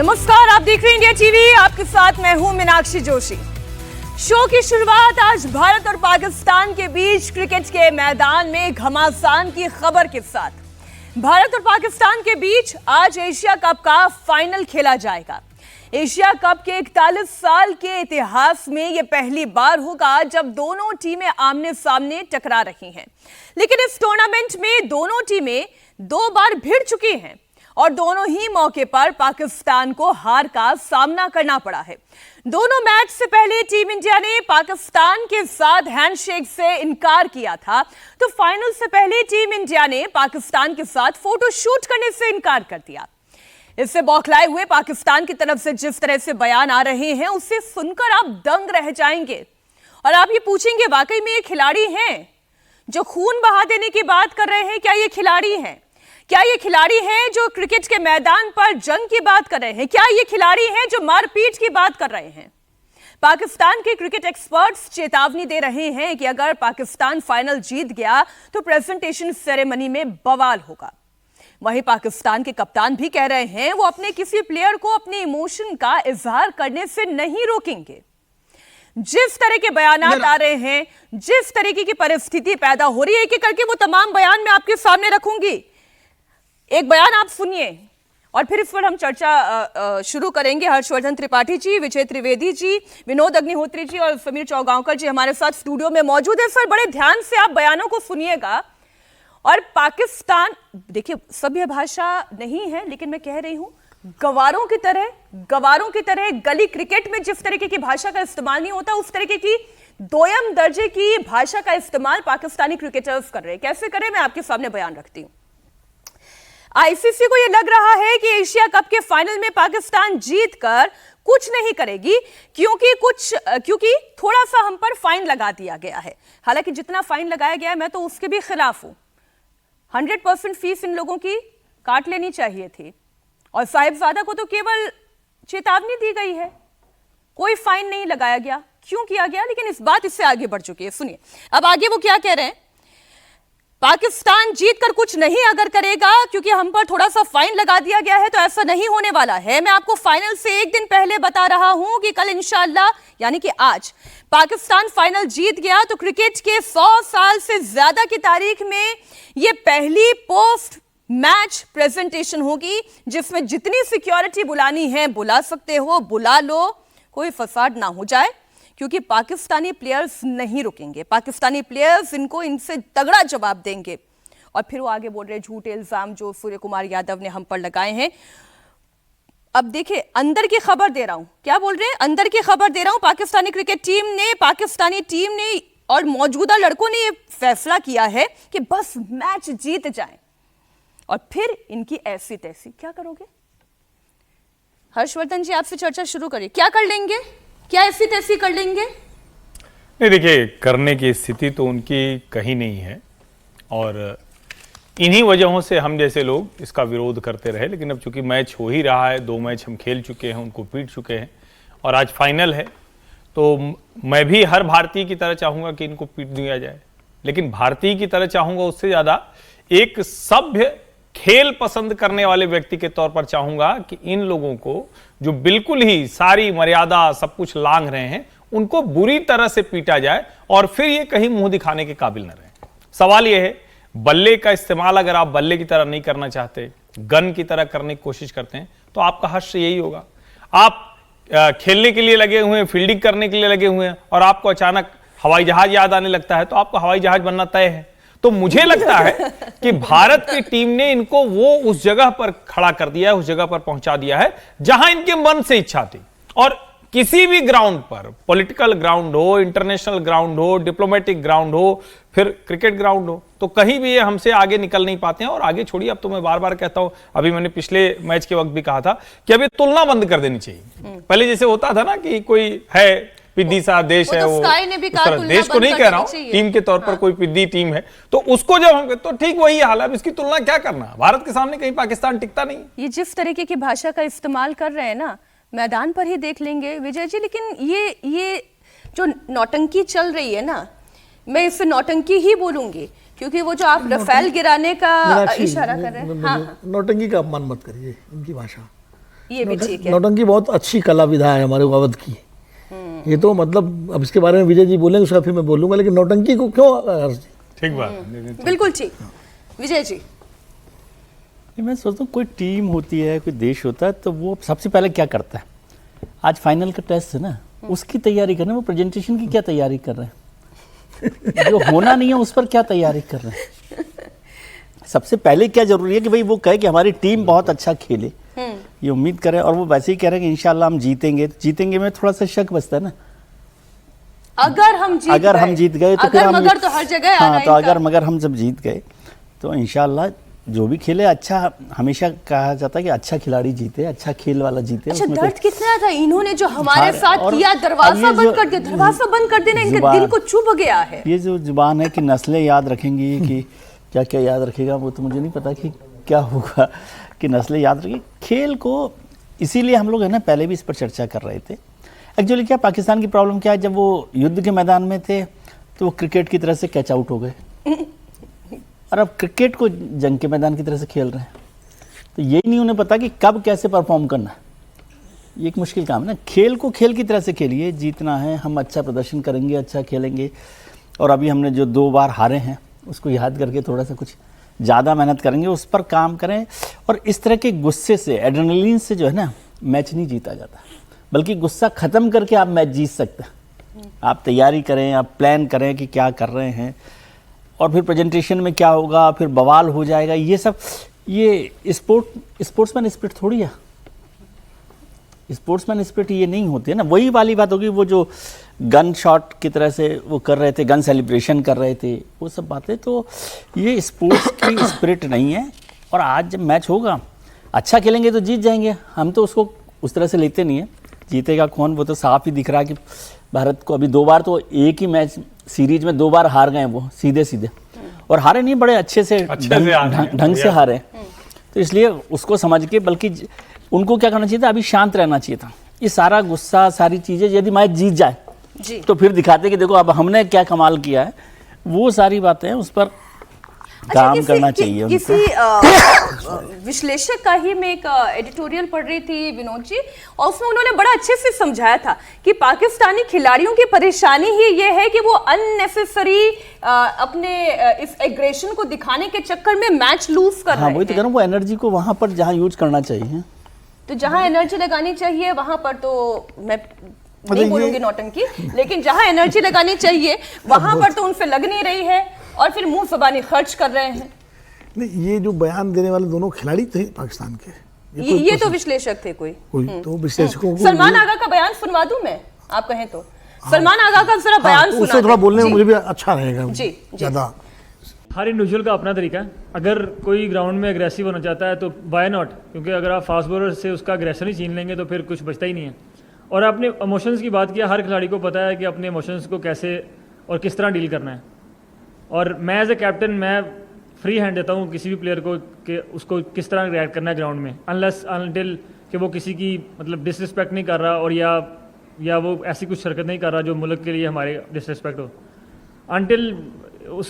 नमस्कार, आप देख रहे हैं इंडिया टीवी। आपके साथ मैं हूं मीनाक्षी जोशी। शो की शुरुआत आज भारत और पाकिस्तान के बीच क्रिकेट के मैदान में घमासान की खबर के साथ। भारत और पाकिस्तान के बीच आज एशिया कप का फाइनल खेला जाएगा। एशिया कप के 41 साल के इतिहास में यह पहली बार होगा जब दोनों टीमें आमने सामने टकरा रही हैं। लेकिन इस टूर्नामेंट में दोनों टीमें 2 बार भिड़ चुकी हैं और दोनों ही मौके पर पाकिस्तान को हार का सामना करना पड़ा है। दोनों मैच से पहले टीम इंडिया ने पाकिस्तान के साथ हैंडशेक से इनकार किया था, तो फाइनल से पहले टीम इंडिया ने पाकिस्तान के साथ फोटो शूट करने से इनकार कर दिया। इससे बौखलाए हुए पाकिस्तान की तरफ से जिस तरह से बयान आ रहे हैं, उसे सुनकर आप दंग रह जाएंगे और आप ये पूछेंगे, वाकई में ये खिलाड़ी हैं जो खून बहा देने की बात कर रहे हैं? क्या ये खिलाड़ी हैं? क्या ये खिलाड़ी हैं जो क्रिकेट के मैदान पर जंग की बात कर रहे हैं? क्या ये खिलाड़ी हैं जो मारपीट की बात कर रहे हैं? पाकिस्तान के क्रिकेट एक्सपर्ट्स चेतावनी दे रहे हैं कि अगर पाकिस्तान फाइनल जीत गया तो प्रेजेंटेशन सेरेमनी में बवाल होगा। वहीं पाकिस्तान के कप्तान भी कह रहे हैं वो अपने किसी प्लेयर को अपने इमोशन का इजहार करने से नहीं रोकेंगे। जिस तरह के बयानात आ रहे हैं, जिस तरीके की परिस्थिति पैदा हो रही है, एक एक करके वो तमाम बयान मैं आपके सामने रखूंगी। एक बयान आप सुनिए और फिर इस पर हम चर्चा शुरू करेंगे। हर्षवर्धन त्रिपाठी जी, विजय त्रिवेदी जी, विनोद अग्निहोत्री जी और समीर चौगांवकर जी हमारे साथ स्टूडियो में मौजूद है। सर, बड़े ध्यान से आप बयानों को सुनिएगा। और पाकिस्तान, देखिए, सभ्य भाषा नहीं है, लेकिन मैं कह रही हूं गवारों की तरह गली क्रिकेट में जिस तरीके की भाषा का इस्तेमाल नहीं होता, उस तरीके की दोयम दर्जे की भाषा का इस्तेमाल पाकिस्तानी क्रिकेटर्स कर रहे हैं। कैसे करें, मैं आपके सामने बयान रखती हूं। आईसीसी को यह लग रहा है कि एशिया कप के फाइनल में पाकिस्तान जीतकर कुछ नहीं करेगी, क्योंकि थोड़ा सा हम पर फाइन लगा दिया गया है। हालांकि जितना फाइन लगाया गया है, मैं तो उसके भी खिलाफ हूं। 100% फीस इन लोगों की काट लेनी चाहिए थी और साहिबजादा को तो केवल चेतावनी दी गई है, कोई फाइन नहीं लगाया गया। क्यों किया गया? लेकिन इस बात इससे आगे बढ़ चुकी है। सुनिए अब आगे वो क्या कह रहे हैं। पाकिस्तान जीतकर कुछ नहीं अगर करेगा, क्योंकि हम पर थोड़ा सा फाइन लगा दिया गया है, तो ऐसा नहीं होने वाला है। मैं आपको फाइनल से एक दिन पहले बता रहा हूं कि कल इंशाल्लाह, यानी कि आज, पाकिस्तान फाइनल जीत गया तो क्रिकेट के 100 साल से ज्यादा की तारीख में यह पहली पोस्ट मैच प्रेजेंटेशन होगी जिसमें जितनी सिक्योरिटी बुलानी है बुला सकते हो, बुला लो, कोई फसाद ना हो जाए, क्योंकि पाकिस्तानी प्लेयर्स नहीं रुकेंगे। पाकिस्तानी प्लेयर्स इनसे तगड़ा जवाब देंगे। और फिर वो आगे बोल रहे झूठे इल्जाम जो सूर्य कुमार यादव ने हम पर लगाए हैं। अब देखिए, अंदर की खबर दे रहा हूं। क्या बोल रहे हैं? अंदर की खबर दे रहा हूं। पाकिस्तानी क्रिकेट पाकिस्तानी टीम ने और मौजूदा लड़कों ने यह फैसला किया है कि बस मैच जीत जाए और फिर इनकी ऐसी तैसी। क्या करोगे हर्षवर्धन जी? आपसे चर्चा शुरू करिए। क्या कर लेंगे? क्या ऐसी तैसी कर लेंगे? नहीं, देखिए, करने की स्थिति तो उनकी कहीं नहीं है और इन्हीं वजहों से हम जैसे लोग इसका विरोध करते रहे। लेकिन अब चूंकि मैच हो ही रहा है, 2 मैच हम खेल चुके हैं, उनको पीट चुके हैं और आज फाइनल है, तो मैं भी हर भारतीय की तरह चाहूंगा कि इनको पीट दिया जाए। लेकिन भारतीय की तरह चाहूंगा उससे ज्यादा एक सभ्य खेल पसंद करने वाले व्यक्ति के तौर पर चाहूंगा कि इन लोगों को जो बिल्कुल ही सारी मर्यादा सब कुछ लांघ रहे हैं, उनको बुरी तरह से पीटा जाए और फिर ये कहीं मुंह दिखाने के काबिल न रहे। सवाल यह है, बल्ले का इस्तेमाल अगर आप बल्ले की तरह नहीं करना चाहते, गन की तरह करने की कोशिश करते हैं, तो आपका हश्र यही होगा। आप खेलने के लिए लगे हुए हैं, फील्डिंग करने के लिए लगे हुए हैं और आपको अचानक हवाई जहाज याद आने लगता है, तो आपको हवाई जहाज बनना तय है। तो मुझे लगता है कि भारत की टीम ने इनको वो उस जगह पर खड़ा कर दिया है, उस जगह पर पहुंचा दिया है जहां इनके मन से इच्छा थी। और किसी भी ग्राउंड पर, पॉलिटिकल ग्राउंड हो, इंटरनेशनल ग्राउंड हो, डिप्लोमेटिक ग्राउंड हो, फिर क्रिकेट ग्राउंड हो, तो कहीं भी ये हमसे आगे निकल नहीं पाते हैं। और आगे छोड़िए, अब तो मैं बार बार कहता हूं, अभी मैंने पिछले मैच के वक्त भी कहा था कि अब ये तुलना बंद कर देनी चाहिए। पहले जैसे होता था ना कि कोई है पिद्दी सा देश है, वो देश को नहीं कह रहा हूं, टीम के तौर पर कोई पिद्दी टीम है, तो उसको जब हम, तो ठीक वही हाल है। अब इसकी तुलना क्या करना, भारत के सामने कहीं पाकिस्तान टिकता नहीं। ये जिस तरीके की भाषा का इस्तेमाल कर रहे हैं ना, मैदान पर ही देख लेंगे विजय जी। लेकिन ये जो नौटंकी चल रही है ना, मैं इसे नौटंकी ही बोलूंगी, क्योंकि वो जो आप रफेल गिराने का इशारा कर रहे हैं, हाँ, नौटंकी का अपमान मत करिए, इनकी भाषा ये भी ठीक है। नौटंकी बहुत अच्छी कला विधा है हमारे अवध की। ये तो मतलब अब इसके बारे में विजय जी बोलेंगे उसका फिर मैं बोलूंगा, लेकिन नौटंकी को क्यों? ठीक बात, बिल्कुल ठीक। विजय जी, मैं सोचता हूँ कोई टीम होती है, कोई देश होता है, तो वो सबसे पहले क्या करता है? आज फाइनल का टेस्ट है ना, उसकी तैयारी कर रहे हैं, वो प्रेजेंटेशन की क्या तैयारी कर रहे हैं, जो होना नहीं है उस पर क्या तैयारी कर रहे हैं। सबसे पहले क्या जरूरी है कि भाई वो कहे कि हमारी टीम बहुत अच्छा खेले, ये उम्मीद करें, और वो वैसे ही कह रहे हैं कि इंशाल्लाह हम जीतेंगे। जीतेंगे में थोड़ा सा शक बचता है ना, अगर हम जीत गए तो फिर हम मगर तो हर जगह हाँ, तो अगर मगर हम जब जीत गए तो इंशाल्लाह जो भी खेले अच्छा, हमेशा कहा जाता है कि अच्छा खिलाड़ी जीते, अच्छा खेल वाला जीते। अच्छा, उसमें दर्द कितना था इन्होंने जो हमारे साथ किया, दरवाजा बंद कर दिया, दरवाजा बंद कर देना इनके दिल को चुभ गया है। ये जो जुबान है कि नस्लें याद रखेंगी, कि क्या क्या याद रखेगा, वो तो मुझे नहीं पता कि क्या होगा, कि नस्लें याद रखेगी खेल को। इसीलिए हम लोग है ना पहले भी इस पर चर्चा कर रहे थे। एक्चुअली क्या पाकिस्तान की प्रॉब्लम क्या है, जब वो युद्ध के मैदान में थे तो वो क्रिकेट की तरह से कैच आउट हो गए, और अब क्रिकेट को जंग के मैदान की तरह से खेल रहे हैं। तो यही नहीं उन्हें पता कि कब कैसे परफॉर्म करना है। ये एक मुश्किल काम है ना। खेल को खेल की तरह से खेलिए, जीतना है, हम अच्छा प्रदर्शन करेंगे, अच्छा खेलेंगे। और अभी हमने जो 2 बार हारे हैं उसको याद करके थोड़ा सा कुछ ज़्यादा मेहनत करेंगे, उस पर काम करें। और इस तरह के गुस्से से, एड्रेनलिन से जो है ना मैच नहीं जीता जाता, बल्कि गुस्सा ख़त्म करके आप मैच जीत सकते हैं। आप तैयारी करें, आप प्लान करें कि क्या कर रहे हैं, और फिर प्रेजेंटेशन में क्या होगा, फिर बवाल हो जाएगा। ये सब, ये स्पोर्ट्समैन स्पिरिट थोड़ी है। स्पोर्ट्समैन स्पिरिट ये नहीं होती है ना। वही वाली बात होगी, वो जो गन शॉट की तरह से वो कर रहे थे, गन सेलिब्रेशन कर रहे थे, वो सब बातें, तो ये स्पोर्ट्स की स्पिरिट नहीं है। और आज जब मैच होगा, अच्छा खेलेंगे तो जीत जाएंगे। हम तो उसको उस तरह से लेते नहीं है। जीतेगा कौन, वो तो साफ ही दिख रहा है कि भारत को अभी 2 बार तो एक ही मैच सीरीज में 2 बार हार गए वो सीधे सीधे, और हारे नहीं, बड़े अच्छे से ढंग से हारे। तो इसलिए उसको समझ के, बल्कि उनको क्या करना चाहिए था, अभी शांत रहना चाहिए था। ये सारा गुस्सा, सारी चीज़ें, यदि मैच जीत जाए तो फिर दिखाते कि देखो अब हमने क्या कमाल किया है। वो सारी बातें उस पर काम करना चाहिए। किसी विश्लेषक का ही मैं एक एडिटोरियल पढ़ रही थी, विनोद जी, और उसमें उन्होंने बड़ा अच्छे से समझाया था कि पाकिस्तानी खिलाड़ियों की परेशानी ही ये है कि वो अननेसेसरी अपने इस एग्रेशन को दिखाने के चक्कर में मैच लूज कर रहे हैं। वही तो कह रहा हूं, वो एनर्जी को वहां पर जहां यूज करना चाहिए, तो जहां एनर्जी लगानी चाहिए वहां पर, तो मैं नहीं बोलूंगी नौटंकी, लेकिन जहां एनर्जी लगानी चाहिए वहां पर तो उनसे लग नहीं रही है, और फिर मुंह ज़बानी खर्च कर रहे हैं। नहीं, ये जो बयान देने वाले दोनों खिलाड़ी थे पाकिस्तान के, ये तो विश्लेषक थे कोई तो विश्लेषकों को। सलमान आगा का बयान सुनवा दूं मैं, आप कहें तो। सलमान आगा का जरा बयान सुना, उससे थोड़ा बोलने में मुझे भी अच्छा रहेगा ज्यादा। हर इंडिविजुअल का अपना तरीका है। अगर कोई ग्राउंड में एग्रेसिव होना चाहता है तो वाई नॉट, क्योंकि अगर आप फास्ट बॉलर से उसका एग्रेशन ही छीन लेंगे तो फिर कुछ बचता ही नहीं है। और आपने इमोशंस की बात किया, हर खिलाड़ी को पता है कि अपने इमोशंस को कैसे और किस तरह डील करना है। और मैं एज ए कैप्टन, मैं फ्री हैंड देता हूँ किसी भी प्लेयर को कि उसको किस तरह रिएक्ट करना है ग्राउंड में, अनलेस अनटिल कि वो किसी की मतलब डिसरिस्पेक्ट नहीं कर रहा, और या वो ऐसी कुछ हरकत नहीं कर रहा जो मुल्क के लिए हमारे डिसरिस्पेक्ट हो। अनटिल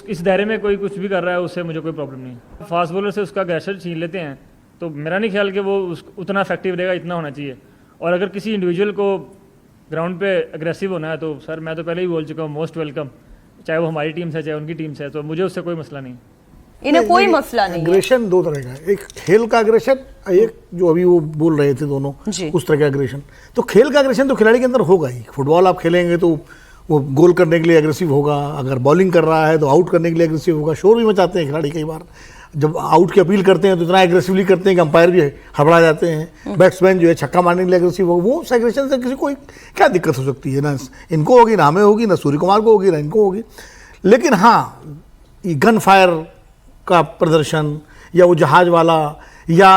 इस दायरे में कोई कुछ भी कर रहा है, उससे मुझे कोई प्रॉब्लम नहीं है। फास्ट बॉलर से उसका एग्रेशन छीन लेते हैं तो मेरा नहीं ख्याल कि वो उतना इफेक्टिव रहेगा, इतना होना चाहिए। और अगर किसी इंडिविजुअल को ग्राउंड पे एग्रेसिव होना है तो सर मैं तो पहले ही बोल चुका हूँ, मोस्ट वेलकम, चाहे वो हमारी टीम से चाहे उनकी टीम से, तो मुझे उससे कोई मसला नहीं। इन्हें कोई मसला नहीं। एग्रेशन 2 तरह का है, एक खेल का एग्रेशन, एक जो अभी वो बोल रहे थे दोनों उस तरह का एग्रेशन। तो खेल का एग्रेशन तो खिलाड़ी के अंदर होगा ही। फुटबॉल आप खेलेंगे तो वो गोल करने के लिए एग्रेसिव होगा, अगर बॉलिंग कर रहा है तो आउट करने के लिए एग्रेसिव होगा। शोर भी मचाते हैं खिलाड़ी, कई बार जब आउट की अपील करते हैं तो इतना एग्रेसिवली करते हैं कि अंपायर भी हड़बड़ा जाते हैं। बैट्समैन जो है छक्का मारने के लिए एग्रेसिव होगा। वो उस एग्रेशन से किसी को क्या दिक्कत हो सकती है? ना इनको होगी, ना हमें होगी, ना सूर्य कुमार को होगी, ना इनको होगी। लेकिन हाँ, ये गन फायर का प्रदर्शन, या वो जहाज वाला, या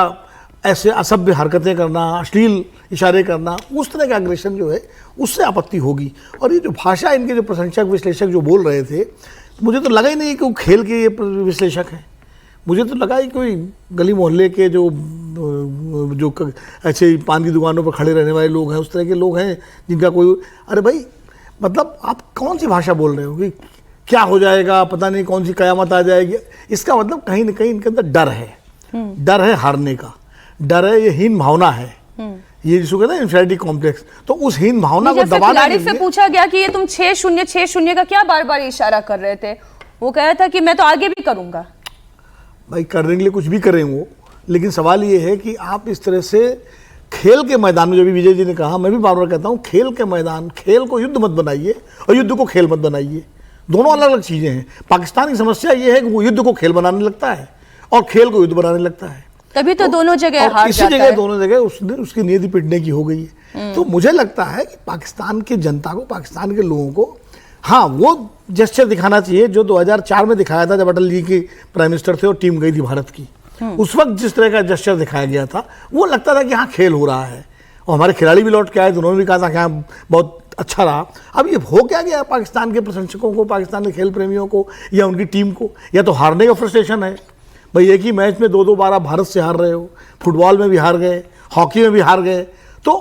ऐसे असभ्य हरकतें करना, अश्लील इशारे करना, उस तरह का एग्रेशन जो है उससे आपत्ति होगी। और ये जो भाषा इनके जो प्रशंसक विश्लेषक जो बोल रहे थे, मुझे तो लगा ही नहीं कि वो खेल के ये विश्लेषक हैं। मुझे तो लगा ही कोई गली मोहल्ले के जो ऐसे पान की दुकानों पर खड़े रहने वाले लोग हैं, उस तरह के लोग हैं जिनका कोई, अरे भाई मतलब आप कौन सी भाषा बोल रहे हो कि क्या हो जाएगा, पता नहीं कौन सी कयामत आ जाएगी। इसका मतलब कहीं ना कहीं इनके अंदर डर है, डर है हारने का, डर है, ये हीन भावना है ये जिसको कहते हैं इंफीरियरिटी कॉम्प्लेक्स, तो उस हीन भावना को जैसे दबाने खिलाड़ी के से लिए पूछा गया कि ये तुम 6-0 का क्या बार बार इशारा कर रहे थे, वो कह रहा था कि मैं तो आगे भी करूंगा। भाई करने के लिए कुछ भी करें वो, लेकिन सवाल ये है कि आप इस तरह से खेल के मैदान में, जो भी विजय जी ने कहा, मैं भी बार बार कहता हूँ, खेल के मैदान, खेल को युद्ध मत बनाइए और युद्ध को खेल मत बनाइए, दोनों अलग अलग चीज़ें हैं। पाकिस्तान की समस्या ये है कि वो युद्ध को खेल बनाने लगता है और खेल को युद्ध बनाने लगता है, तभी तो दोनों जगह हार इसी जाता जगह है। दोनों जगह उसकी नीति पिटने की हो गई है। तो मुझे लगता है कि पाकिस्तान की जनता को, पाकिस्तान के लोगों को, हाँ, वो जेस्चर दिखाना चाहिए जो 2004 में दिखाया था, जब अटल जी के प्राइम मिनिस्टर थे और टीम गई थी भारत की। उस वक्त जिस तरह का जेस्चर दिखाया गया था, वो लगता था कि हाँ खेल हो रहा है, और हमारे खिलाड़ी भी लौट के आए, उन्होंने भी कहा था कि हाँ बहुत अच्छा रहा। अब ये हो क्या गया पाकिस्तान के प्रशंसकों को, पाकिस्तान के खेल प्रेमियों को, या उनकी टीम को? या तो हारने का फ्रस्ट्रेशन है, भाई एक ही मैच में 2-2 बार आप भारत से हार रहे हो, फुटबॉल में भी हार गए, हॉकी में भी हार गए, तो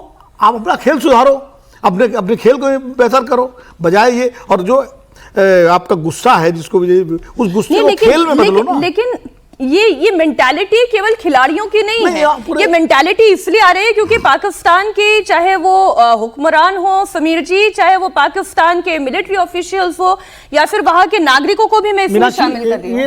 आप अपना खेल सुधारो, अपने खेल को बेहतर करो, बजाय ये। और जो आपका गुस्सा है, जिसको उस गुस्से को खेल में बदलो ना। लेकिन ये मेंटालिटी केवल खिलाड़ियों की नहीं है, ये मेंटालिटी इसलिए आ रही है क्योंकि पाकिस्तान के, चाहे वो हुक्मरान हो समीर जी, चाहे वो पाकिस्तान के मिलिट्री ऑफिशियल्स हो, या फिर वहां के नागरिकों को भी मैं इसमें शामिल कर रही हूं।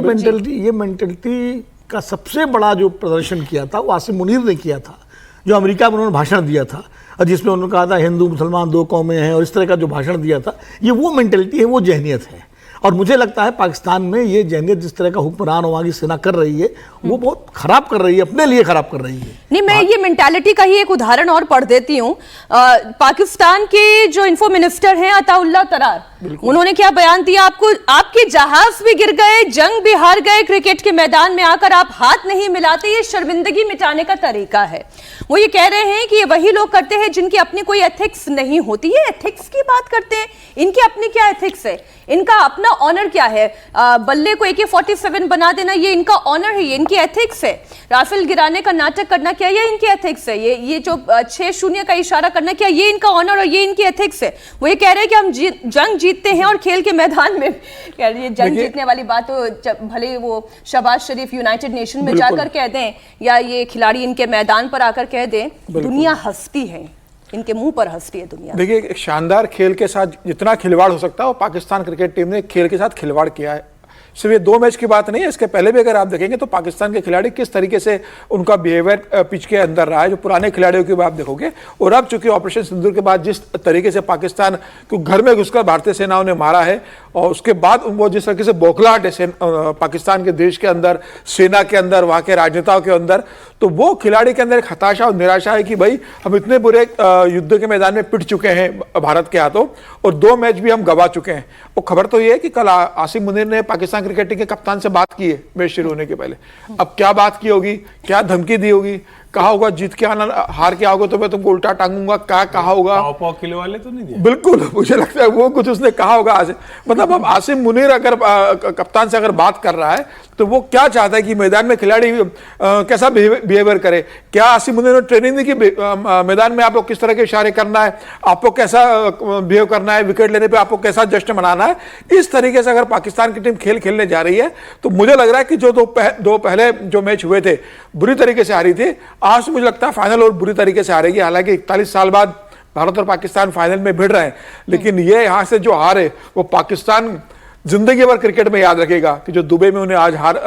ये मेंटालिटी का सबसे बड़ा जो प्रदर्शन किया था वो आसिम मुनीर ने किया था, जो अमेरिका में उन्होंने भाषण दिया था, और जिसमें उन्होंने कहा था हिंदू मुसलमान 2 कौमें हैं, और इस तरह का जो भाषण दिया था, ये वो मेंटालिटी है, वो जहनियत है। और मुझे लगता है पाकिस्तान में ये जहनियत जिस तरह का हुक्मरान वहाँ की सेना कर रही है, वो बहुत खराब कर रही है, अपने लिए खराब कर रही है। नहीं, मैं ये मेंटालिटी का ही एक उदाहरण और पढ़ देती हूँ। पाकिस्तान के जो इन्फो मिनिस्टर हैं अताउल्लाह तरार, उन्होंने क्या बयान दिया, आपके जहाज भी गिर गए, जंग भी हार गए, क्रिकेट के मैदान में आकर आप हाथ नहीं मिलाते, ये शर्मिंदगी मिटाने का तरीका है। वो ये कह रहे हैं कि ये वही लोग करते हैं जिनकी अपनी कोई एथिक्स नहीं होती है। एथिक्स की बात करते हैं, इनकी अपनी क्या एथिक्स है, इनका अपना ऑनर क्या है? बल्ले को AK-47 बना देना, ये इनका ऑनर है, ये इनकी एथिक्स है। राफेल गिराने का नाटक करना, क्या ये इनकी एथिक्स है? ये जो 6-0 का इशारा करना, क्या ये इनका ऑनर और ये इनकी एथिक्स है? वो ये कह रहे हैं कि हम जंग जीतते हैं और खेल के मैदान में कह रही है जंग जीतने वाली बात तो भले वो शहबाज शरीफ यूनाइटेड नेशन में जाकर कह दें, या ये खिलाड़ी इनके मैदान पर आकर कह दें, दुनिया हंसती है, इनके मुंह पर हंसती है दुनिया। देखिए, एक शानदार खेल के साथ जितना खिलवाड़ हो सकता है वो पाकिस्तान क्रिकेट टीम ने खेल के साथ खिलवाड़ किया है। सिर्फ ये 2 मैच की बात नहीं है, इसके पहले भी अगर आप देखेंगे तो पाकिस्तान के खिलाड़ी किस तरीके से उनका बिहेवियर पिच के अंदर रहा है, जो पुराने खिलाड़ियों की आप देखोगे। और अब चूंकि ऑपरेशन सिंदूर के बाद जिस तरीके से पाकिस्तान को घर में घुसकर भारतीय सेनाओं ने मारा है, और उसके बाद वो जिस तरीके से बौखलाहट है पाकिस्तान के देश के अंदर, सेना के अंदर, वहाँ के राजनेताओं के अंदर, तो वो खिलाड़ी के अंदर एक हताशा और निराशा है कि भाई हम इतने बुरे युद्ध के मैदान में पिट चुके हैं भारत के हाथों, और 2 मैच भी हम गवा चुके हैं। वो खबर तो ये है कि कल आसिम मुनीर ने पाकिस्तान क्रिकेट टीम के कप्तान से बात की है मैच शुरू होने के पहले। अब क्या बात की होगी, क्या धमकी दी होगी, कहा होगा जीत के आना, हार के आओगे तो मैं तुमको उल्टा टांगूंगा, क्या कहा होगा? पाव किलो वाले तो नहीं दिए? बिल्कुल, मुझे लगता है वो कुछ उसने कहा होगा। मतलब अब आसिम मुनीर अगर कप्तान से अगर बात कर रहा है तो वो क्या चाहता है कि मैदान में खिलाड़ी कैसा बिहेवियर करे? क्या आसिम मुनीर ने ट्रेनिंग दी कि मैदान में आपको किस तरह के इशारे करना है, आपको कैसा बिहेव करना है, विकेट लेने पे आपको कैसा जश्न मनाना है? इस तरीके से अगर पाकिस्तान की टीम खेल खेलने जा रही है तो मुझे लग रहा है कि जो दो पहले जो मैच हुए थे बुरी तरीके से हारी थी, आज मुझे लगता है फाइनल और बुरी तरीके से हारेगी। हालांकि 41 साल बाद भारत और पाकिस्तान फाइनल में भिड़ रहे हैं, लेकिन ये यहां से जो हार है वो पाकिस्तान जिंदगी भर क्रिकेट में याद रखेगा कि जो दुबई में उन्हें आज हार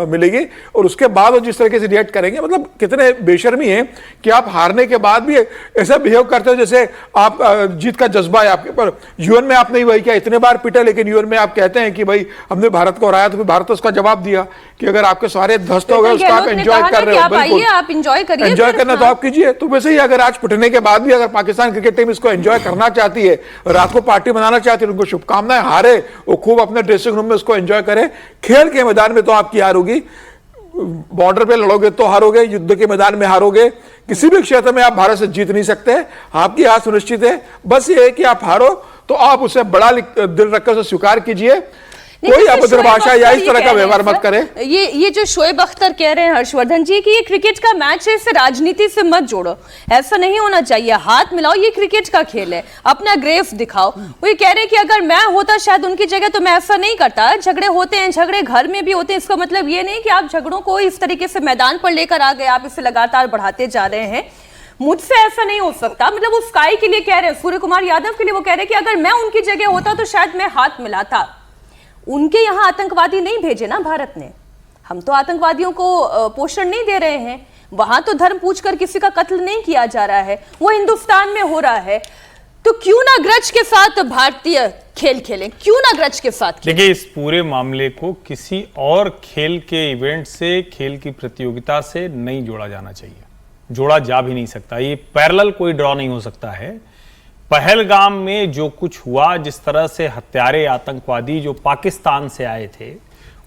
मिलेगी, और उसके बाद वो जिस तरीके से रिएक्ट करेंगे, मतलब कितने बेशर्मी है कि आप हारने के बाद भी ऐसा बिहेव करते हो जैसे आप जीत का जज्बा है आपके पर। यूएन में आपने वही किया, इतने बार पिटे, लेकिन यूएन में आप कहते हैं कि भाई हमने भारत को हराया, तो फिर भारत ने उसका जवाब दिया कि अगर आपके सारे ध्वस्त हो गए उसका आप एंजॉय कर रहे हो, बिल्कुल आप एंजॉय करिए, एंजॉय करना तो आप कीजिए। तो वैसे ही अगर आज पिटने के बाद भी अगर पाकिस्तान क्रिकेट टीम इसको एंजॉय करना चाहती है, रात को पार्टी मनाना चाहती है, उनको शुभकामनाएं। हारे वो खूब अपने ड्रेसिंग रूम में उसको एंजॉय करें। खेल के मैदान में तो आपकी हार होगी, बॉर्डर पे लड़ोगे तो हारोगे, युद्ध के मैदान में हारोगे, किसी भी क्षेत्र में आप भारत से जीत नहीं सकते। आपकी हार सुनिश्चित है, बस ये है कि आप हारो तो आप उसे बड़ा दिल रखकर उसे स्वीकार कीजिए, कोई अभद्र भाषा या इस तरह का व्यवहार मत करे। ये जो शोएब अख्तर कह रहे हैं हर्षवर्धन जी कि ये क्रिकेट का मैच है, इसे राजनीति से मत जोड़ो, ऐसा नहीं होना चाहिए, हाथ मिलाओ, ये क्रिकेट का खेल है, अपना ग्रेस दिखाओ। वो ये कह रहे हैं कि अगर मैं होता शायद उनकी जगह तो मैं ऐसा नहीं करता। झगड़े होते हैं, झगड़े घर में भी होते हैं, इसका मतलब ये नहीं कि आप झगड़ों को इस तरीके से मैदान पर लेकर आ गए, आप इसे लगातार बढ़ाते जा रहे हैं। मुझसे ऐसा नहीं हो सकता। मतलब वो स्काई के लिए कह रहे हैं, सूर्य कुमार यादव के लिए वो कह रहे हैं कि अगर मैं उनकी जगह होता तो शायद मैं हाथ मिलाता। उनके यहाँ आतंकवादी नहीं भेजे ना भारत ने, हम तो आतंकवादियों को पोषण नहीं दे रहे हैं। वहां तो धर्म पूछकर किसी का कत्ल नहीं किया जा रहा है, वो हिंदुस्तान में हो रहा है। तो क्यों ना ग्रज के साथ भारतीय खेल खेलें, क्यों ना ग्रज के साथ खेलें? देखिए, इस पूरे मामले को किसी और खेल के इवेंट से, खेल की प्रतियोगिता से नहीं जोड़ा जाना चाहिए, जोड़ा जा भी नहीं सकता। ये पैरेलल कोई ड्रॉ नहीं हो सकता है। पहलगाम में जो कुछ हुआ, जिस तरह से हत्यारे आतंकवादी जो पाकिस्तान से आए थे,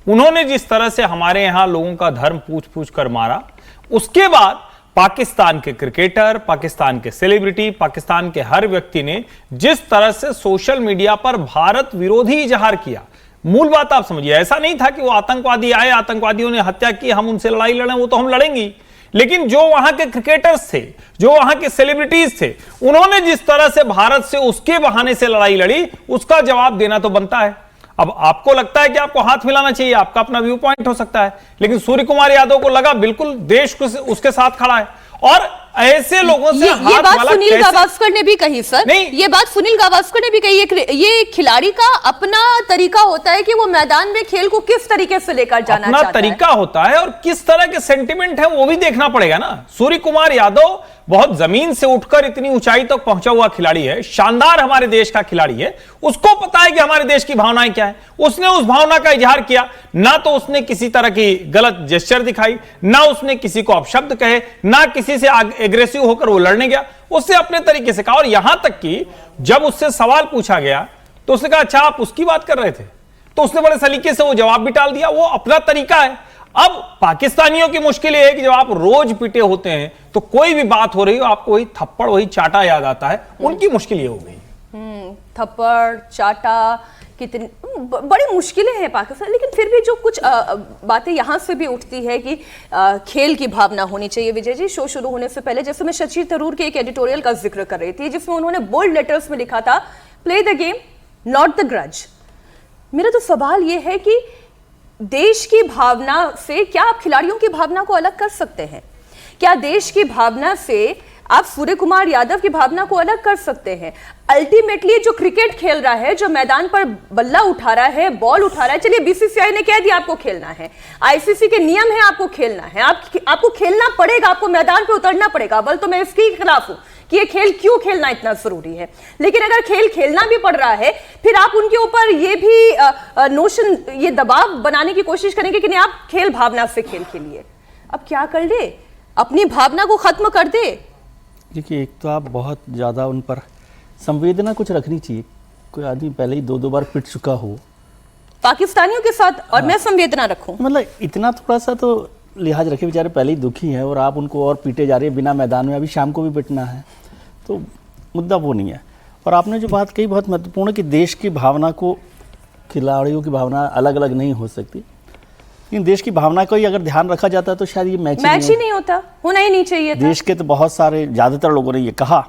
उन्होंने जिस तरह से हमारे यहां लोगों का धर्म पूछ पूछ कर मारा, उसके बाद पाकिस्तान के क्रिकेटर, पाकिस्तान के सेलिब्रिटी, पाकिस्तान के हर व्यक्ति ने जिस तरह से सोशल मीडिया पर भारत विरोधी इजहार किया। मूल बात आप समझिए, ऐसा नहीं था कि वो आतंकवादी आए, आतंकवादियों ने हत्या की, हम उनसे लड़ाई लड़ें, वो तो हम लड़ेंगे। लेकिन जो वहां के क्रिकेटर्स थे, जो वहां के सेलिब्रिटीज थे, उन्होंने जिस तरह से भारत से उसके बहाने से लड़ाई लड़ी, उसका जवाब देना तो बनता है। अब आपको लगता है कि आपको हाथ मिलाना चाहिए, आपका अपना व्यू पॉइंट हो सकता है, लेकिन सूर्य कुमार यादव को लगा बिल्कुल देश उसके साथ खड़ा है। और ऐसे लोगों से ये बात सुनील गावस्कर ने भी कही सर, नहीं, ये बात सुनील गावस्कर ने भी कही। ये खिलाड़ी का अपना तरीका होता है कि वो मैदान में खेल को किस तरीके से लेकर जाना चाहता है। अपना तरीका होता है और किस तरह के सेंटिमेंट है वो भी देखना पड़ेगा ना। सूर्य कुमार यादव बहुत जमीन से उठकर इतनी ऊंचाई तक पहुंचा हुआ खिलाड़ी है, शानदार हमारे देश का खिलाड़ी है। उसको पता है कि हमारे देश की भावनाएं क्या है, उसने उस भावना का इजहार किया। ना तो उसने किसी तरह की गलत जेस्चर दिखाई, ना उसने किसी को अपशब्द कहे, ना किसी से एग्रेसिव होकर वो लड़ने गया, उससे अपने तरीके से कहा। और यहां तक कि जब उससे सवाल पूछा गया तो उसने कहा अच्छा आप उसकी बात कर रहे थे, तो उसने बड़े सलीके से वो जवाब भी टाल दिया। वो अपना तरीका है। अब पाकिस्तानियों की मुश्किल ये है कि जब आप रोज पिटे होते हैं तो कोई भी बात हो रही हो आपको वही थप्पड़ वही चाटा याद आता है। उनकी मुश्किल ये हो गई। थप्पड़ चाटा कितनी बड़ी मुश्किलें हैं पाकिस्तान। लेकिन फिर भी जो कुछ बातें यहां से भी उठती है कि खेल की भावना होनी चाहिए। विजय जी, शो शुरू होने से पहले जैसे मैं शशि थरूर के एक एडिटोरियल का जिक्र कर रही थी जिसमें उन्होंने बोल्ड लेटर्स में लिखा था, play the game not the grudge. मेरा तो सवाल यह है कि देश की भावना से क्या आप खिलाड़ियों की भावना को अलग कर सकते हैं? क्या देश की भावना से आप सूर्य कुमार यादव की भावना को अलग कर सकते हैं? अल्टीमेटली जो क्रिकेट खेल रहा है, जो मैदान पर बल्ला उठा रहा है, बॉल उठा रहा है, चलिए बीसीसीआई ने कह दिया आपको खेलना है, आईसीसी के नियम है आपको खेलना है, आपको खेलना पड़ेगा, आपको मैदान पर उतरना पड़ेगा। बल तो मैं इसके खिलाफ हूं कि ये खेल क्यों खेलना इतना जरूरी है। लेकिन अगर खेल खेलना भी पड़ रहा है, फिर आप उनके ऊपर ये भी नोशन, ये दबाव बनाने की कोशिश करेंगे कि नहीं आप खेल भावना से खेल खेलिए। अब क्या कर ले, अपनी भावना को खत्म कर दे। देखिए, एक तो आप बहुत ज़्यादा उन पर संवेदना कुछ रखनी चाहिए। कोई आदमी पहले ही 2-2 बार पिट चुका हो पाकिस्तानियों के साथ और मैं संवेदना रखूं, मतलब इतना थोड़ा सा तो लिहाज रखे। बेचारे पहले ही दुखी हैं और आप उनको और पीटे जा रहे हैं बिना मैदान में, अभी शाम को भी पिटना है, तो मुद्दा वो नहीं है। और आपने जो बात कही बहुत महत्वपूर्ण है कि देश की भावना को, खिलाड़ियों की भावना अलग अलग नहीं हो सकती, लेकिन देश की भावना को ही अगर ध्यान रखा जाता है तो शायद ये मैच ही नहीं होता, होना ही नहीं चाहिए था। देश के तो बहुत सारे, ज़्यादातर लोगों ने ये कहा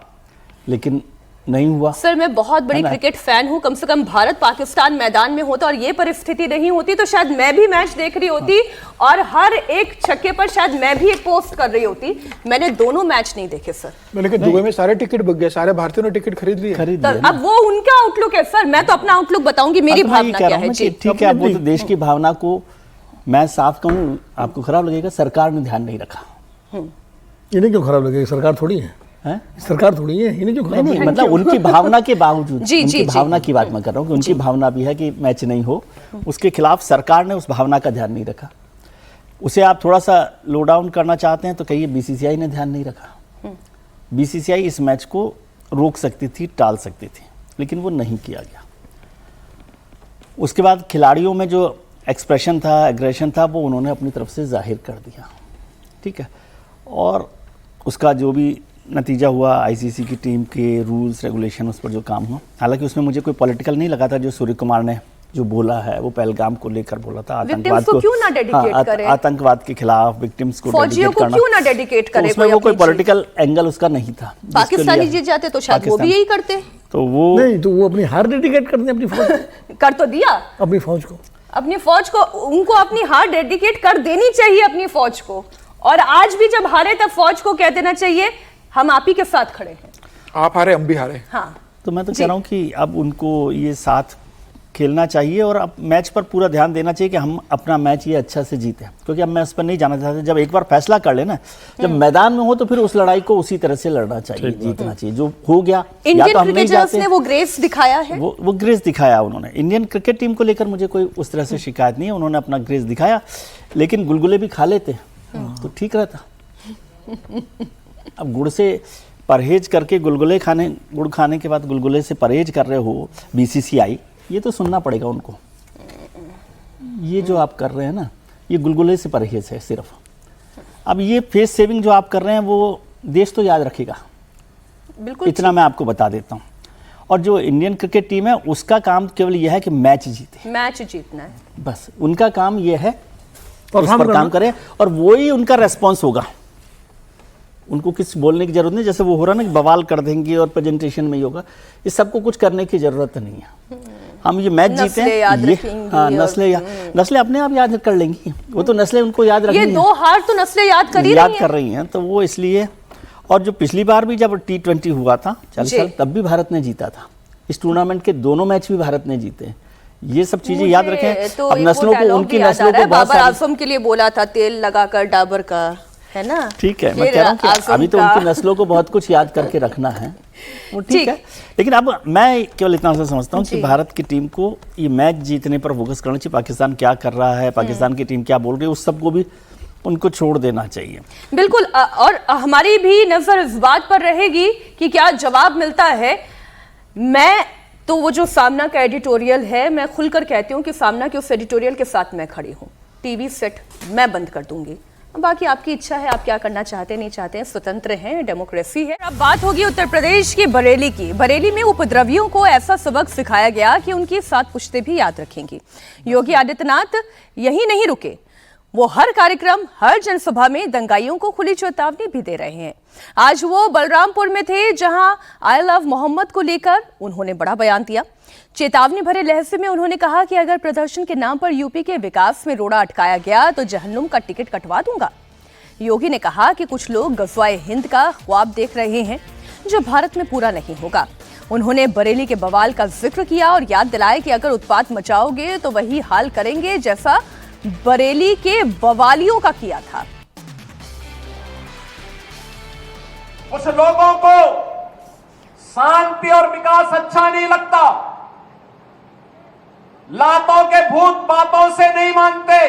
लेकिन नहीं हुआ। सर, मैं बहुत बड़ी क्रिकेट फैन हूं। कम से कम भारत पाकिस्तान मैदान में होता और ये परिस्थिति नहीं होती तो शायद मैं भी मैच देख रही होती और हर एक छक्के पर शायद मैं भी एक पोस्ट कर रही होती। मैंने दोनों मैच नहीं देखे सर। लेकिन दुबई में सारे टिकट बिक गए, सारे भारतीयों ने टिकट खरीद लिए। अब वो उनका आउटलुक है सर, मैं तो अपना आउटलुक बताऊंगी, मेरी भावना क्या है। ठीक है, वो तो देश की भावना को मैं साफ कहूँ, आपको खराब लगेगा, सरकार ने ध्यान नहीं रखा। इन्हें क्यों खराब लगेगा? सरकार थोड़ी है, सरकार थोड़ी है, इन्हें क्यों खराब नहीं, मतलब उनकी भावना के बावजूद, उनकी भावना की बात मैं कर रहा हूँ कि उनकी भावना भी है कि मैच नहीं हो, उसके खिलाफ सरकार ने उस भावना का ध्यान नहीं रखा। उसे आप थोड़ा सा लो डाउन करना चाहते हैं तो कहिए बीसीसीआई ने ध्यान नहीं रखा। बीसीसीआई इस मैच को रोक सकती थी, टाल सकती थी, लेकिन वो नहीं किया गया। उसके बाद खिलाड़ियों में जो एक्सप्रेशन था, एग्रेशन था, वो उन्होंने अपनी तरफ से जाहिर कर दिया, ठीक है। और उसका जो भी नतीजा हुआ, आईसीसी की टीम के रूल्स रेगुलेशन, उस पर जो काम हुआ, हालांकि उसमें मुझे कोई पॉलिटिकल नहीं लगा था। जो सूर्य कुमार ने जो बोला है वो पहलगाम को लेकर बोला था, आतंकवाद को क्यों ना डेडिकेट करे, आतंकवाद के खिलाफ विक्टिम्स को फौजियों को क्यों ना डेडिकेट करे, उसमें वो कोई पॉलिटिकल एंगल उसका नहीं था। पाकिस्तानी जीत जाते तो शायद वो भी यही करते, तो वो नहीं, तो वो अपनी हार डेडिकेट करते अपनी फौज कर तो दिया, अपनी फौज को, अपनी फौज को, उनको अपनी हार डेडिकेट कर देनी चाहिए अपनी फौज को। और आज भी जब हारे तब फौज को कह देना चाहिए हम आप ही के साथ खड़े हैं। आप हारे, हम भी हारे। हाँ, तो मैं तो कह रहा हूँ कि अब उनको ये साथ खेलना चाहिए और अब मैच पर पूरा ध्यान देना चाहिए कि हम अपना मैच ये अच्छा से जीते, क्योंकि अब मैं उस पर नहीं जाना चाहता। जब एक बार फैसला कर लेना, जब मैदान में हो तो फिर उस लड़ाई को उसी तरह से लड़ना चाहिए, जीतना चाहिए। जो हो गया, या तो हम नहीं जाते, ने वो ग्रेस दिखाया है, वो ग्रेस दिखाया उन्होंने। इंडियन क्रिकेट टीम को लेकर मुझे कोई उस तरह से शिकायत नहीं है, उन्होंने अपना ग्रेस दिखाया, लेकिन गुलगुले भी खा लेते तो ठीक रहता। अब गुड़ से परहेज करके गुलगुले खाने, गुड़ खाने के बाद गुलगुले से परहेज कर रहे हो BCCI, ये तो सुनना पड़ेगा उनको। ये जो आप कर रहे हैं ना, ये गुलगुले से परहेज है सिर्फ। अब ये फेस सेविंग जो आप कर रहे हैं वो देश तो याद रखेगा, बिल्कुल, इतना मैं आपको बता देता हूँ। और जो इंडियन क्रिकेट टीम है उसका काम केवल यह है कि मैच जीते, मैच जीतना है, बस उनका काम ये है, और उस हम पर काम करें और वही उनका रेस्पॉन्स होगा। उनको किस बोलने की जरूरत नहीं, जैसे वो हो रहा ना कि बवाल कर देंगे और प्रेजेंटेशन में ही होगा, इस सबको कुछ करने की जरूरत नहीं है। हम ये मैच जीते हैं, हाँ, नस्लें अपने आप याद कर लेंगी, वो तो नस्लें उनको याद रखेंगी। ये 2 हार तो नस्लें याद कर रही हैं, तो वो इसलिए। और जो पिछली बार भी जब T20 हुआ था 40 साल, तब भी भारत ने जीता था। इस टूर्नामेंट के दोनों मैच भी भारत ने जीते। ये सब चीजें याद रखें। तो अब नस्लों को, उनकी नस्लों को बहुत बाबर आजम के लिए बोला था तेल लगाकर डाबर का, है ना? ठीक है, मैं कह रहा हूँ कि अभी तो उनकी नस्लों को बहुत कुछ याद करके रखना है, वो ठीक है। लेकिन अब मैं केवल इतना सा समझता हूँ कि भारत की टीम को ये मैच जीतने पर फोकस करना चाहिए। पाकिस्तान क्या कर रहा है, पाकिस्तान की टीम क्या बोल रही है, उस सबको भी उनको छोड़ देना चाहिए। बिल्कुल, और हमारी भी नजर इस बात पर रहेगी कि क्या जवाब मिलता है। मैं तो वो जो सामना का एडिटोरियल है, मैं खुलकर कहती हूँ कि सामना के उस एडिटोरियल के साथ मैं खड़ी हूँ। टीवी सेट मैं बंद कर दूंगी, बाकी आपकी इच्छा है, आप क्या करना चाहते नहीं चाहते हैं, स्वतंत्र हैं, डेमोक्रेसी है। अब बात होगी उत्तर प्रदेश की बरेली की। बरेली में उपद्रवियों को ऐसा सबक सिखाया गया कि उनकी 7 पुश्तें भी याद रखेंगी। योगी आदित्यनाथ यही नहीं रुके, वो हर कार्यक्रम, हर जनसभा में दंगाइयों को खुली चेतावनी भी दे रहे हैं। आज वो बलरामपुर में थे, जहां आई लव मोहम्मद को लेकर उन्होंने बड़ा बयान दिया। चेतावनी भरे लहजे में उन्होंने कहा कि अगर प्रदर्शन के नाम पर यूपी के विकास में रोड़ा अटकाया गया तो जहन्नुम का टिकट कटवा दूंगा। योगी ने कहा कि कुछ लोग गज़वाए हिंद का ख्वाब देख रहे हैं जो भारत में पूरा नहीं होगा। उन्होंने बरेली के बवाल का जिक्र किया और याद दिलाया कि अगर उत्पात मचाओगे तो वही हाल करेंगे जैसा बरेली के बवालियों का किया था। कुछ लोगों को शांति और विकास अच्छा नहीं लगता, लातों के भूत बातों से नहीं मानते।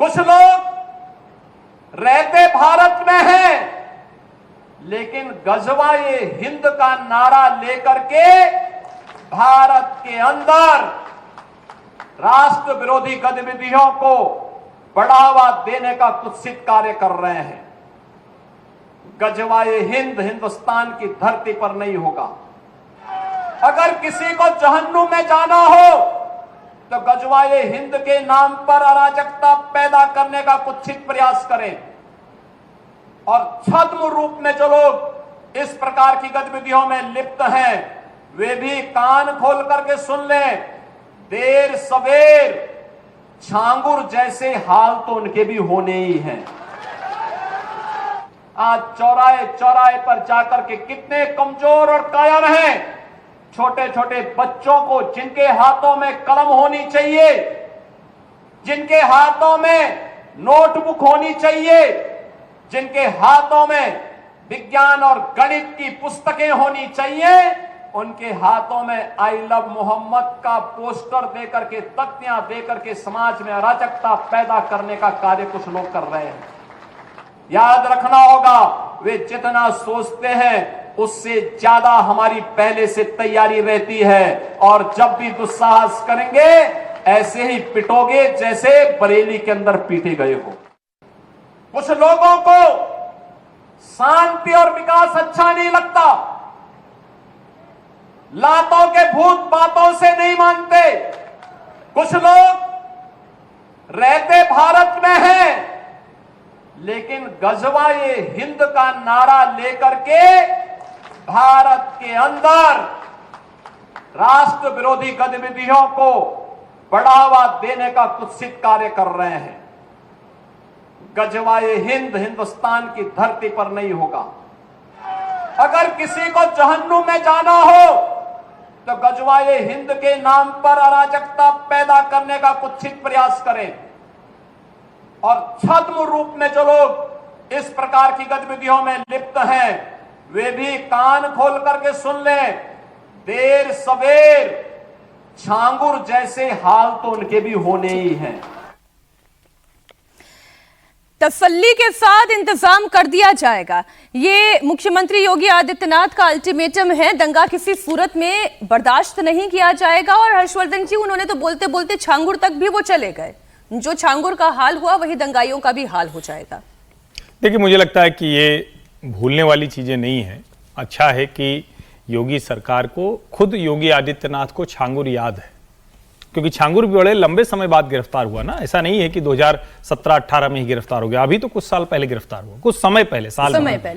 कुछ लोग रहते भारत में हैं, लेकिन गजवाए हिंद का नारा लेकर के भारत के अंदर राष्ट्र विरोधी गतिविधियों को बढ़ावा देने का कुत्सित कार्य कर रहे हैं। गजवाए हिंद हिंदुस्तान की धरती पर नहीं होगा। अगर किसी को जहन्नुम में जाना हो तो गजवाए हिंद के नाम पर अराजकता पैदा करने का कुत्सित प्रयास करें। और छद्म रूप में जो लोग इस प्रकार की गतिविधियों में लिप्त हैं, वे भी कान खोल करके सुन लें। देर सवेर छांगुर जैसे हाल तो उनके भी होने ही हैं। आज चौराहे चौराहे पर जाकर के कितने कमजोर और कायर हैं। छोटे छोटे बच्चों को जिनके हाथों में कलम होनी चाहिए, जिनके हाथों में नोटबुक होनी चाहिए, जिनके हाथों में विज्ञान और गणित की पुस्तकें होनी चाहिए, उनके हाथों में आई लव मोहम्मद का पोस्टर देकर के, तख्तियां देकर के समाज में अराजकता पैदा करने का कार्य कुछ लोग कर रहे हैं। याद रखना होगा, वे जितना सोचते हैं उससे ज्यादा हमारी पहले से तैयारी रहती है। और जब भी दुस्साहस करेंगे ऐसे ही पिटोगे जैसे बरेली के अंदर पीटे गए हो। कुछ लोगों को शांति और विकास अच्छा नहीं लगता, लातों के भूत बातों से नहीं मानते। कुछ लोग रहते भारत में हैं, लेकिन गजवाए हिंद का नारा लेकर के भारत के अंदर राष्ट्र विरोधी गतिविधियों को बढ़ावा देने का कुत्सित कार्य कर रहे हैं। गजवाए हिंद हिंदुस्तान की धरती पर नहीं होगा। अगर किसी को जहन्नुम में जाना हो तो गजवाए हिंद के नाम पर अराजकता पैदा करने का कुत्सित प्रयास करें, और छद्म रूप में जो लोग इस प्रकार की गतिविधियों में लिप्त हैं वे भी कान खोल करके सुन लें, देर सवेर छांगुर जैसे हाल तो उनके भी होने ही हैं। तसल्ली के साथ इंतजाम कर दिया जाएगा, ये मुख्यमंत्री योगी आदित्यनाथ का अल्टीमेटम है। दंगा किसी सूरत में बर्दाश्त नहीं किया जाएगा। और हर्षवर्धन जी, उन्होंने तो बोलते बोलते छांगुर तक भी वो चले गए। जो छांगुर का हाल हुआ वही दंगाइयों का भी हाल हो जाएगा। देखिए, मुझे लगता है कि ये भूलने वाली चीजें नहीं है। अच्छा है कि योगी सरकार को, खुद योगी आदित्यनाथ को छांगुर याद है, क्योंकि छांगुर भी बड़े लंबे समय बाद गिरफ्तार हुआ ना। ऐसा नहीं है कि 2017-18 में ही गिरफ्तार हो गया, अभी तो कुछ साल पहले गिरफ्तार हुआ, कुछ समय पहले,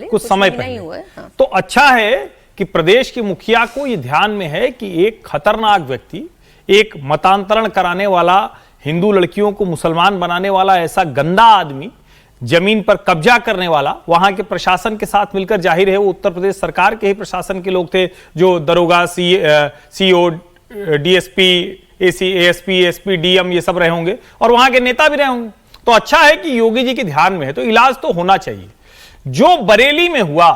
कुछ समय पहले। हाँ। तो अच्छा है कि प्रदेश के मुखिया को यह ध्यान में है कि एक खतरनाक व्यक्ति, एक मतांतरण कराने वाला, हिंदू लड़कियों को मुसलमान बनाने वाला ऐसा गंदा आदमी, जमीन पर कब्जा करने वाला, वहां के प्रशासन के साथ मिलकर, जाहिर है वो उत्तर प्रदेश सरकार के ही प्रशासन के लोग थे, जो दरोगा, CO, DSP, ASP, SP, DM ये सब रहे होंगे, और वहां के नेता भी रहे होंगे। तो अच्छा है कि योगी जी के ध्यान में है, तो इलाज तो होना चाहिए। जो बरेली में हुआ,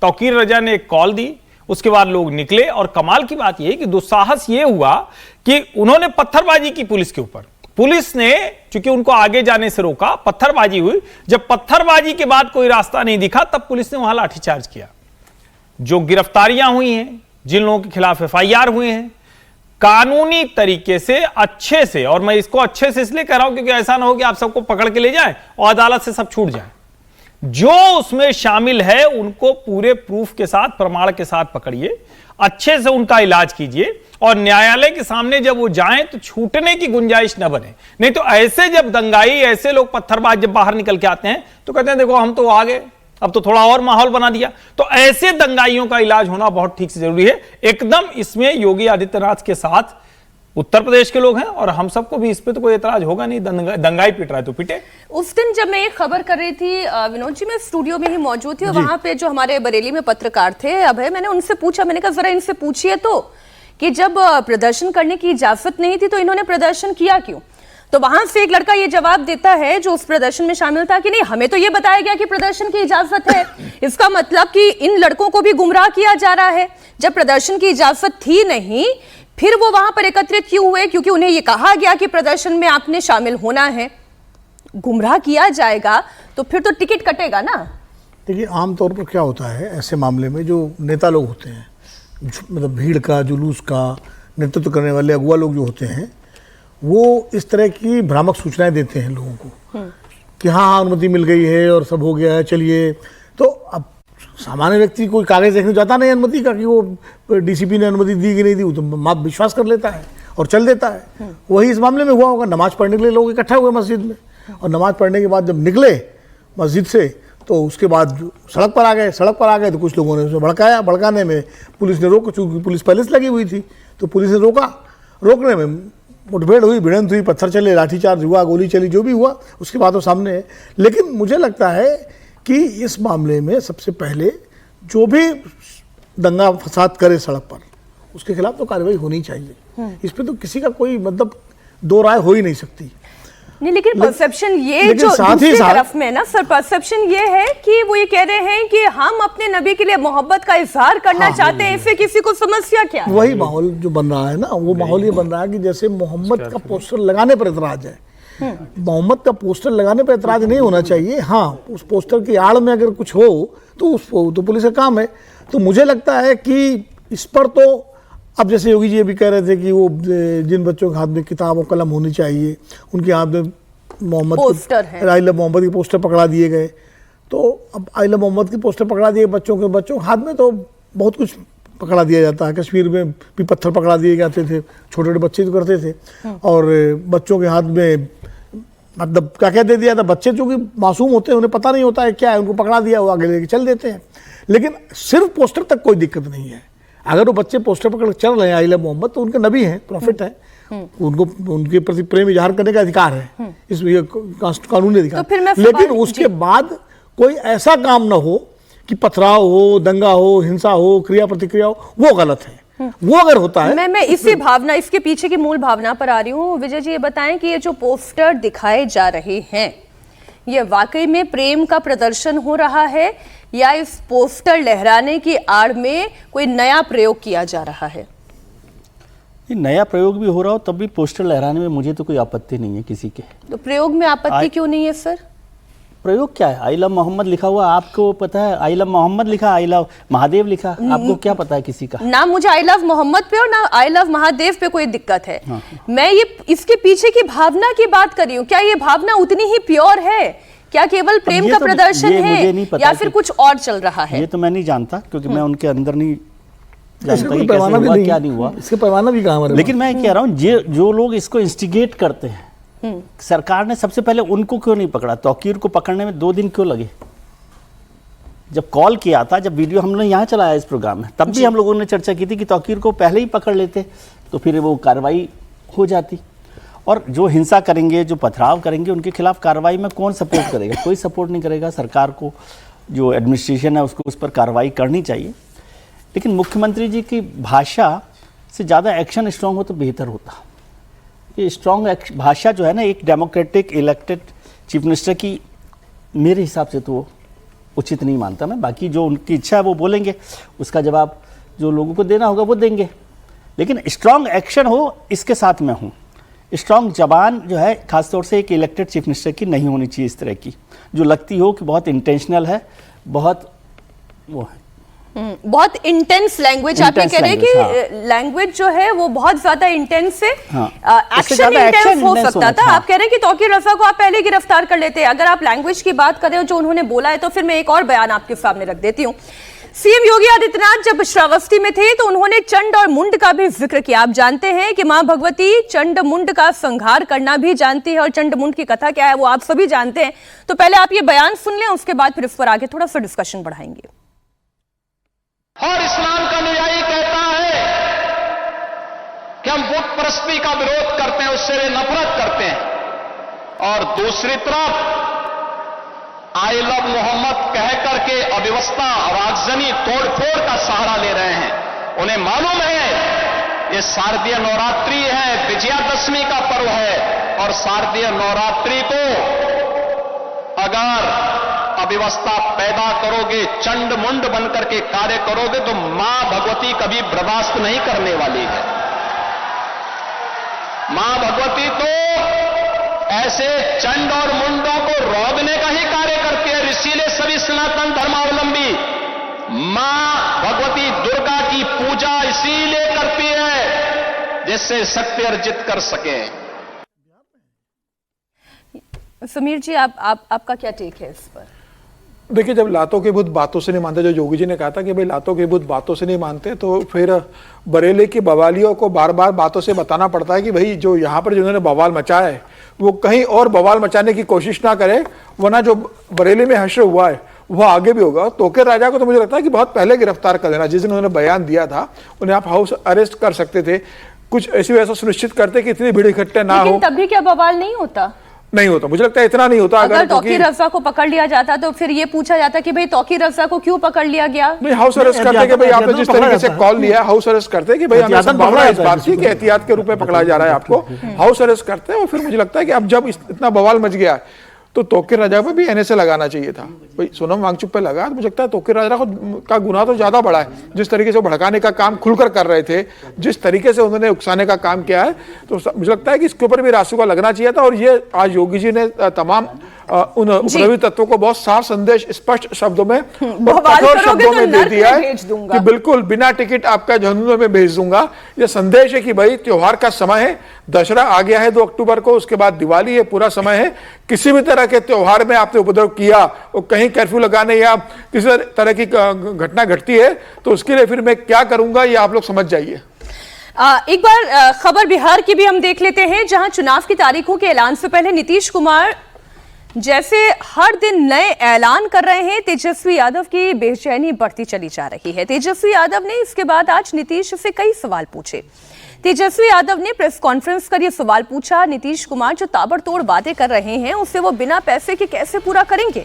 तौकीर रजा ने एक कॉल दी, उसके बाद लोग निकले, और कमाल की बात यह कि दुस्साहस यह हुआ कि उन्होंने पत्थरबाजी की पुलिस के ऊपर। पुलिस ने चूंकि उनको आगे जाने से रोका, पत्थरबाजी हुई। जब पत्थरबाजी के बाद कोई रास्ता नहीं दिखा, तब पुलिस ने वहां लाठीचार्ज किया। जो गिरफ्तारियां हुई हैं, जिन लोगों के खिलाफ एफआईआर हुए हैं, कानूनी तरीके से, अच्छे से, और मैं इसको अच्छे से इसलिए कह रहा हूं क्योंकि ऐसा ना हो कि आप सबको पकड़ के ले जाएं और अदालत से सब छूट जाए। जो उसमें शामिल है उनको पूरे प्रूफ के साथ, प्रमाण के साथ पकड़िए, अच्छे से उनका इलाज कीजिए, और न्यायालय के सामने जब वो जाएं तो छूटने की गुंजाइश न बने। नहीं तो ऐसे जब दंगाई, ऐसे लोग पत्थरबाज जब बाहर निकल के आते हैं तो कहते हैं देखो हम तो आ गए, अब तो थोड़ा और माहौल बना दिया। तो ऐसे दंगाइयों का इलाज होना बहुत ठीक से जरूरी है। एकदम इसमें योगी आदित्यनाथ के साथ उत्तर प्रदेश के लोग हैं, और हम सबको भी इस पे तो कोई एतराज होगा नहीं। दंगाई पिट रहा है तो पिटे। उस दिन जब मैं ये खबर कर रही थी विनोद जी, मैं स्टूडियो में ही मौजूद थी, और वहां पे जो हमारे बरेली में पत्रकार थे अभय, मैंने उनसे पूछा, मैंने कहा जरा इनसे पूछिए तो कि जब प्रदर्शन करने की इजाजत नहीं थी तो इन्होंने प्रदर्शन किया क्यों। तो वहां से एक लड़का ये जवाब देता है जो उस प्रदर्शन में शामिल था कि नहीं, हमें तो ये बताया गया कि प्रदर्शन की इजाजत है। इसका मतलब कि इन लड़कों को भी गुमराह किया जा रहा है। जब प्रदर्शन की इजाजत थी नहीं, फिर वो वहां पर एकत्रित क्यों हुए? क्योंकि उन्हें यह कहा गया कि प्रदर्शन में आपने शामिल होना है। गुमराह किया जाएगा तो फिर तो टिकट कटेगा ना। देखिए, आमतौर पर क्या होता है ऐसे मामले में, जो नेता लोग होते हैं, मतलब भीड़ का, जुलूस का नेतृत्व करने वाले अगुआ लोग जो होते हैं, वो इस तरह की भ्रामक सूचनाएं देते हैं लोगों को कि हाँ अनुमति मिल गई है और सब हो गया है, चलिए। तो अब सामान्य व्यक्ति कोई कागज देखने जाता नहीं अनुमति का कि वो डीसीपी ने अनुमति दी कि नहीं दी, वो तो माप विश्वास कर लेता है और चल देता है। वही इस मामले में हुआ होगा। नमाज पढ़ने के लिए लोग इकट्ठा हुए मस्जिद में, और नमाज पढ़ने के बाद जब निकले मस्जिद से तो उसके बाद सड़क पर आ गए तो कुछ लोगों ने उसे भड़काया। भड़काने में पुलिस ने रोका, चूँकि पुलिस पहले से लगी हुई थी तो पुलिस ने रोका। रोकने में मुठभेड़ हुई, भिड़ंत हुई, पत्थर चले, लाठीचार्ज हुआ, गोली चली, जो भी हुआ उसके बाद वो सामने है। लेकिन मुझे लगता है कि इस मामले में सबसे पहले जो भी दंगा फसाद करे सड़क पर, उसके खिलाफ तो कार्रवाई होनी चाहिए। इस पर तो किसी का कोई मतलब दो राय हो ही नहीं सकती। नहीं, लेकिन परसेप्शन ये जो दूसरी तरफ में ना सर, परसेप्शन ये है कि वो ये कह रहे हैं कि हम अपने नबी के लिए मोहब्बत का इजहार करना चाहते हैं, इससे किसी को समस्या क्या है? वही माहौल जो बन रहा है ना, वो माहौल ये बन रहा है कि जैसे मोहम्मद का पोस्टर लगाने पर एतराज है। मोहम्मद का पोस्टर लगाने पर एतराज नहीं होना चाहिए। हाँ, उस पोस्टर की आड़ में अगर कुछ हो तो तो पुलिस का काम है। तो मुझे लगता है कि इस पर तो अब जैसे योगी जी ये भी कह रहे थे कि वो जिन बच्चों के हाथ में किताब और कलम होनी चाहिए, उनके हाथ में मोहम्मद आई लव मोहम्मद के पोस्टर पकड़ा दिए गए। तो अब आई लव मोहम्मद के पोस्टर पकड़ा दिए बच्चों के हाथ में, तो बहुत कुछ पकड़ा दिया जाता है। कश्मीर में भी पत्थर पकड़ा दिए जाते थे, छोटे छोटे बच्चे तो करते थे, और बच्चों के हाथ में मतलब क्या दे दिया था। बच्चे चूँकि मासूम होते हैं, उन्हें पता नहीं होता है क्या है, उनको पकड़ा दिया, वो आगे लेके चल देते हैं। लेकिन सिर्फ पोस्टर तक कोई दिक्कत नहीं है। अगर वो बच्चे पोस्टर पकड़ चल रहे हैं आई लव मोहम्मद, तो उनके नबी हैं, प्रॉफिट है, उनको उनके प्रति प्रेम इजहार करने का अधिकार है, इस कानूनी अधिकार। तो लेकिन उसके बाद कोई ऐसा काम ना हो कि पथराव हो, दंगा हो, हिंसा हो, क्रिया प्रतिक्रिया हो, वो गलत है। वो अगर होता है, मैं इसी भावना, इसके पीछे की मूल भावना पर आ रही हूँ। विजय जी ये बताएं कि ये जो पोस्टर दिखाए जा रहे हैं, ये वाकई में प्रेम का प्रदर्शन हो रहा है या इस पोस्टर लहराने की आड़ में कोई नया प्रयोग किया जा रहा है? ये नया प्रयोग भी हो रहा हो तब भी पोस्टर लहराने में मुझे तो कोई आपत्ति नहीं है किसी के। तो प्रयोग में आपत्ति क्यों नहीं है सर? प्रयोग क्या है? आई लव मोहम्मद लिखा हुआ आपको पता है? आई लव मोहम्मद लिखा, आई लव महादेव लिखा, आपको क्या पता है किसी का? ना मुझे आई लव मोहम्मद पे और ना आई लव महादेव पे कोई दिक्कत है। मैं ये इसके पीछे की भावना की बात कर रही हूँ। क्या ये भावना उतनी ही प्योर है? क्या केवल प्रेम का प्रदर्शन है या फिर कुछ और चल रहा है? ये तो मैं नहीं जानता, क्योंकि मैं उनके अंदर नहीं जानता कि कैसे हुआ क्या नहीं हुआ, इसके पैमाना भी कहाँ। लेकिन मैं कह रहा हूँ जो लोग इसको इंस्टिगेट करते हैं, सरकार ने सबसे पहले उनको क्यों नहीं पकड़ा? तौकीर को पकड़ने में 2 दिन क्यों लगे? जब कॉल किया था, जब वीडियो हमने यहाँ चलाया इस प्रोग्राम में, तब भी हम लोगों ने चर्चा की थी कि तौकीर को पहले ही पकड़ लेते तो फिर वो कार्रवाई हो जाती। और जो हिंसा करेंगे, जो पथराव करेंगे, उनके खिलाफ कार्रवाई में कौन सपोर्ट करेगा? कोई सपोर्ट नहीं करेगा। सरकार को, जो एडमिनिस्ट्रेशन है उसको उस पर कार्रवाई करनी चाहिए। लेकिन मुख्यमंत्री जी की भाषा से ज़्यादा एक्शन स्ट्रांग हो तो बेहतर होता। ये स्ट्रांग भाषा जो है ना, एक डेमोक्रेटिक इलेक्टेड चीफ मिनिस्टर की मेरे हिसाब से तो उचित नहीं मानता मैं। बाकी जो उनकी इच्छा है वो बोलेंगे, उसका जवाब जो लोगों को देना होगा वो देंगे। लेकिन स्ट्रांग एक्शन हो, इसके साथ मैं हूँ। स्ट्रांग जबान जो है खासतौर से एक इलेक्टेड चीफ मिनिस्टर की नहीं होनी चाहिए, इस तरह की जो लगती हो कि बहुत इंटेंशनल है, बहुत वो है, बहुत इंटेंस लैंग्वेज। आप ये कह रहे हैं कि लैंग्वेज जो है वो बहुत ज्यादा इंटेंस है। एक्शन इंटेंस हो सकता था। आप कह रहे हैं कि तौकीर रजा को आप पहले गिरफ्तार कर लेते। अगर आप लैंग्वेज की बात कर रहे हो जो उन्होंने बोला है, तो फिर मैं एक और बयान आपके सामने रख देती हूँ। सीएम योगी आदित्यनाथ जब श्रावस्ती में थे तो उन्होंने चंड और मुंड का भी जिक्र किया। आप जानते हैं कि मां भगवती चंड मुंड का संहार करना भी जानती है और चंड मुंड की कथा क्या है वो आप सभी जानते हैं। तो पहले आप ये बयान सुन लें, उसके बाद फिर इस पर आगे थोड़ा सा डिस्कशन बढ़ाएंगे। और इस्लाम का अनुयायी कहता है कि हम बुत परस्ती का विरोध करते हैं, उससे वे नफरत करते हैं। और दूसरी तरफ आई लव मोहम्मद कह करके अव्यवस्था और आगजनी तोड़फोड़ का सहारा ले रहे हैं। उन्हें मालूम है ये शारदीय नवरात्रि है, विजयादशमी का पर्व है, और शारदीय नवरात्रि को अगर अव्यवस्था पैदा करोगे, चंड मुंड बनकर के कार्य करोगे, तो मां भगवती कभी बर्दाश्त नहीं करने वाली है। मां भगवती तो ऐसे चंड और मुंडों को रोकने का ही कार्य करती है। इसीलिए सभी सनातन धर्मावलंबी मां भगवती दुर्गा की पूजा इसीलिए करती है जिससे शक्ति अर्जित कर सके। समीर जी, आपका क्या टेक है इस पर? देखिए, जब लातों के भूत बातों से नहीं मानते, जो योगी जी ने कहा था कि भाई लातों के भूत बातों से नहीं मानते, तो फिर बरेली की बवालियों को बार बार बातों से बताना पड़ता है कि भाई जो यहाँ पर जिन्होंने बवाल मचाया है वो कहीं और बवाल मचाने की कोशिश ना करे, वरना जो बरेली में हश्र हुआ है वो आगे भी होगा। तोकेर राजा को तो मुझे लगता है कि बहुत पहले गिरफ्तार कर देना। जिस दिन उन्होंने बयान दिया था उन्हें आप हाउस अरेस्ट कर सकते थे, कुछ ऐसी वैसा सुनिश्चित करते कि इतनी भीड़ इकट्ठे ना हो। तब भी क्या बवाल नहीं होता? नहीं होता, मुझे लगता है इतना नहीं होता। अगर तौकीर रजा को पकड़ लिया जाता तो फिर ये पूछा जाता कि भाई तौकीर रजा को क्यों पकड़ लिया गया? नहीं, हाउस अरेस्ट करते कि भाई आपने जिस तरीके से कॉल लिया, हाउस अरेस्ट करते कि भाई हमें संभावना इस बात की कि एहतियात के रूप में पकड़ा जा रहा है आपको, हाउस अरेस्ट करते हैं। और फिर मुझे लगता है कि अब जब इतना बवाल मच गया तो तौकीर राजा पे भी एनएसए लगाना चाहिए था। भाई सोनम वांगचुक पे लगा, तो मुझे लगता है तौकीर राजा का गुनाह तो ज्यादा बड़ा है। जिस तरीके से भड़काने का काम खुलकर कर रहे थे, जिस तरीके से उन्होंने उकसाने का काम किया है, तो मुझे लगता है कि इसके ऊपर भी रासू का लगना चाहिए था। और ये आज योगी जी ने तमाम उन उपद्रवी तत्वों को बहुत साफ संदेश स्पष्ट शब्दों में और कठोर शब्दों में दे दिया है कि बिल्कुल बिना टिकट आपका जहन्नुम में भेज दूंगा। यह संदेश है कि भाई त्योहार का समय है, दशहरा आ गया है 2 अक्टूबर को, उसके बाद दिवाली है, पूरा समय है। किसी भी तरह के त्योहार में आपने उपद्रव किया, वो कहीं कर्फ्यू लगाने या किसी तरह की घटना घटती है, तो उसके लिए फिर मैं क्या करूंगा ये आप लोग समझ जाइए। एक बार खबर बिहार की भी हम देख लेते हैं, जहां चुनाव की तारीखों के ऐलान से पहले नीतीश कुमार जैसे हर दिन नए ऐलान कर रहे हैं, तेजस्वी यादव की बेचैनी बढ़ती चली जा रही है। तेजस्वी यादव ने इसके बाद आज नीतीश से कई सवाल पूछे। तेजस्वी यादव ने प्रेस कॉन्फ्रेंस कर यह सवाल पूछा, नीतीश कुमार जो ताबड़तोड़ बातें कर रहे हैं उससे वो बिना पैसे के कैसे पूरा करेंगे?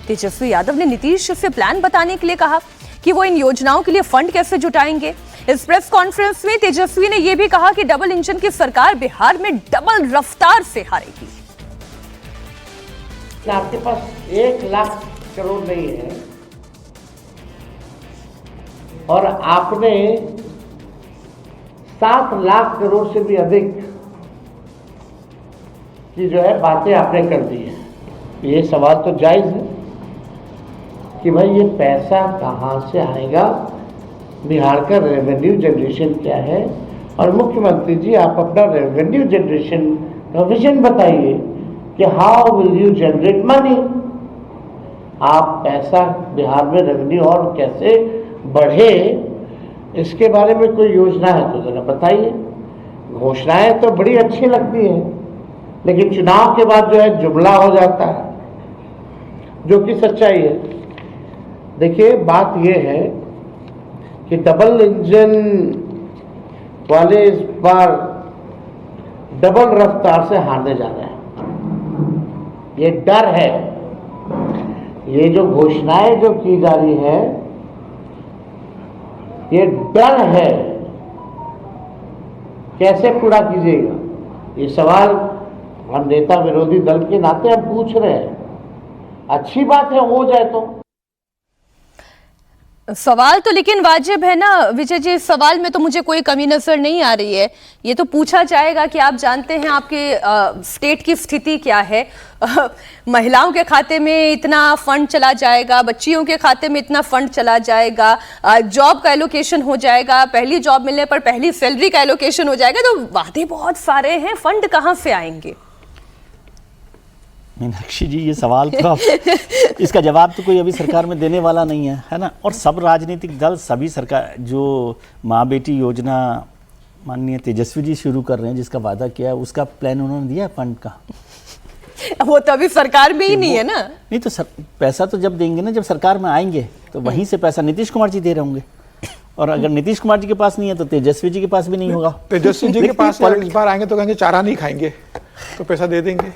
तेजस्वी यादव ने नीतीश से प्लान बताने के लिए कहा कि वो इन योजनाओं के लिए फंड कैसे जुटाएंगे। इस प्रेस कॉन्फ्रेंस में तेजस्वी ने यह भी कहा कि डबल इंजन की सरकार बिहार में डबल रफ्तार से हारेगी। आपके पास 1 लाख करोड़ नहीं है और आपने 7 लाख करोड़ से भी अधिक की जो है बातें आपने कर दी है। ये सवाल तो जायज है कि भाई ये पैसा कहाँ से आएगा, बिहार का रेवेन्यू जनरेशन क्या है, और मुख्यमंत्री जी आप अपना रेवेन्यू जनरेशन का विजन बताइए कि how will you generate money. आप पैसा बिहार में रेवेन्यू और कैसे बढ़े, इसके बारे में कोई योजना है तो जरा बताइए। घोषणाएं तो बड़ी अच्छी लगती हैं, लेकिन चुनाव के बाद जो है जुमला हो जाता है, जो कि सच्चाई है। देखिए बात यह है कि डबल इंजन वाले इस बार डबल रफ्तार से हारने जा रहे हैं। ये डर है, ये जो घोषणाएं जो की जा रही है ये डर है, कैसे पूरा कीजिएगा, ये सवाल हम नेता विरोधी दल के नाते हम पूछ रहे हैं। अच्छी बात है हो जाए तो। सवाल तो लेकिन वाजिब है ना विजय जी, इस सवाल में तो मुझे कोई कमी नजर नहीं आ रही है। ये तो पूछा जाएगा कि आप जानते हैं आपके स्टेट की स्थिति क्या है, महिलाओं के खाते में इतना फंड चला जाएगा, बच्चियों के खाते में इतना फंड चला जाएगा, जॉब का एलोकेशन हो जाएगा, पहली जॉब मिलने पर पहली सैलरी का एलोकेशन हो जाएगा, तो वादे बहुत सारे हैं, फंड कहाँ से आएंगे? मीनाक्षी जी ये सवाल तो आप इसका जवाब तो कोई अभी सरकार में देने वाला नहीं है ना। और सब राजनीतिक दल सभी सरकार जो माँ बेटी योजना माननीय तेजस्वी जी शुरू कर रहे हैं, जिसका वादा किया है, उसका प्लान उन्होंने दिया है फंड का? वो तो अभी सरकार में ही नहीं है ना। नहीं तो पैसा तो जब देंगे ना, जब सरकार में आएंगे तो वहीं से पैसा नीतीश कुमार जी दे रहे होंगे, और अगर नीतीश कुमार जी के पास नहीं है तो तेजस्वी जी के पास भी नहीं होगा। तेजस्वी जी के पास इस बार आएंगे तो कहेंगे चारा नहीं खाएंगे, तो पैसा दे देंगे।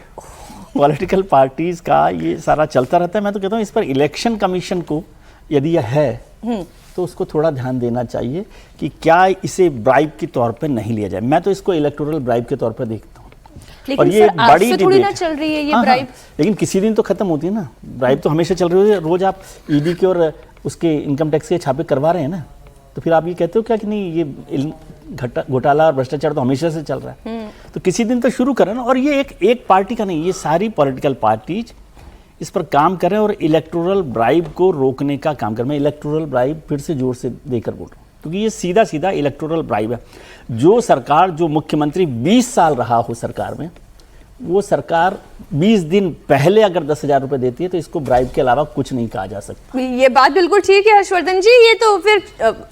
पॉलिटिकल पार्टीज का ये सारा चलता रहता है। मैं तो कहता हूँ इस पर इलेक्शन कमीशन को यदि यह है तो उसको थोड़ा ध्यान देना चाहिए कि क्या इसे ब्राइब के तौर पर नहीं लिया जाए। मैं तो इसको इलेक्टोरल ब्राइब के तौर पर देखता हूँ। लेकिन और ये सर, बड़ी आज से थोड़ी ना चल रही है ये ब्राइब। लेकिन किसी दिन तो खत्म होती है ना, ब्राइब तो हमेशा चल रही है। रोज आप ईडी के और उसके इनकम टैक्स के छापे करवा रहे हैं ना, तो फिर आप ये कहते हो क्या कि नहीं ये घोटाला और भ्रष्टाचार तो हमेशा से चल रहा है, तो किसी दिन तो शुरू करें ना। और ये एक पार्टी का नहीं, ये सारी पॉलिटिकल पार्टीज इस पर काम करें और इलेक्टोरल ब्राइब को रोकने का काम करें। मैं इलेक्टोरल ब्राइब फिर से जोर से देकर बोल रहा हूँ, क्योंकि ये सीधा सीधा इलेक्टोरल ब्राइब है। जो सरकार, जो मुख्यमंत्री 20 साल रहा हो सरकार में, वो सरकार 20 दिन पहले अगर 10,000 रुपए देती है तो इसको ब्राइब के अलावा कुछ नहीं कहा जा सकता। ये बात बिल्कुल ठीक है हर्षवर्धन जी। ये तो फिर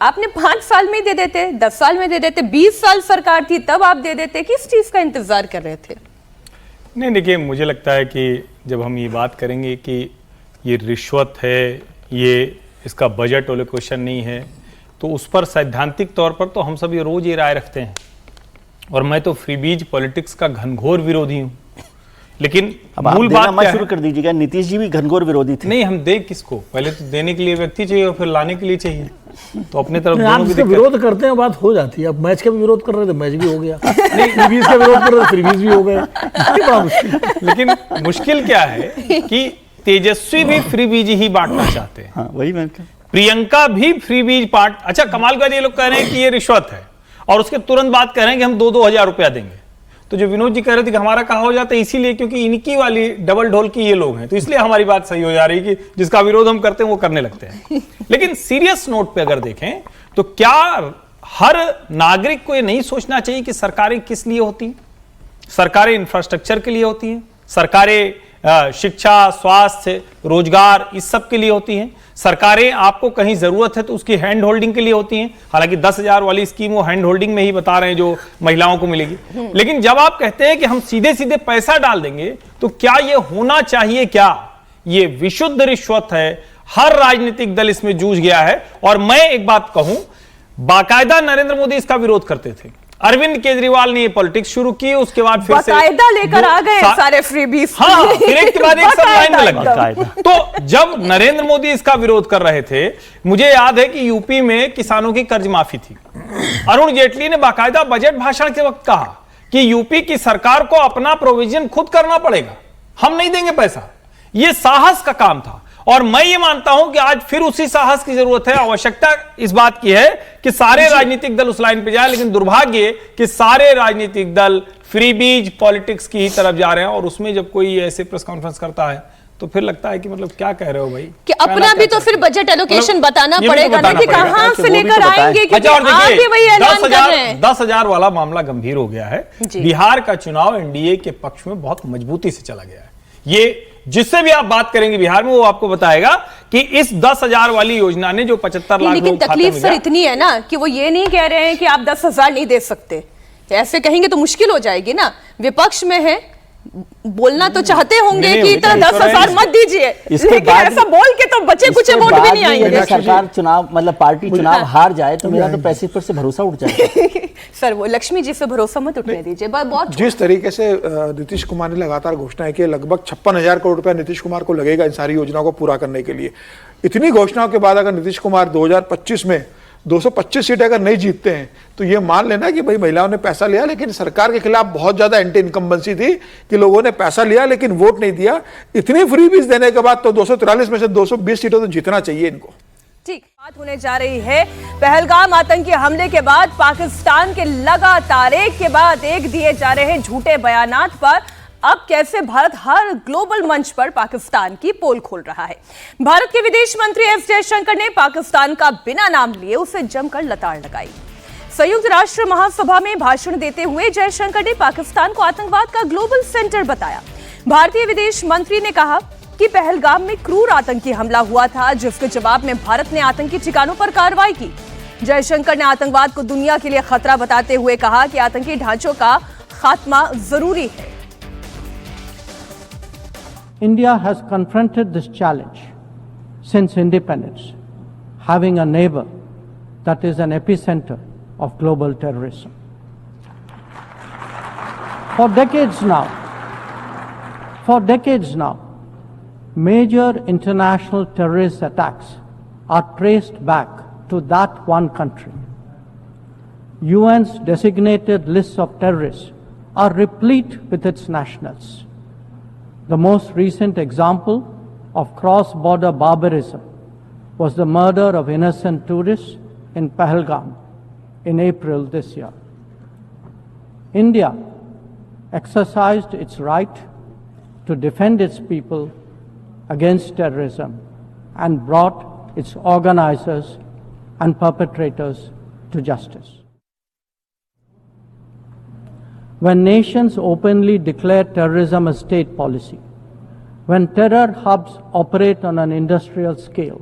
आपने 5 साल में दे देते, 10 साल में दे देते, 20 साल सरकार थी तब आप दे देते, किस चीज का इंतजार कर रहे थे? नहीं देखिए, मुझे लगता है कि जब हम ये बात करेंगे कि ये रिश्वत है, ये इसका बजट एलोकेशन नहीं है, तो उस पर सैद्धांतिक तौर पर तो हम सब ये रोज ये राय रखते हैं, और मैं तो फ्रीबीज पॉलिटिक्स का घनघोर विरोधी हूं। लेकिन मूल बात क्या शुरू कर दीजिएगा, नीतीश जी भी घनघोर विरोधी थे। नहीं, हम दे किसको, पहले तो देने के लिए व्यक्ति चाहिए और फिर लाने के लिए चाहिए, तो अपने तरफ आप दोनों की दिक्कत। विरोध करते हैं, बात हो जाती है। अब मैच का भी विरोध कर रहे थे, मैच भी हो गया। फ्रीबीज का विरोध कर रहे थे, फ्रीबीज भी हो गए। लेकिन मुश्किल क्या है कि तेजस्वी भी फ्रीबीज ही बांटना चाहते हैं। हाँ, वही मैं प्रियंका भी फ्रीबीज पार्ट। अच्छा, कमाल का ये लोग कह रहे हैं कि ये रिश्वत है, और उसके तुरंत बाद कह रहे हैं कि हम 2-2 हजार रुपया देंगे। तो जो विनोद जी कह रहे थे कि हमारा कहा हो जाता है, इसीलिए क्योंकि इनकी वाली डबल ढोल की ये लोग हैं, तो इसलिए हमारी बात सही हो जा रही है कि जिसका विरोध हम करते हैं वो करने लगते हैं। लेकिन सीरियस नोट पे अगर देखें तो क्या हर नागरिक को ये नहीं सोचना चाहिए कि सरकारें किस लिए होती हैं? सरकारें इंफ्रास्ट्रक्चर के लिए होती हैं, सरकारें शिक्षा, स्वास्थ्य, रोजगार, इस सब के लिए होती हैं। सरकारें आपको कहीं जरूरत है तो उसकी हैंड होल्डिंग के लिए होती हैं। हालांकि 10,000 वाली स्कीम वो हैंड होल्डिंग में ही बता रहे हैं जो महिलाओं को मिलेगी। लेकिन जब आप कहते हैं कि हम सीधे सीधे पैसा डाल देंगे, तो क्या ये होना चाहिए? क्या ये विशुद्ध रिश्वत है? हर राजनीतिक दल इसमें जूझ गया है। और मैं एक बात कहूं, बाकायदा नरेंद्र मोदी इसका विरोध करते थे। अरविंद केजरीवाल ने ये पॉलिटिक्स शुरू की, उसके बाद फिर से बाकायदा लेकर आ गए सारे फ्रीबीज। हाँ, फिर एक के बाद एक सब लाइन में लग गए। बाकायदा। तो जब नरेंद्र मोदी इसका विरोध कर रहे थे, मुझे याद है कि यूपी में किसानों की कर्ज माफी थी। अरुण जेटली ने बाकायदा बजट भाषण के वक्त कहा कि यूपी की सरकार को अपना प्रोविजन खुद करना पड़ेगा, हम नहीं देंगे पैसा। यह साहस का काम था, और मैं ये मानता हूं कि आज फिर उसी साहस की जरूरत है। आवश्यकता इस बात की है कि सारे राजनीतिक दल उस लाइन पे जाए, लेकिन दुर्भाग्य कि सारे राजनीतिक दल फ्रीबीज पॉलिटिक्स की ही तरफ जा रहे हैं। और उसमें जब कोई ऐसे प्रेस कॉन्फ्रेंस करता है तो फिर लगता है कि मतलब क्या कह रहे हो भाई, कि अपना भी तो फिर बजट एलोकेशन बताना ये भी तो पड़ेगा ना, बताना कि पड़ेगा। कहां कि से वो भी लेकर तो बताएं। आएंगे, क्योंकि अच्छा, और आप भी वही ऐलान कर रहे हैं। 10,000 वाला मामला गंभीर हो गया है। जी। बिहार का चुनाव एनडीए के पक्ष में बहुत मजबूती से चला गया है। ये जिससे भी आप बात करेंगे बिहार में, वो आपको बताएगा कि इस 10,000 वाली योजना ने जो 75 लाख लेकिन लोग खाते तकलीफ में सर गया। इतनी है ना कि वो ये नहीं कह रहे हैं कि आप 10,000 नहीं दे सकते। ऐसे कहेंगे तो मुश्किल हो जाएगी ना, विपक्ष में है, बोलना तो चाहते होंगे नहीं, कि नहीं, इतना नहीं, 10,000 मत दीजिए, इसके लेकिन बाद ऐसा बोल के तो बचे कुछ इसके वोट भी बाद नहीं आएंगे। यदि सरकार चुनाव मतलब पार्टी चुनाव हार जाए तो मेरा तो पैसे पर से भरोसा उठ जाएगा। सर वो लक्ष्मी जी से भरोसा मत उठने दीजिए, बहुत जिस तरीके से नीतीश कुमार ने लगातार घोषणाएं की, लगभग 56,000 करोड़ रुपया नीतीश कुमार को लगेगा इन सारी योजनाओं को पूरा करने के लिए। इतनी घोषणाओं के बाद अगर नीतीश कुमार 2025 में 225 सीटें अगर नहीं जीतते हैं तो ये मान लेना कि भाई महिलाओं ने पैसा लिया, लेकिन सरकार के खिलाफ बहुत ज्यादा एंटी इनकम्बेंसी थी कि लोगों ने पैसा लिया लेकिन वोट नहीं दिया। इतनी फ्रीबीज देने के बाद तो 243 में से 220 सीटें तो जीतना चाहिए इनको। ठीक बात होने जा रही है पहलगाम आतंकी हमले के बाद पाकिस्तान के लगातार एक के बाद एक दिए जा रहे झूठे बयानात पर अब कैसे भारत हर ग्लोबल मंच पर पाकिस्तान की पोल खोल रहा है। भारत के विदेश मंत्री एस जयशंकर ने पाकिस्तान का बिना नाम लिए उसे जमकर लताड़ लगाई। संयुक्त राष्ट्र महासभा में भाषण देते हुए जयशंकर ने पाकिस्तान को आतंकवाद का ग्लोबल सेंटर बताया। भारतीय विदेश मंत्री ने कहा कि पहलगाम में क्रूर आतंकी हमला हुआ था, जिसके जवाब में भारत ने आतंकी ठिकानों पर कार्रवाई की। जयशंकर ने आतंकवाद को दुनिया के लिए खतरा बताते हुए कहा कि आतंकी ढांचों का खात्मा जरूरी है। India has confronted this challenge since independence, having a neighbor that is an epicenter of global terrorism. For decades now, major international terrorist attacks are traced back to that one country. UN's designated lists of terrorists are replete with its nationals. The most recent example of cross-border barbarism was the murder of innocent tourists in Pahalgam in April this year. India exercised its right to defend its people against terrorism and brought its organizers and perpetrators to justice. When nations openly declare terrorism a state policy, when terror hubs operate on an industrial scale,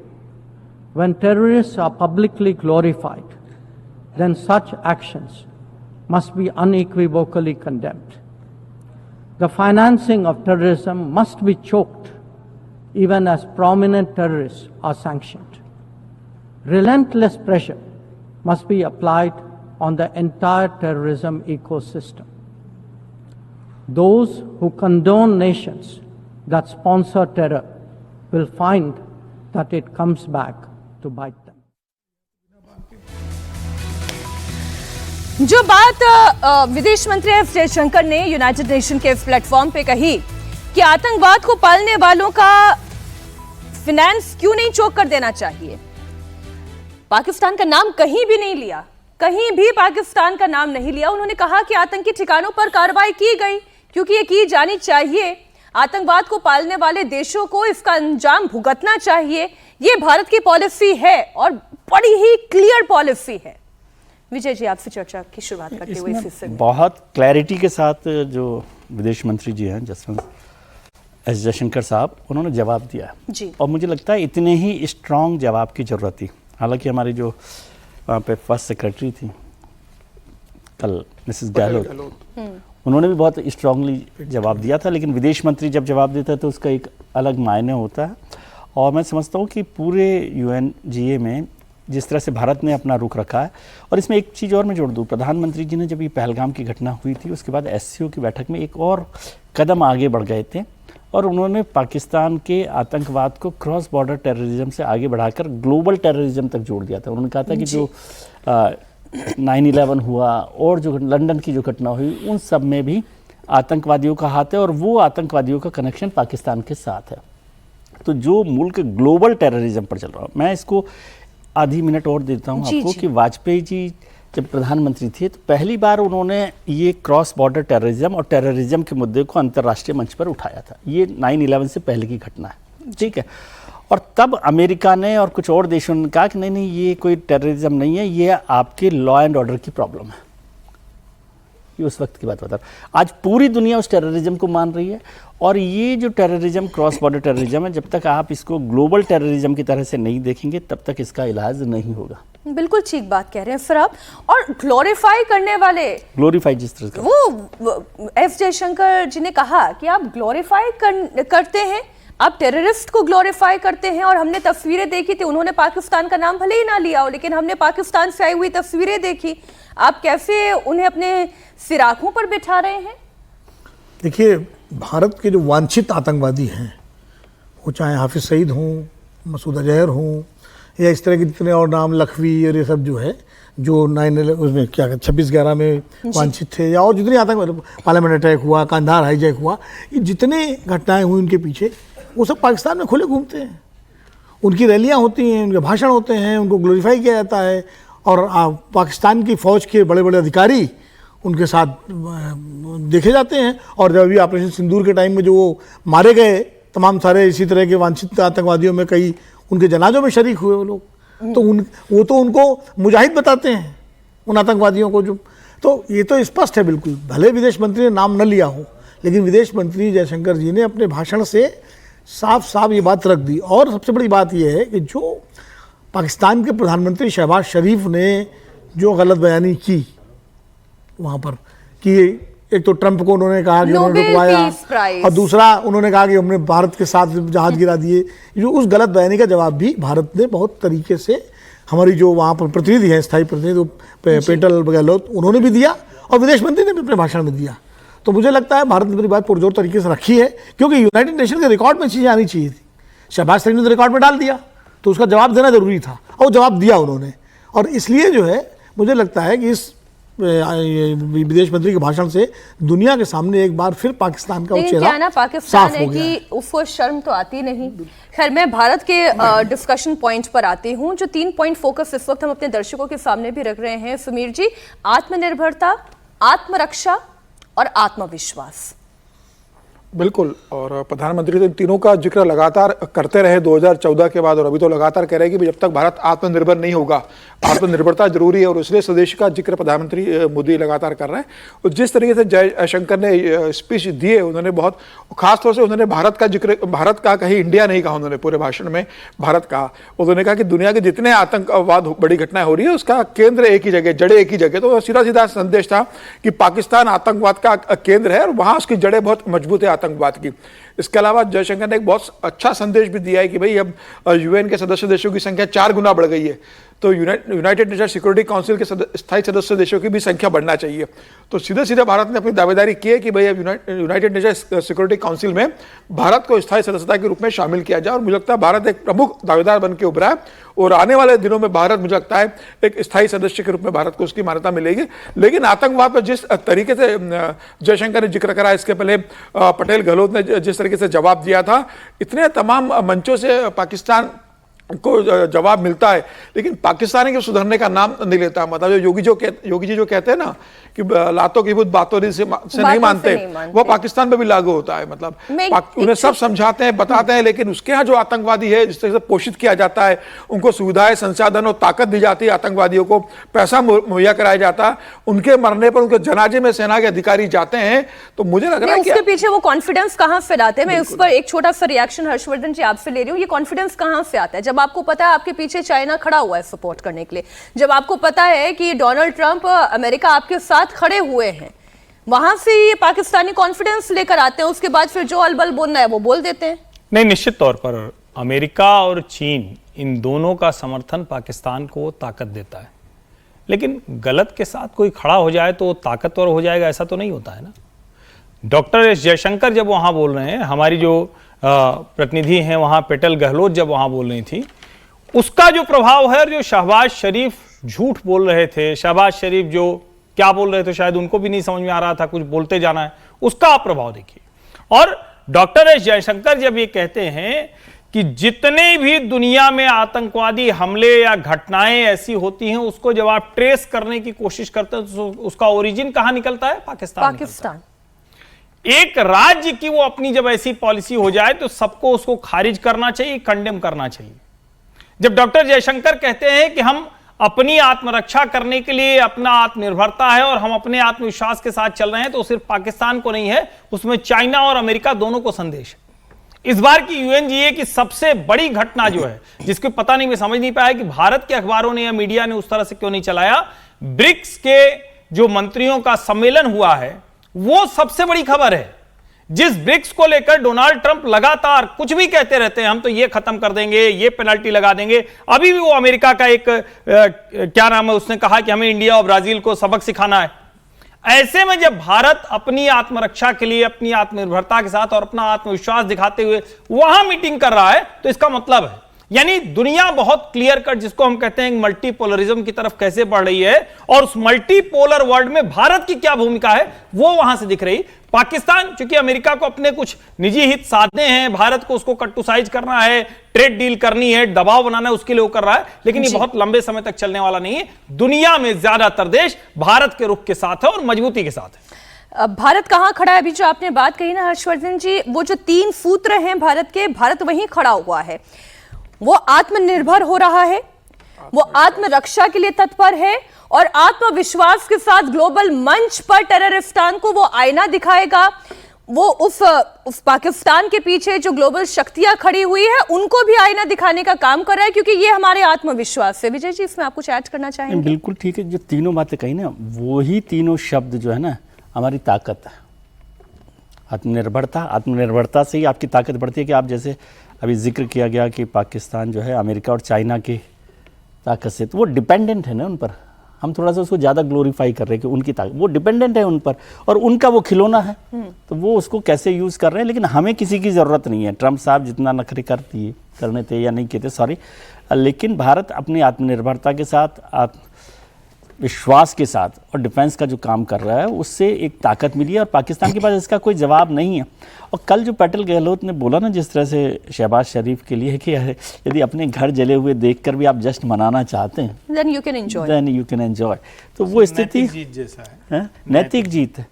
when terrorists are publicly glorified, then such actions must be unequivocally condemned. The financing of terrorism must be choked, even as prominent terrorists are sanctioned. Relentless pressure must be applied on the entire terrorism ecosystem. Those who condone nations that sponsor terror will find that it comes back to bite them. जो बात विदेश मंत्री S Jaishankar ने United nation के इस platform पे कही कि आतंकवाद को पालने वालों का फिनेंस क्यों नहीं चोक कर देना चाहिए। पाकिस्तान का नाम कहीं भी नहीं लिया, कहीं भी पाकिस्तान का नाम नहीं लिया। उन्होंने कहा कि आतंकी ठिकानों पर कार्रवाई की गई क्योंकि ये की जानी चाहिए। आतंकवाद को पालने वाले देशों को इसका अंजाम भुगतना चाहिए। ये भारत की पॉलिसी है और बड़ी ही क्लियर पॉलिसी है। विजय जी, आपसे चर्चा की शुरुआत करते हुए इस हिस्से में बहुत क्लैरिटी के साथ जो विदेश मंत्री जी हैं जसवंत एस जयशंकर साहब, उन्होंने जवाब दिया जी। और मुझे लगता है इतने ही स्ट्रांग जवाब की ज़रूरत थी। हालांकि हमारी जो वहाँ पे फर्स्ट सेक्रेटरी थी कल मिसेस गहलोत, उन्होंने भी बहुत स्ट्रांगली जवाब दिया था, लेकिन विदेश मंत्री जब जवाब देता है तो उसका एक अलग मायने होता है। और मैं समझता हूँ कि पूरे UNGA में जिस तरह से भारत ने अपना रुख रखा है। और इसमें एक चीज़ और मैं जोड़ दूँ, प्रधानमंत्री जी ने जब ये पहलगाम की घटना हुई थी उसके बाद SCO की बैठक में एक और कदम आगे बढ़ गए थे और उन्होंने पाकिस्तान के आतंकवाद को क्रॉस बॉर्डर टेररिज्म से आगे बढ़ाकर ग्लोबल टेररिज्म तक जोड़ दिया था। उन्होंने कहा था कि जो 9/11 हुआ और जो लंदन की जो घटना हुई उन सब में भी आतंकवादियों का हाथ है और वो आतंकवादियों का कनेक्शन पाकिस्तान के साथ है। तो जो मुल्क ग्लोबल टेररिज्म पर चल रहा है, मैं इसको आधी मिनट और देता हूँ आपको कि वाजपेयी जी जब प्रधानमंत्री थे तो पहली बार उन्होंने ये क्रॉस बॉर्डर टेररिज्म और टेररिज्म के मुद्दे को अंतर्राष्ट्रीय मंच पर उठाया था। ये 9/11 से पहले की घटना है, ठीक है। और तब अमेरिका ने और कुछ और देशों ने कहा कि नहीं नहीं ये कोई टेररिज्म नहीं है, ये आपके लॉ एंड ऑर्डर की प्रॉब्लम है। ये उस वक्त की बात बता रहा हूं। आज पूरी दुनिया उस टेररिज्म को मान रही है और ये जो टेररिज्म क्रॉस बॉर्डर टेररिज्म है, जब तक आप इसको ग्लोबल टेररिज्म की तरह से नहीं देखेंगे तब तक इसका इलाज नहीं होगा। बिल्कुल ठीक बात कह रहे हैं फिर आप। और ग्लोरीफाई करने वाले, ग्लोरीफाई जिस तरह का वो एस जयशंकर जी ने कहा कि आप ग्लोरीफाई करते हैं, आप टेररिस्ट को ग्लोरीफाई करते हैं। और हमने तस्वीरें देखी थी, उन्होंने पाकिस्तान का नाम भले ही ना लिया हो लेकिन हमने पाकिस्तान से आई हुई तस्वीरें देखी। आप कैसे उन्हें अपने सिराखों पर बिठा रहे हैं? देखिए, भारत के जो वांछित आतंकवादी हैं, वो चाहे हाफिज सईद हों, मसूद अजहर हों या इस तरह के जितने और नाम, लखवी और ये सब जो है, जो 9/11 उसमें क्या 26/11 में वांछित थे, या और जितने आतंकवादी, पार्लियामेंट अटैक हुआ, कांधार हाईजैक हुआ, ये जितने घटनाएं हुई उनके पीछे, वो सब पाकिस्तान में खुले घूमते हैं। उनकी रैलियां होती हैं, उनके भाषण होते हैं, उनको ग्लोरीफाई किया जाता है। और पाकिस्तान की फ़ौज के बड़े बड़े अधिकारी उनके साथ देखे जाते हैं। और जब अभी ऑपरेशन सिंदूर के टाइम में जो वो मारे गए तमाम सारे इसी तरह के वांछित आतंकवादियों में कई उनके जनाजों में शरीक हुए वो लोग, तो वो तो उनको मुजाहिद बताते हैं उन आतंकवादियों को। जो तो ये तो स्पष्ट है बिल्कुल, भले विदेश मंत्री ने नाम न लिया हो लेकिन विदेश मंत्री जयशंकर जी ने अपने भाषण से साफ साफ ये बात रख दी। और सबसे बड़ी बात यह है कि जो पाकिस्तान के प्रधानमंत्री शहबाज शरीफ ने जो गलत बयानी की वहाँ पर, कि एक तो ट्रंप को उन्होंने कहा कि उन्होंने रुकवाया और दूसरा उन्होंने कहा कि हमने भारत के साथ जहाज गिरा दिए, जो उस गलत बयानी का जवाब भी भारत ने बहुत तरीके से, हमारी जो वहाँ पर प्रतिनिधि हैं, स्थायी प्रतिनिधि पेटल गहलोत, उन्होंने भी दिया और विदेश मंत्री ने भी अपने भाषण में दिया। तो मुझे लगता है भारत ने अपनी बात पुरजोर तरीके से रखी है, क्योंकि यूनाइटेड नेशन के रिकॉर्ड में चीज़ें आनी चाहिए थी। शहबाज शरीफ ने तो रिकॉर्ड में डाल दिया, तो उसका जवाब देना जरूरी था और जवाब दिया उन्होंने। और इसलिए जो है मुझे लगता है कि इस विदेश मंत्री के भाषण से दुनिया के सामने एक बार फिर पाकिस्तान का चेहरा पाकिस्तान है कि उसको शर्म तो आती नहीं। खैर, मैं भारत के डिस्कशन पॉइंट पर आती हूँ। जो 3 पॉइंट फोकस इस वक्त हम अपने दर्शकों के सामने भी रख रहे हैं सुमीर जी, आत्मनिर्भरता, आत्मरक्षा और आत्मविश्वास। बिल्कुल, और प्रधानमंत्री तो तीनों का जिक्र लगातार करते रहे 2014 के बाद, और अभी तो लगातार कह रहे हैं कि जब तक भारत आत्मनिर्भर नहीं होगा, आत्मनिर्भरता जरूरी है। और इसलिए स्वदेश का जिक्र प्रधानमंत्री मोदी लगातार कर रहे हैं। और जिस तरीके से जयशंकर ने स्पीच दिए, उन्होंने बहुत खासतौर से उन्होंने भारत का जिक्र, भारत का कहीं इंडिया नहीं कहा उन्होंने पूरे भाषण में, भारत का। उन्होंने कहा कि दुनिया के जितने आतंकवाद बड़ी घटनाएं हो रही है उसका केंद्र एक ही जगह, जड़ें एक ही जगह। तो सीधा सीधा संदेश था कि पाकिस्तान आतंकवाद का केंद्र है और वहां उसकी जड़ें बहुत मजबूत है आतंकवाद की। इसके अलावा जयशंकर ने एक बहुत अच्छा संदेश भी दिया है कि भाई अब यूएन के सदस्य देशों की संख्या 4 गुना बढ़ गई है, तो यूनाइटेड नेशन सिक्योरिटी काउंसिल के स्थायी सदस्य देशों की भी संख्या बढ़ना चाहिए। तो सीधे सीधे भारत ने अपनी दावेदारी की है कि भाई अब यूनाइटेड नेशन सिक्योरिटी काउंसिल में भारत को स्थायी सदस्यता के रूप में शामिल किया जाए। और मुझे लगता है भारत एक प्रमुख दावेदार बन के उभरा है और आने वाले दिनों में भारत, मुझे लगता है, एक स्थायी सदस्य के रूप में भारत को उसकी मान्यता मिलेगी। लेकिन आतंकवाद पर जिस तरीके से जयशंकर ने जिक्र करा, इसके पहले पटेल गहलोत ने जिस तरीके से जवाब दिया था, इतने तमाम मंचों से पाकिस्तान को जवाब मिलता है, लेकिन पाकिस्तानी के सुधरने का नाम नहीं लेता। मतलब योगी जी जो कहते हैं ना कि लातों की बुत बातों से नहीं मानते, वो पाकिस्तान में भी लागू होता है। मतलब उन्हें सब समझाते हैं, बताते हैं, लेकिन उसके यहाँ जो आतंकवादी है, जिस तरह से पोषित किया जाता है, उनको सुविधाएं, संसाधन और ताकत दी जाती है, आतंकवादियों को पैसा मुहैया कराया जाता है, उनके मरने पर उनके जनाजे में सेना के अधिकारी जाते हैं। तो मुझे लग रहा है उसके पीछे वो कॉन्फिडेंस कहाँ से लाते हैं? मैं उस पर एक छोटा सा रिएक्शन हर्षवर्धन जी आपसे ले रही हूँ। ये कॉन्फिडेंस कहाँ से आता है जब आपको पता है आपके पीछे चाइना खड़ा हुआ है सपोर्ट करने के लिए, जब आपको पता है कि डोनाल्ड ट्रंप, अमेरिका आपके साथ खड़े हुए हैं? वहां से ये पाकिस्तानी कॉन्फिडेंस लेकर आते हैं, उसके बाद फिर जो अलबल बोलना है वो बोल देते हैं। नहीं, निश्चित तौर पर अमेरिका और चीन इन दोनों का समर्थन पाकिस्तान को ताकत देता है, लेकिन गलत के साथ कोई खड़ा हो जाए तो ताकतवर हो जाएगा, ऐसा तो नहीं होता है ना। डॉक्टर एस जयशंकर जब वहाँ बोल रहे हैं, हमारी जो प्रतिनिधि हैं वहाँ पेटल गहलोत जब वहाँ बोल रही थी, उसका जो प्रभाव है, जो शहबाज शरीफ झूठ बोल रहे थे, शहबाज शरीफ जो क्या बोल रहे थे शायद उनको भी नहीं समझ में आ रहा था, कुछ बोलते जाना है, उसका आप प्रभाव देखिए। और डॉक्टर एस जयशंकर जब ये कहते हैं कि जितने भी दुनिया में आतंकवादी हमले या घटनाएं ऐसी होती हैं, उसको जब आप ट्रेस करने की कोशिश करते हैं तो उसका ओरिजिन कहां निकलता है? पाकिस्तान। एक राज्य की वो अपनी जब ऐसी पॉलिसी हो जाए तो सबको उसको खारिज करना चाहिए, कंडेम करना चाहिए। जब डॉक्टर जयशंकर कहते हैं कि हम अपनी आत्मरक्षा करने के लिए, अपना आत्मनिर्भरता है और हम अपने आत्मविश्वास के साथ चल रहे हैं, तो सिर्फ पाकिस्तान को नहीं है, उसमें चाइना और अमेरिका दोनों को संदेश है। इस बार की यूएनजीए की सबसे बड़ी घटना जो है, जिसको पता नहीं, मैं समझ नहीं पाया कि भारत के अखबारों ने या मीडिया ने उस तरह से क्यों नहीं चलाया, ब्रिक्स के जो मंत्रियों का सम्मेलन हुआ है वो सबसे बड़ी खबर है। जिस ब्रिक्स को लेकर डोनाल्ड ट्रंप लगातार कुछ भी कहते रहते हैं, हम तो ये खत्म कर देंगे, ये पेनल्टी लगा देंगे। अभी भी वो अमेरिका का एक क्या नाम है, उसने कहा कि हमें इंडिया और ब्राजील को सबक सिखाना है। ऐसे में जब भारत अपनी आत्मरक्षा के लिए, अपनी आत्मनिर्भरता के साथ और अपना आत्मविश्वास दिखाते हुए वहां मीटिंग कर रहा है, तो इसका मतलब है, यानी दुनिया बहुत क्लियर कट, जिसको हम कहते हैं मल्टीपोलरिज्म की तरफ कैसे बढ़ रही है, और उस मल्टीपोलर वर्ल्ड में भारत की क्या भूमिका है वो वहां से दिख रही। पाकिस्तान चूंकि अमेरिका को अपने कुछ निजी हित साधने हैं, भारत को उसको कट्टुसाइज करना है, ट्रेड डील करनी है, दबाव बनाना है, उसके लिए वो कर रहा है, लेकिन ये बहुत लंबे समय तक चलने वाला नहीं है। दुनिया में ज्यादातर देश भारत के रुख के साथ है और मजबूती के साथ है। भारत कहां खड़ा है? अभी जो आपने बात कही ना हर्षवर्धन जी, वो जो 3 सूत्र हैं भारत के, भारत वहीं खड़ा हुआ है। वो आत्मनिर्भर हो रहा है, वो आत्मरक्षा के लिए तत्पर है, और आत्मविश्वास के साथ ग्लोबल मंच पर टेररिस्तान को वो आईना दिखाएगा। वो उस पाकिस्तान के पीछे जो ग्लोबल शक्तियां खड़ी हुई है उनको भी आईना दिखाने का काम कर रहा है, क्योंकि ये हमारे आत्मविश्वास से। विजय जी, इसमें आप कुछ ऐड करना चाहेंगे? बिल्कुल ठीक है, जो तीनों बातें कही ना, वो ही तीनों शब्द जो है ना हमारी ताकत है। आत्मनिर्भरता से ही आपकी ताकत बढ़ती है। कि आप जैसे अभी जिक्र किया गया कि पाकिस्तान जो है अमेरिका और चाइना की ताकत से, तो वो डिपेंडेंट है ना उन पर। हम थोड़ा सा उसको ज़्यादा ग्लोरीफाई कर रहे हैं कि उनकी ताकत, वो डिपेंडेंट है उन पर और उनका वो खिलौना है, तो वो उसको कैसे यूज़ कर रहे हैं। लेकिन हमें किसी की ज़रूरत नहीं है। ट्रंप साहब जितना नखरे करने थे या नहीं कहते, सॉरी, लेकिन भारत अपनी आत्मनिर्भरता के साथ, विश्वास के साथ और डिफेंस का जो काम कर रहा है, उससे एक ताकत मिली है और पाकिस्तान के पास इसका कोई जवाब नहीं है। और कल जो पेटल गहलोत ने बोला ना, जिस तरह से शहबाज शरीफ के लिए कि यदि अपने घर जले हुए देखकर भी आप जश्न मनाना चाहते हैं, then you can enjoy, तो वो स्थिति जीत जैसा है, नैतिक जीत है।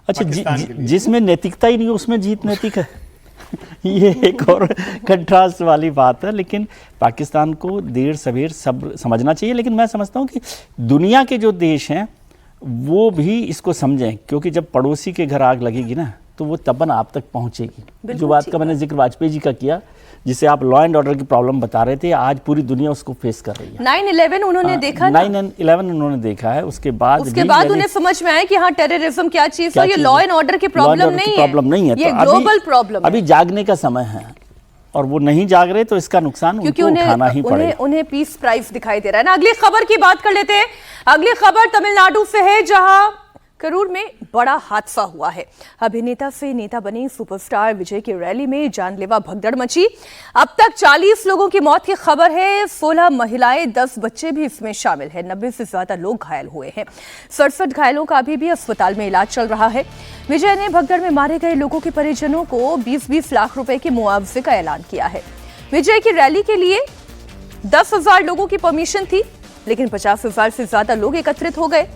अच्छा, जिसमें नैतिकता ही नहीं है उसमें जीत नैतिक है। ये एक और कंट्रास्ट वाली बात है। लेकिन पाकिस्तान को देर सवेर सब समझना चाहिए। लेकिन मैं समझता हूँ कि दुनिया के जो देश हैं वो भी इसको समझें, क्योंकि जब पड़ोसी के घर आग लगेगी ना, तो वो तबन आप तक पहुँचेगी। जो बात का मैंने जिक्र वाजपेयी जी का किया, जिसे आप लॉ एंड ऑर्डर की प्रॉब्लम बता रहे थे, आज पूरी दुनिया उसको फेस कर रही है। 9/11 उन्होंने देखा, 9/11 उन्होंने देखा है। उसके बाद उन्हें समझ में आया कि हाँ, टेररिज्म क्या चीज है, ये लॉ एंड ऑर्डर की प्रॉब्लम नहीं है, ये ग्लोबल प्रॉब्लम है। अभी जागने का समय है और वो नहीं जाग रहे, तो इसका नुकसान उनको उठाना ही पड़ेगा। उन्हें पीस प्राइज दिखाई दे रहा है ना। अगली खबर की बात कर लेते हैं। अगली खबर तमिलनाडु से है, जहां करूर में बड़ा हादसा हुआ है। अभिनेता से नेता बने सुपरस्टार विजय की रैली में जानलेवा भगदड़ मची। अब तक 40 लोगों की मौत की खबर है। 16 महिलाएं, 10 बच्चे भी इसमें शामिल हैं। 90 से ज्यादा लोग घायल हुए हैं। 67 घायलों का अभी भी अस्पताल में इलाज चल रहा है। विजय ने भगदड़ में मारे गए लोगों के परिजनों को 20-20 लाख रुपए के मुआवजे का ऐलान किया है। विजय की रैली के लिए 10,000 लोगों की परमिशन थी, लेकिन 50,000 से ज्यादा लोग एकत्रित हो गए।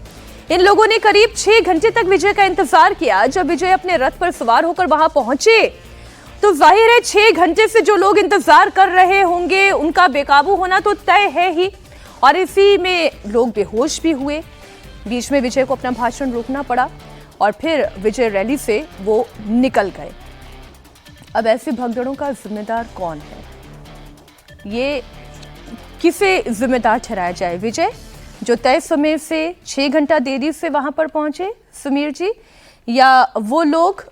इन लोगों ने करीब 6 घंटे तक विजय का इंतजार किया। जब विजय अपने रथ पर सवार होकर वहां पहुंचे, तो जाहिर है 6 घंटे से जो लोग इंतजार कर रहे होंगे उनका बेकाबू होना तो तय है ही, और इसी में लोग बेहोश भी हुए। बीच में विजय को अपना भाषण रोकना पड़ा और फिर विजय रैली से वो निकल गए। अब ऐसे भगदड़ों का जिम्मेदार कौन है? ये किसे जिम्मेदार ठहराया जाए? विजय जो तय समय से 6 घंटा देरी से वहां पर पहुंचे, समीर जी, या वो लोग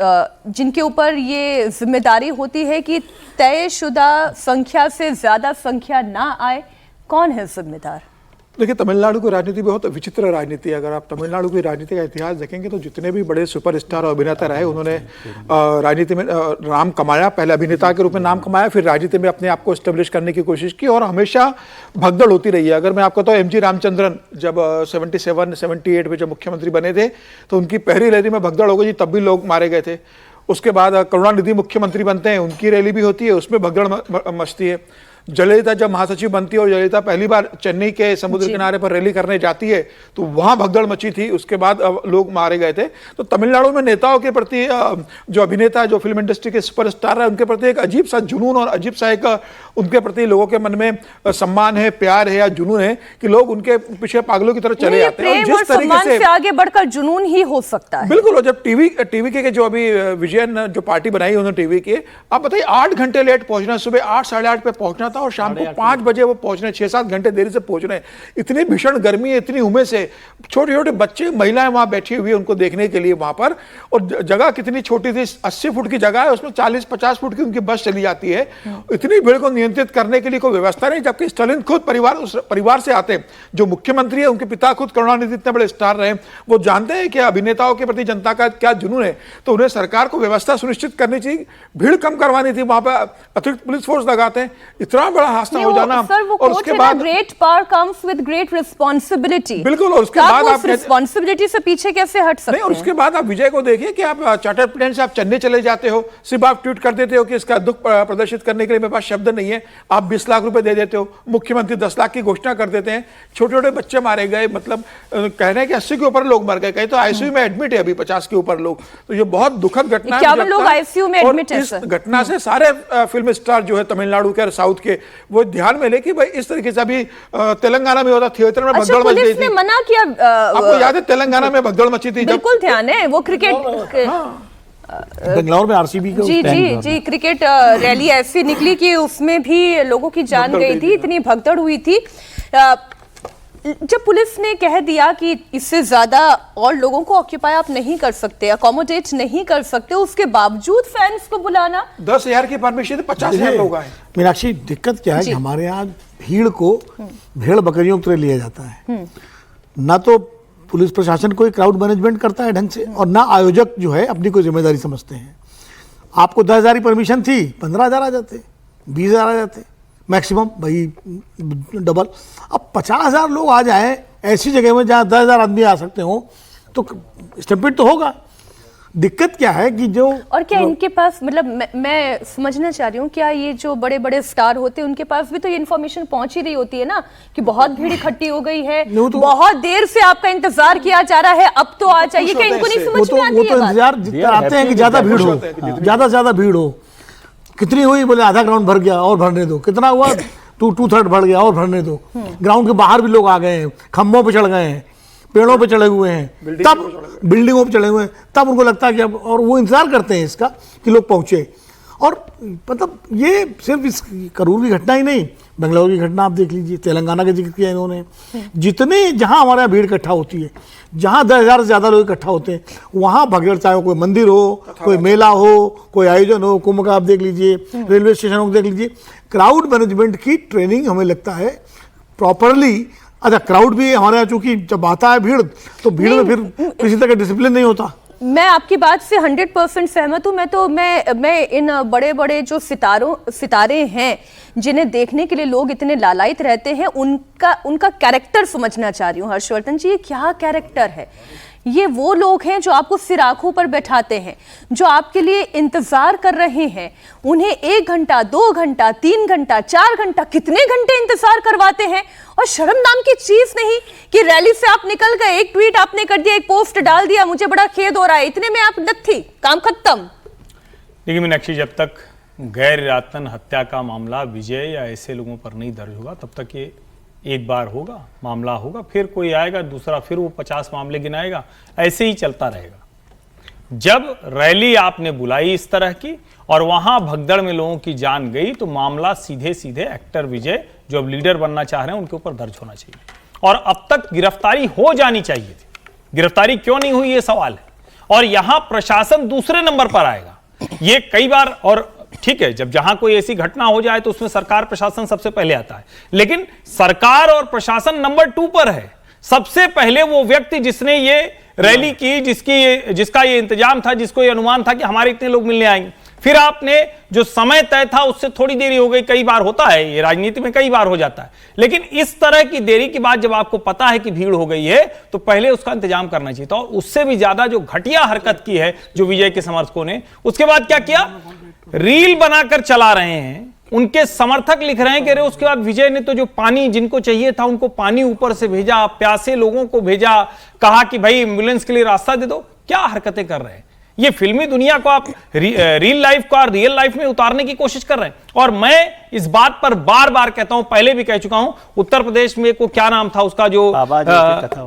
जिनके ऊपर ये जिम्मेदारी होती है कि तयशुदा संख्या से ज्यादा संख्या ना आए, कौन है जिम्मेदार? देखिए, तमिलनाडु की राजनीति बहुत विचित्र राजनीति है। अगर आप तमिलनाडु की राजनीति का इतिहास देखेंगे तो जितने भी बड़े सुपरस्टार और अभिनेता रहे, उन्होंने राजनीति में नाम कमाया। पहले अभिनेता के रूप में नाम कमाया, फिर राजनीति में अपने आप को एस्टेब्लिश करने की कोशिश की और हमेशा भगदड़ होती रही है। अगर मैं आपको तो एमजी रामचंद्रन जब 77-78 में जब मुख्यमंत्री बने थे तो उनकी पहली रैली में भगदड़ हो गई, तब भी लोग मारे गए थे। उसके बाद करुणानिधि मुख्यमंत्री बनते हैं, उनकी रैली भी होती है, उसमें भगदड़ मचती है। जयललिता जब महासचिव बनती है और जयललिता पहली बार चेन्नई के समुद्र किनारे पर रैली करने जाती है तो वहां भगदड़ मची थी, उसके बाद लोग मारे गए थे। तो तमिलनाडु में नेताओं के प्रति, जो अभिनेता, जो फिल्म इंडस्ट्री के सुपरस्टार है, उनके प्रति एक अजीब सा जुनून और अजीब सा एक उनके प्रति लोगों के मन में सम्मान है, प्यार है या जुनून है कि लोग उनके पीछे पागलों की तरह चले जाते हैं। और जिस तरीके से आगे बढ़कर जुनून ही हो सकता है। बिल्कुल। और जब टीवी के जो अभी विजयन जो पार्टी बनाई उन्होंने टीवी की, आप बताइए 8 घंटे लेट पहुंचना, सुबह 8 साढ़े 8 पे पहुंचना था और शाम को 5 बजे वो पहुंच रहे, 6-7 घंटे देरी से पहुंच रहे हैं। इतनी भीषण गर्मी है, इतनी उमस है, छोटे छोटे बच्चे, महिलाएं वहां बैठी हुई है उनको देखने के लिए वहां पर। और जगह कितनी छोटी थी, 80 फुट की जगह है, उसमें 40-50 फुट की उनकी बस चली जाती है। इतनी भीड़ को नियंत्रित करने के लिए कोई व्यवस्था नहीं, जबकि स्टालिन खुद उस परिवार से आते, जो मुख्यमंत्री है उनके पिता खुद करुणानिधि इतने बड़े स्टार रहे, वो जानते हैं कि अभिनेताओं के प्रति जनता का क्या जुनून है। तो उन्हें सरकार को व्यवस्था सुनिश्चित करनी चाहिए, भीड़ कम करवानी थी, वहां पर अतिरिक्त पुलिस फोर्स लगाते हैं। इतना बड़ा हादसा हो जाना, और उसके बाद great power comes with great responsibility. बिल्कुल। और उसके बाद आप रिस्पांसिबिलिटी से पीछे कैसे हट सकते हैं? और उसके बाद आप विजय को देखिए कि आप चार्टर प्लेन से आप चेन्नई चले जाते हो, सिर्फ आप ट्वीट कर देते हो कि इसका दुख प्रदर्शित करने के लिए मेरे पास शब्द नहीं है, आप 20 लाख रुपए दे देते हो, मुख्यमंत्री 10 लाख की घोषणा कर देते हैं, छोटे छोटे बच्चे मारे गए, मतलब कह रहे हैं कि 80 के ऊपर लोग मर गए, कहीं तो आईसीयू में एडमिट है अभी 50 के ऊपर लोग। तो ये बहुत दुखद घटना है। 51 लोग आईसीयू में एडमिट है। इस घटना से सारे फिल्म स्टार जो है तमिलनाडु के और साउथ के, वो ध्यान में ले कि भाई इस तरीके से अभी तेलंगाना में होता, थिएटर में भगदड़ मच गई थी। मना किया, आपको याद है तेलंगाना में भगदड़ मची थी? बिल्कुल ध्यान है, वो क्रिकेट बेंगलौर में आरसीबी का जी क्रिकेट रैली ऐसी निकली कि उसमें भी लोगों की जान गई थी, इतनी भगदड़ हुई थी। जब पुलिस ने कह दिया कि इससे ज्यादा और लोगों को ऑक्यूपाई आप नहीं कर सकते, अकोमोडेट नहीं कर सकते, उसके बावजूद फैंस को बुलाना, 10,000 की परमिशन, 50,000 लोग आए। मीनाक्षी, दिक्कत क्या है कि हमारे यहाँ भीड़ को भेड़ बकरियों की तरह लिया जाता है। ना तो पुलिस प्रशासन कोई क्राउड मैनेजमेंट करता है ढंग से, और ना आयोजक जो है अपनी कोई जिम्मेदारी समझते हैं। आपको 10,000 की परमिशन थी, 15,000 आ जाते, 20,000 आ जाते मैक्सिमम, भाई डबल। अब 50,000 लोग आ जाए ऐसी जगह में जहाँ 10,000 आदमी आ सकते हो तो स्टम्पिड तो होगा। दिक्कत क्या है कि जो, और क्या इनके पास, मतलब मैं समझना चाह रही हूँ, क्या ये जो बड़े बड़े स्टार होते हैं उनके पास भी तो ये इन्फॉर्मेशन पहुंच ही रही होती है ना कि बहुत भीड़ इकट्ठी हो गई है, बहुत देर से आपका इंतजार किया जा रहा है, अब तो आ जाइए। क्या इनको नहीं समझ में आती है? वो तो इंतजार आते हैं कि ज्यादा भीड़ हो, ज्यादा से ज्यादा भीड़ हो। कितनी हुई? बोले आधा ग्राउंड भर गया, और भरने दो। कितना हुआ? 2/3 भर गया, और भरने दो। ग्राउंड के बाहर भी लोग आ गए हैं, खंभों पे चढ़ गए हैं, पेड़ों पे चढ़े हुए हैं, तब बिल्डिंगों पे चढ़े हुए हैं, तब उनको लगता है कि अब, और वो इंतजार करते हैं इसका कि लोग पहुंचे। और मतलब ये सिर्फ इस करूर की घटना ही नहीं, बेंगलुरु की घटना आप देख लीजिए, तेलंगाना का जिक्र किया इन्होंने। जितने जहां हमारे यहाँ भीड़ इकट्ठा होती है, जहां 10,000 से ज्यादा लोग इकट्ठा होते हैं, वहां भगदड़, चाहे कोई मंदिर हो, कोई मेला हो, कोई आयोजन हो, कुंभ का आप देख लीजिए, रेलवे स्टेशन को देख लीजिए, क्राउड मैनेजमेंट की ट्रेनिंग हमें लगता है प्रॉपरली। अच्छा, क्राउड भी हमारे यहाँ चूंकि जब आता है भीड़, तो भीड़ में फिर किसी तरह का डिसिप्लिन नहीं होता। मैं आपकी बात से 100% सहमत हूँ। मैं इन बड़े बड़े जो सितारे हैं जिन्हें देखने के लिए लोग इतने लालायित रहते हैं, उनका कैरेक्टर समझना चाह रही हूँ। हर्षवर्धन जी, ये क्या कैरेक्टर है? ये वो लोग हैं जो आपको सिराखों पर बैठाते हैं, जो आपके लिए इंतजार कर रहे हैं। उन्हें 1 घंटा, 2 घंटा, 3 घंटा, 4 घंटा, कितने घंटे इंतजार करवाते हैं। और शर्म नाम की चीज नहीं कि रैली से आप निकल गए, एक ट्वीट आपने कर दिया, एक पोस्ट डाल दिया, मुझे बड़ा खेद हो रहा है, इतने में आप नत्थी, काम खत्म। देखिए मीनाक्षी, जब तक गैर इरादतन हत्या का मामला विजय या ऐसे लोगों पर नहीं दर्ज होगा, तब तक ये एक बार होगा, मामला होगा, फिर कोई आएगा दूसरा, फिर वो 50 मामले गिनाएगा, ऐसे ही चलता रहेगा। जब रैली आपने बुलाई इस तरह की और वहां भगदड़ में लोगों की जान गई, तो मामला सीधे सीधे एक्टर विजय, जो अब लीडर बनना चाह रहे हैं, उनके ऊपर दर्ज होना चाहिए। और अब तक गिरफ्तारी हो जानी चाहिए थी। गिरफ्तारी क्यों नहीं हुई, ये सवाल है। और यहां प्रशासन दूसरे नंबर पर आएगा। ये कई बार, और ठीक है, जब जहां कोई ऐसी घटना हो जाए तो उसमें सरकार प्रशासन सबसे पहले आता है, लेकिन सरकार और प्रशासन नंबर 2 पर है। सबसे पहले वो व्यक्ति जिसने ये रैली की, जिसका ये इंतजाम था, जिसको ये अनुमान था कि हमारे इतने लोग मिलने आएंगे, फिर आपने जो समय तय था उससे थोड़ी देरी हो गई। कई बार होता है, ये राजनीति में कई बार हो जाता है, लेकिन इस तरह की देरी के बाद जब आपको पता है कि भीड़ हो गई है तो पहले उसका इंतजाम करना चाहिए था। और उससे भी ज्यादा जो घटिया हरकत की है जो विजय के समर्थकों ने, उसके बाद क्या किया, रील बनाकर चला रहे हैं। उनके समर्थक लिख रहे हैं कि अरे उसके बाद विजय ने तो जो पानी जिनको चाहिए था उनको पानी ऊपर से भेजा, प्यासे लोगों को भेजा, कहा कि भाई एम्बुलेंस के लिए रास्ता दे दो। क्या हरकतें कर रहे हैं? ये फिल्मी दुनिया को आप रियल लाइफ को रियल लाइफ में उतारने की कोशिश कर रहे हैं। और मैं इस बात पर बार बार कहता हूं, पहले भी कह चुका हूं, उत्तर प्रदेश में को क्या नाम था उसका, जो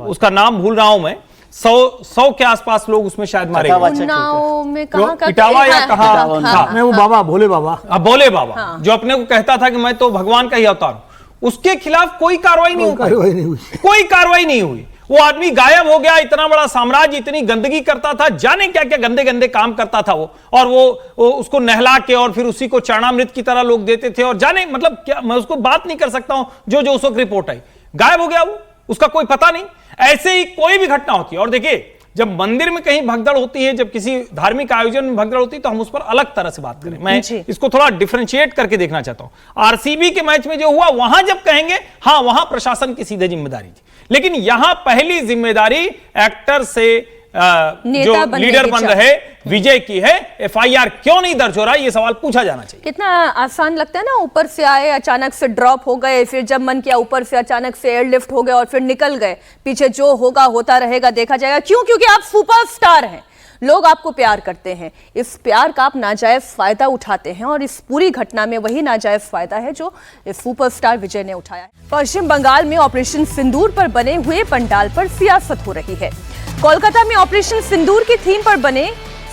उसका नाम भूल रहा हूं मैं, 100 के आसपास लोग उसमें शायद मारे गए। इटावा या कहा, मैं वो बाबा, भोले बाबा, भोले बाबा, जो अपने को कहता था कि मैं तो भगवान का ही अवतार हूं, उसके खिलाफ कोई कार्रवाई नहीं हुई, कोई कार्रवाई नहीं हुई। वो आदमी गायब हो गया। इतना बड़ा साम्राज्य, इतनी गंदगी करता था, जाने क्या क्या गंदे गंदे काम करता था वो, और वो उसको नहला के और फिर उसी को चरणामृत की तरह लोग देते थे, और जाने मतलब क्या, मैं उसको बात नहीं कर सकता हूं। जो उस वक्त रिपोर्ट आई, गायब हो गया वो, उसका कोई पता नहीं। ऐसे ही कोई भी घटना होती है। और देखिए, जब मंदिर में कहीं भगदड़ होती है, जब किसी धार्मिक आयोजन में भगदड़ होती है, तो हम उस पर अलग तरह से बात करें। मैं इसको थोड़ा डिफरेंशिएट करके देखना चाहता हूं। आरसीबी के मैच में जो हुआ, वहां जब कहेंगे हाँ वहां प्रशासन की सीधे जिम्मेदारी थी, लेकिन यहां पहली जिम्मेदारी एक्टर से जो लीडर बन रहे विजय की है। एफआईआर क्यों नहीं दर्ज हो रहा है, ये सवाल पूछा जाना चाहिए। कितना आसान लगता है ना, ऊपर से आए, अचानक से ड्रॉप हो गए, फिर जब मन किया ऊपर से अचानक से एयरलिफ्ट हो गए और फिर निकल गए। पीछे जो होगा होता रहेगा, देखा जाएगा। क्यों? क्योंकि आप सुपरस्टार हैं, लोग आपको प्यार करते हैं। इस प्यार का आप नाजायज फायदा उठाते हैं, और इस पूरी घटना में वही नाजायज फायदा है जो इस सुपरस्टार विजय ने उठाया। पश्चिम बंगाल में ऑपरेशन सिंदूर पर बने हुए पंडाल पर सियासत हो रही है। कोलकाता में ऑपरेशन सिंदूर की थीम पर बने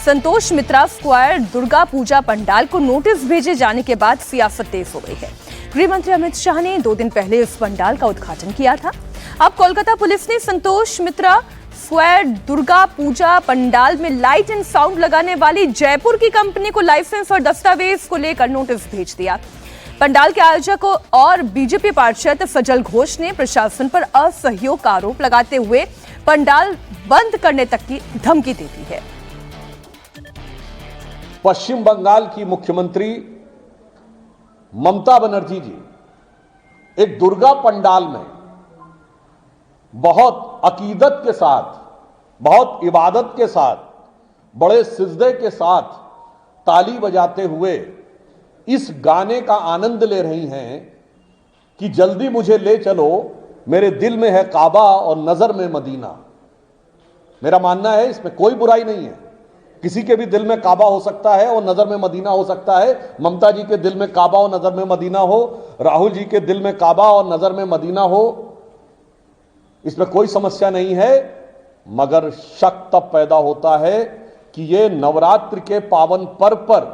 संतोष मित्रा स्क्वायर दुर्गा पूजा पंडाल को नोटिस भेजे जाने के बाद सियासत तेज हो गई है। गृह मंत्री अमित शाह ने 2 दिन पहले इस पंडाल का उद्घाटन किया था। अब कोलकाता पुलिस ने संतोष मित्रा स्क्वायर दुर्गा पूजा पंडाल में लाइट एंड साउंड लगाने वाली जयपुर की कंपनी को लाइसेंस और दस्तावेज को लेकर नोटिस भेज दिया। पंडाल के आयोजक और बीजेपी पार्षद सजल घोष ने प्रशासन पर असहयोग का आरोप लगाते हुए पंडाल बंद करने तक की धमकी दे दी है। पश्चिम बंगाल की मुख्यमंत्री ममता बनर्जी जी एक दुर्गा पंडाल में बहुत अकीदत के साथ, बहुत इबादत के साथ, बड़े सिजदे के साथ ताली बजाते हुए इस गाने का आनंद ले रही हैं कि जल्दी मुझे ले चलो, मेरे दिल में है काबा और नजर में मदीना। मेरा मानना है इसमें कोई बुराई नहीं है। किसी के भी दिल में काबा हो सकता है और नजर में मदीना हो सकता है। ममता जी के दिल में काबा और नजर में मदीना हो, राहुल जी के दिल में काबा और नजर में मदीना हो, इसमें कोई समस्या नहीं है। मगर शक तब पैदा होता है कि ये नवरात्र के पावन पर्व पर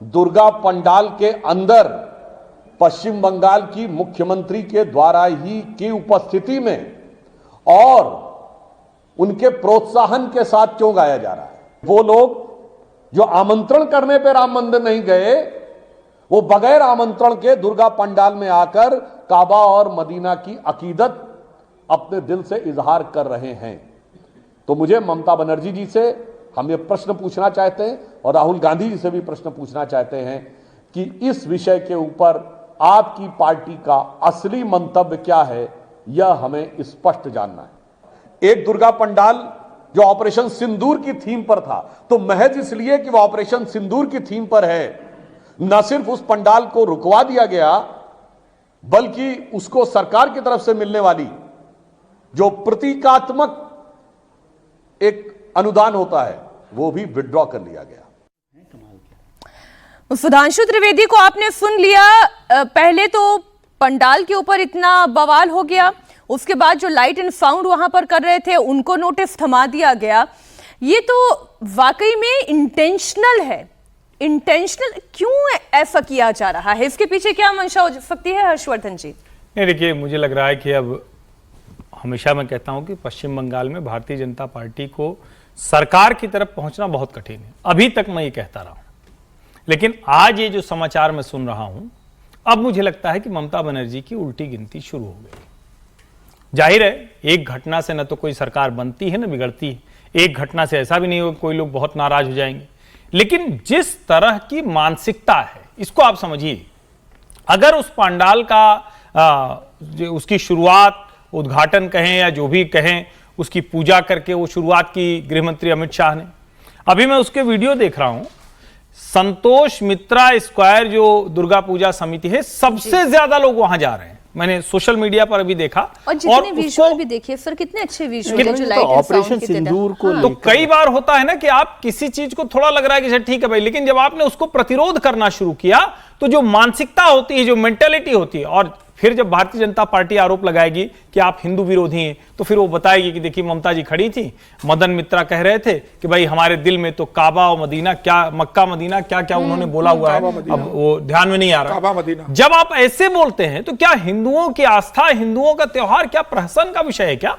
दुर्गा पंडाल के अंदर पश्चिम बंगाल की मुख्यमंत्री के द्वारा ही की उपस्थिति में और उनके प्रोत्साहन के साथ क्यों गाया जा रहा है। वो लोग जो आमंत्रण करने पे राम मंदिर नहीं गए, वो बगैर आमंत्रण के दुर्गा पंडाल में आकर काबा और मदीना की अकीदत अपने दिल से इजहार कर रहे हैं। तो मुझे ममता बनर्जी जी से हम ये प्रश्न पूछना चाहते हैं और राहुल गांधी जी से भी प्रश्न पूछना चाहते हैं कि इस विषय के ऊपर आपकी पार्टी का असली मंतव्य क्या है, यह हमें स्पष्ट जानना है। एक दुर्गा पंडाल जो ऑपरेशन सिंदूर की थीम पर था, तो महज इसलिए कि वह ऑपरेशन सिंदूर की थीम पर है, न सिर्फ उस पंडाल को रुकवा दिया गया, बल्कि उसको सरकार की तरफ से मिलने वाली जो प्रतीकात्मक एक अनुदान होता है वो भी विड्रॉ कर लिया गया। सुधांशु त्रिवेदी को आपने सुन लिया। पहले तो पंडाल के ऊपर इतना बवाल हो गया, उसके बाद जो लाइट एंड साउंड वहां पर कर रहे थे उनको नोटिस थमा दिया गया। ये तो वाकई में इंटेंशनल है। इंटेंशनल क्यों ऐसा किया जा रहा है, इसके पीछे क्या मंशा हो सकती है हर्षवर्धन जी? नहीं, देखिए, मुझे लग रहा है कि अब हमेशा मैं कहता हूं कि पश्चिम बंगाल में भारतीय जनता पार्टी को सरकार की तरफ पहुंचना बहुत कठिन है। अभी तक मैं ये कहता रहा हूं, लेकिन आज ये जो समाचार मैं सुन रहा हूं, अब मुझे लगता है कि ममता बनर्जी की उल्टी गिनती शुरू हो गई। जाहिर है, एक घटना से न तो कोई सरकार बनती है न बिगड़ती है। एक घटना से ऐसा भी नहीं हो कोई लोग बहुत नाराज हो जाएंगे, लेकिन जिस तरह की मानसिकता है, इसको आप समझिए। अगर उस पंडाल का उसकी शुरुआत, उद्घाटन कहें या जो भी कहें, उसकी पूजा करके वो शुरुआत की गृहमंत्री अमित शाह ने, अभी मैं उसके वीडियो देख रहा हूं, संतोष मित्रा स्क्वायर जो दुर्गा पूजा समिति है, सबसे ज्यादा लोग वहां जा रहे हैं। मैंने सोशल मीडिया पर अभी देखा, और जितने विजुअल भी देखिए सर, कितने अच्छे विजुअल जो लाइट एंड ऑपरेशन सिंदूर को तो कई बार होता है ना कि आप किसी चीज को थोड़ा लग रहा है कि ठीक है भाई, लेकिन जब आपने उसको प्रतिरोध करना शुरू किया तो जो मानसिकता होती है, जो मेंटेलिटी होती है, और फिर जब भारतीय जनता पार्टी आरोप लगाएगी कि आप हिंदू विरोधी हैं, तो फिर वो बताएगी कि देखिए ममता जी खड़ी थी, मदन मित्रा कह रहे थे कि भाई हमारे दिल में तो काबा और मदीना, क्या मक्का मदीना, क्या क्या उन्होंने बोला हुआ है, अब वो ध्यान में नहीं आ रहा। जब आप ऐसे बोलते हैं तो क्या हिंदुओं की आस्था, हिंदुओं का त्योहार क्या प्रहसन का विषय है क्या?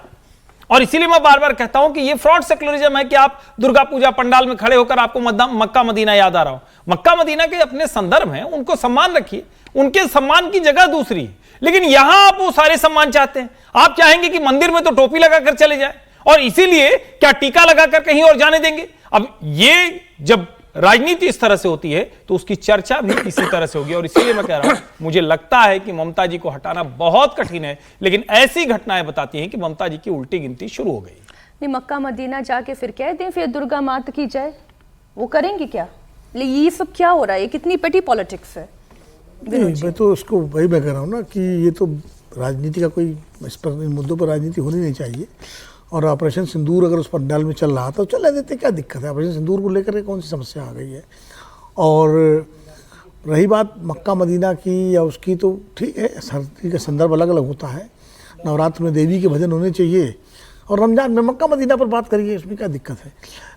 और इसीलिए मैं बार बार कहता हूं कि ये फ्रॉड सेक्युलरिज्म है कि आप दुर्गा पूजा पंडाल में खड़े होकर आपको मक्का मदीना याद आ रहा हो। मक्का मदीना के अपने संदर्भ हैं, उनको सम्मान रखिए, उनके सम्मान की जगह दूसरी है, लेकिन यहां आप वो सारे सम्मान चाहते हैं। आप चाहेंगे कि मंदिर में तो टोपी लगाकर चले जाए, और इसीलिए क्या टीका लगाकर कहीं और जाने देंगे? अब ये जब राजनीति इस तरह से होती है तो उसकी चर्चा भी इसी तरह से होगी, और इसीलिए मैं कह रहा हूं, मुझे लगता है कि ममता जी को हटाना बहुत कठिन है, लेकिन ऐसी घटनाएं बताती हैं कि ममता जी की उल्टी गिनती शुरू हो गई। नहीं, मक्का मदीना जाके फिर कह दें फिर दुर्गा माता की जय, वो करेंगे क्या? ये सब क्या हो रहा है? ये कितनी पेटी पॉलिटिक्स है। मैं तो उसको वही मैं कह रहा हूँ ना कि ये तो राजनीति का कोई, इस पर, इन मुद्दों पर राजनीति होनी नहीं चाहिए। और ऑपरेशन सिंदूर अगर उस पंडाल में चल रहा था तो चलने देते, क्या दिक्कत है? ऑपरेशन सिंदूर को लेकर कौन सी समस्या आ गई है? और रही बात मक्का मदीना की या उसकी, तो ठीक है, सर्दी का संदर्भ अलग अलग होता है। नवरात्र में देवी के भजन होने चाहिए, और रमजान में मक्का मदीना पर बात करिए, इसमें क्या दिक्कत है?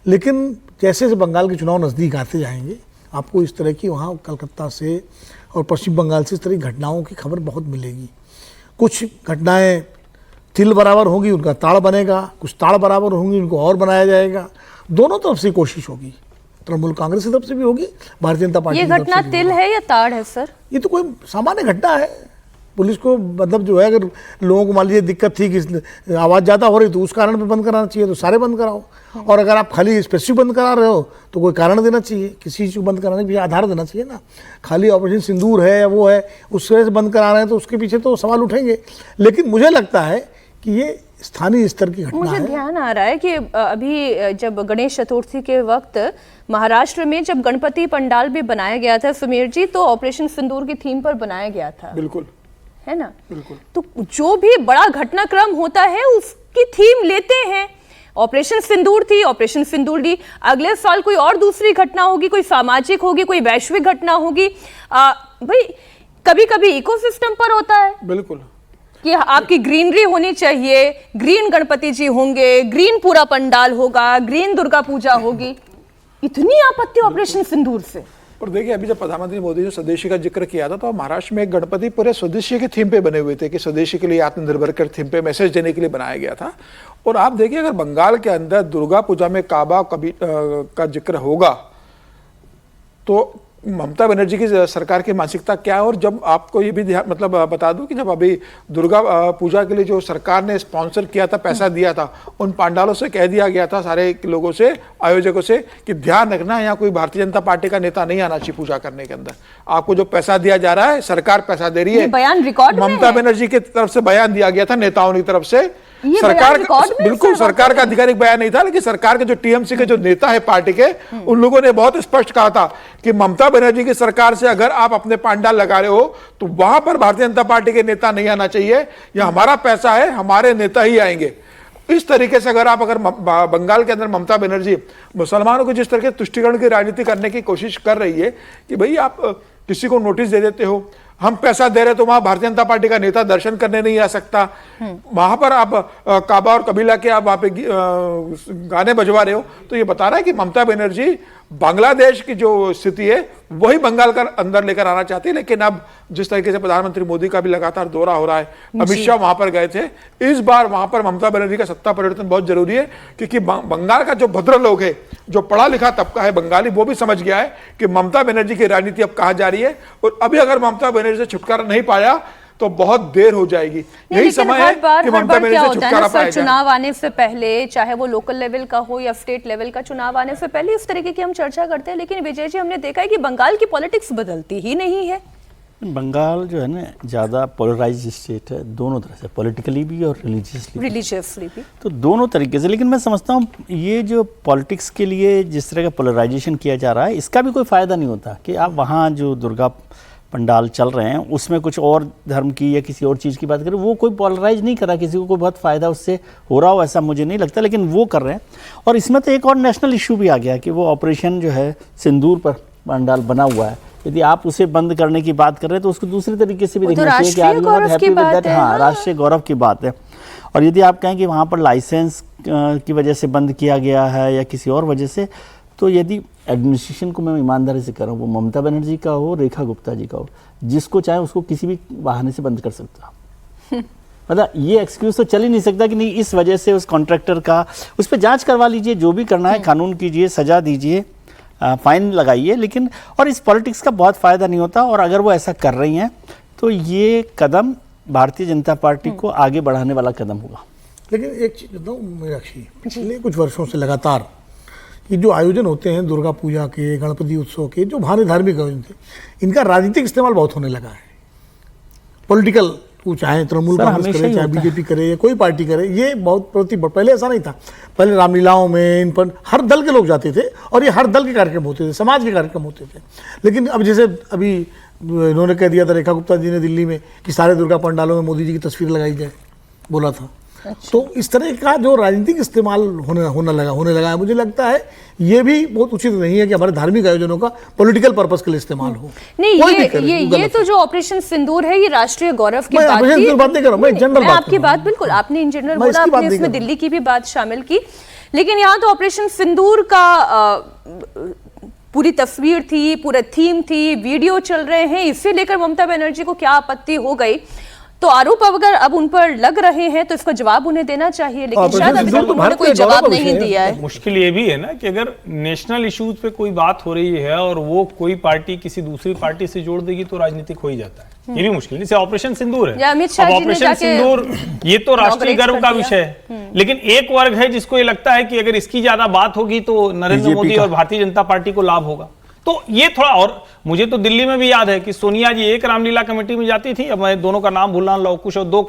लेकिन जैसे जैसे बंगाल के चुनाव नज़दीक आते जाएंगे, आपको इस तरह की वहाँ कलकत्ता से और पश्चिम बंगाल से इस तरह की घटनाओं की खबर बहुत मिलेगी। कुछ घटनाएं तिल बराबर होंगी, उनका ताड़ बनेगा, कुछ ताड़ बराबर होंगी, उनको और बनाया जाएगा। दोनों तरफ से कोशिश होगी, तृणमूल कांग्रेस की तरफ से भी होगी, भारतीय जनता पार्टी ये घटना तिल है या ताड़ है सर? ये तो कोई सामान्य घटना है। पुलिस को मतलब जो है, अगर लोगों को मान लीजिए दिक्कत थी कि आवाज़ ज़्यादा हो रही तो उस कारण पे बंद कराना चाहिए, तो सारे बंद कराओ। और अगर आप खाली स्पेसिफिक बंद करा रहे हो तो कोई कारण देना चाहिए, किसी चीज़ को बंद कराने के पीछे आधार देना चाहिए ना। खाली ऑपरेशन सिंदूर है या वो है, उस वजह से बंद करा रहे हैं तो उसके पीछे तो सवाल उठेंगे। लेकिन मुझे लगता है कि ये स्थानीय स्तर की घटना मुझे है। ध्यान आ रहा है कि अभी जब गणेश चतुर्थी के वक्त महाराष्ट्र में जब गणपति पंडाल भी बनाया गया था सुमेर जी, तो ऑपरेशन सिंदूर की थीम पर बनाया गया था। बिल्कुल, है ना? बिल्कुल। तो जो भी बड़ा घटनाक्रम होता है उसकी थीम लेते हैं। ऑपरेशन सिंदूर थी, ऑपरेशन सिंदूर दी, अगले साल कोई और दूसरी घटना होगी, कोई सामाजिक होगी, कोई वैश्विक घटना होगी। भाई कभी कभी इकोसिस्टम पर होता है। बिल्कुल, कि आपकी ग्रीनरी होनी चाहिए, ग्रीन गणपति जी होंगे, ग्रीन पूरा पंडाल होगा, ग्रीन दुर्गा पूजा होगी। इतनी आपत्ति ऑपरेशन सिंदूर से। और देखिए, अभी जब प्रधानमंत्री मोदी ने स्वदेशी का जिक्र किया था तो महाराष्ट्र में एक गणपति पूरे स्वदेशी के थीम पे बने हुए थे कि स्वदेशी के लिए आत्मनिर्भर कर थीम पे मैसेज देने के लिए बनाया गया था। और आप देखिए, अगर बंगाल के अंदर दुर्गा पूजा में काबा का जिक्र होगा तो ममता बनर्जी की सरकार की मानसिकता क्या है। और जब आपको ये भी मतलब बता दूं कि जब अभी दुर्गा पूजा के लिए जो सरकार ने स्पॉन्सर किया था, पैसा दिया था, उन पंडालों से कह दिया गया था सारे लोगों से, आयोजकों से, कि ध्यान रखना यहाँ कोई भारतीय जनता पार्टी का नेता नहीं आना चाहिए पूजा करने के अंदर। आपको जो पैसा दिया जा रहा है, सरकार पैसा दे रही है। बयान रिकॉर्ड ममता बनर्जी की तरफ से बयान दिया गया था, नेताओं की तरफ से। सरकार बिल्कुल सरकार का आधिकारिक बयान नहीं था, लेकिन सरकार के जो टीएमसी के जो नेता है पार्टी के, उन लोगों ने बहुत स्पष्ट कहा था कि ममता बनर्जी की सरकार से अगर आप अपने पंडाल लगा रहे हो तो वहां पर भारतीय जनता पार्टी के नेता नहीं आना चाहिए, यह हमारा पैसा है, हमारे नेता ही आएंगे। इस तरीके से अगर बंगाल के अंदर ममता बनर्जी मुसलमानों को जिस तरह के तुष्टिकरण की राजनीति करने की कोशिश कर रही है कि भाई आप किसी को नोटिस दे देते हो, हम पैसा दे रहे तो वहां भारतीय जनता पार्टी का नेता दर्शन करने नहीं आ सकता, वहां पर आप काबा और कबीला के आप वहां पे गाने बजवा रहे हो, तो ये बता रहा है कि ममता बनर्जी बांग्लादेश की जो स्थिति है वही बंगाल का अंदर लेकर आना चाहती है। लेकिन अब जिस तरीके से प्रधानमंत्री मोदी का भी लगातार दौरा हो रहा है, अमित शाह वहां पर गए थे, इस बार वहां पर ममता बनर्जी का सत्ता परिवर्तन बहुत जरूरी है, क्योंकि बंगाल का जो भद्र लोग है, जो पढ़ा लिखा तबका है बंगाली, वो भी समझ गया है कि ममता बनर्जी की राजनीति अब कहां जा रही है, और अभी अगर ममता बनर्जी से छुटकारा नहीं पाया तो बहुत देर हो जाएगी। यही समय है कि ममता बनर्जी से छुटकारा पाया जाए। चुनाव आने से पहले, चाहे वो लोकल लेवल का हो या स्टेट लेवल का, चुनाव आने से पहले इस तरीके की हम चर्चा करते हैं, लेकिन विजय जी हमने देखा है कि बंगाल की पॉलिटिक्स बदलती ही नहीं है। बंगाल जो है ना ज़्यादा पोलराइज स्टेट है, दोनों तरह से, पॉलिटिकली भी और रिलीजियसली भी, तो दोनों तरीके से। लेकिन मैं समझता हूँ ये जो पॉलिटिक्स के लिए जिस तरह का पोलराइजेशन किया जा रहा है, इसका भी कोई फ़ायदा नहीं होता कि आप वहाँ जो दुर्गा पंडाल चल रहे हैं उसमें कुछ और धर्म की या किसी और चीज़ की बात करें, वो कोई पोलराइज नहीं कर रहा, किसी को कोई बहुत फ़ायदा उससे हो रहा हो ऐसा मुझे नहीं लगता, लेकिन वो कर रहे हैं। और इसमें तो एक और नेशनल इशू भी आ गया कि वो ऑपरेशन जो है सिंदूर पर पंडाल बना हुआ है, यदि आप उसे बंद करने की बात कर रहे हैं तो उसको दूसरी तरीके से भी देखना चाहिए कि हाँ, राष्ट्रीय गौरव की बात है। और यदि आप कहें कि वहाँ पर लाइसेंस की वजह से बंद किया गया है या किसी और वजह से, तो यदि एडमिनिस्ट्रेशन को मैं ईमानदारी से कर रहा हूँ, वो ममता बनर्जी का हो, रेखा गुप्ता जी का हो, जिसको चाहे उसको किसी भी बहाने से बंद कर सकता। मतलब ये एक्सक्यूज तो चल ही नहीं सकता कि नहीं इस वजह से उस कॉन्ट्रैक्टर का, उस पर जांच करवा लीजिए, जो भी करना है कानून कीजिए, सजा दीजिए, फाइन लगाइए, लेकिन और इस पॉलिटिक्स का बहुत फ़ायदा नहीं होता। और अगर वो ऐसा कर रही हैं तो ये कदम भारतीय जनता पार्टी को आगे बढ़ाने वाला कदम होगा। लेकिन एक चीज़ बताऊँ मीनाक्षी, पिछले कुछ वर्षों से लगातार ये जो आयोजन होते हैं दुर्गा पूजा के, गणपति उत्सव के, जो भारी धार्मिक आयोजन थे, इनका राजनीतिक इस्तेमाल बहुत होने लगा है। पॉलिटिकल, वो चाहे तृणमूल कांग्रेस करे, चाहे बीजेपी करे या कोई पार्टी करे, ये बहुत पहले ऐसा नहीं था। पहले रामलीलाओं में इन पर हर दल के लोग जाते थे और ये हर दल के कार्यक्रम होते थे, समाज के कार्यक्रम होते थे। लेकिन अब जैसे अभी इन्होंने कह दिया था, रेखा गुप्ता जी ने दिल्ली में, कि सारे दुर्गा पंडालों में मोदी जी की तस्वीर लगाई जाए, बोला था। तो इस तरह का जो राजनीतिक इस्तेमाल होने लगा है, मुझे लगता है ये भी बहुत उचित नहीं है कि हमारे धार्मिक आयोजनों का पॉलिटिकल पर्पस के लिए इस्तेमाल हो। नहीं, ये तो जो ऑपरेशन सिंदूर है, ये राष्ट्रीय गौरव की बात नहीं कर रहा हूं, मैं जनरल बात, आपकी बात बिल्कुल, आपने इन जनरल बोला, आपने इसमें दिल्ली की भी बात शामिल की, लेकिन यहाँ तो ऑपरेशन सिंदूर का पूरी तस्वीर थी, पूरा थीम थी, वीडियो चल रहे हैं, इसे लेकर ममता बनर्जी को क्या आपत्ति हो गई? तो आरोप अगर अब उन पर लग रहे हैं तो इसका जवाब उन्हें देना चाहिए, लेकिन शायद अभी तक उन्होंने कोई जवाब नहीं दिया है। मुश्किल ये भी है ना कि अगर नेशनल इश्यूज पे कोई बात हो रही है और वो कोई पार्टी किसी दूसरी पार्टी से जोड़ देगी तो राजनीतिक हो ही जाता है। ये भी मुश्किल, जैसे ऑपरेशन सिंदूर है, ऑपरेशन सिंदूर ये तो राष्ट्रीय गर्व का विषय है, लेकिन एक वर्ग है जिसको ये लगता है कि अगर इसकी ज्यादा बात होगी तो नरेंद्र मोदी और भारतीय जनता पार्टी को लाभ होगा। तो ये थोड़ा, और मुझे तो दिल्ली में भी याद है कि सोनिया जी एक रामलीला कमेटी में जाती थी, अब मैं दोनों का नाम भूल रहा हूं, लवकुश और दो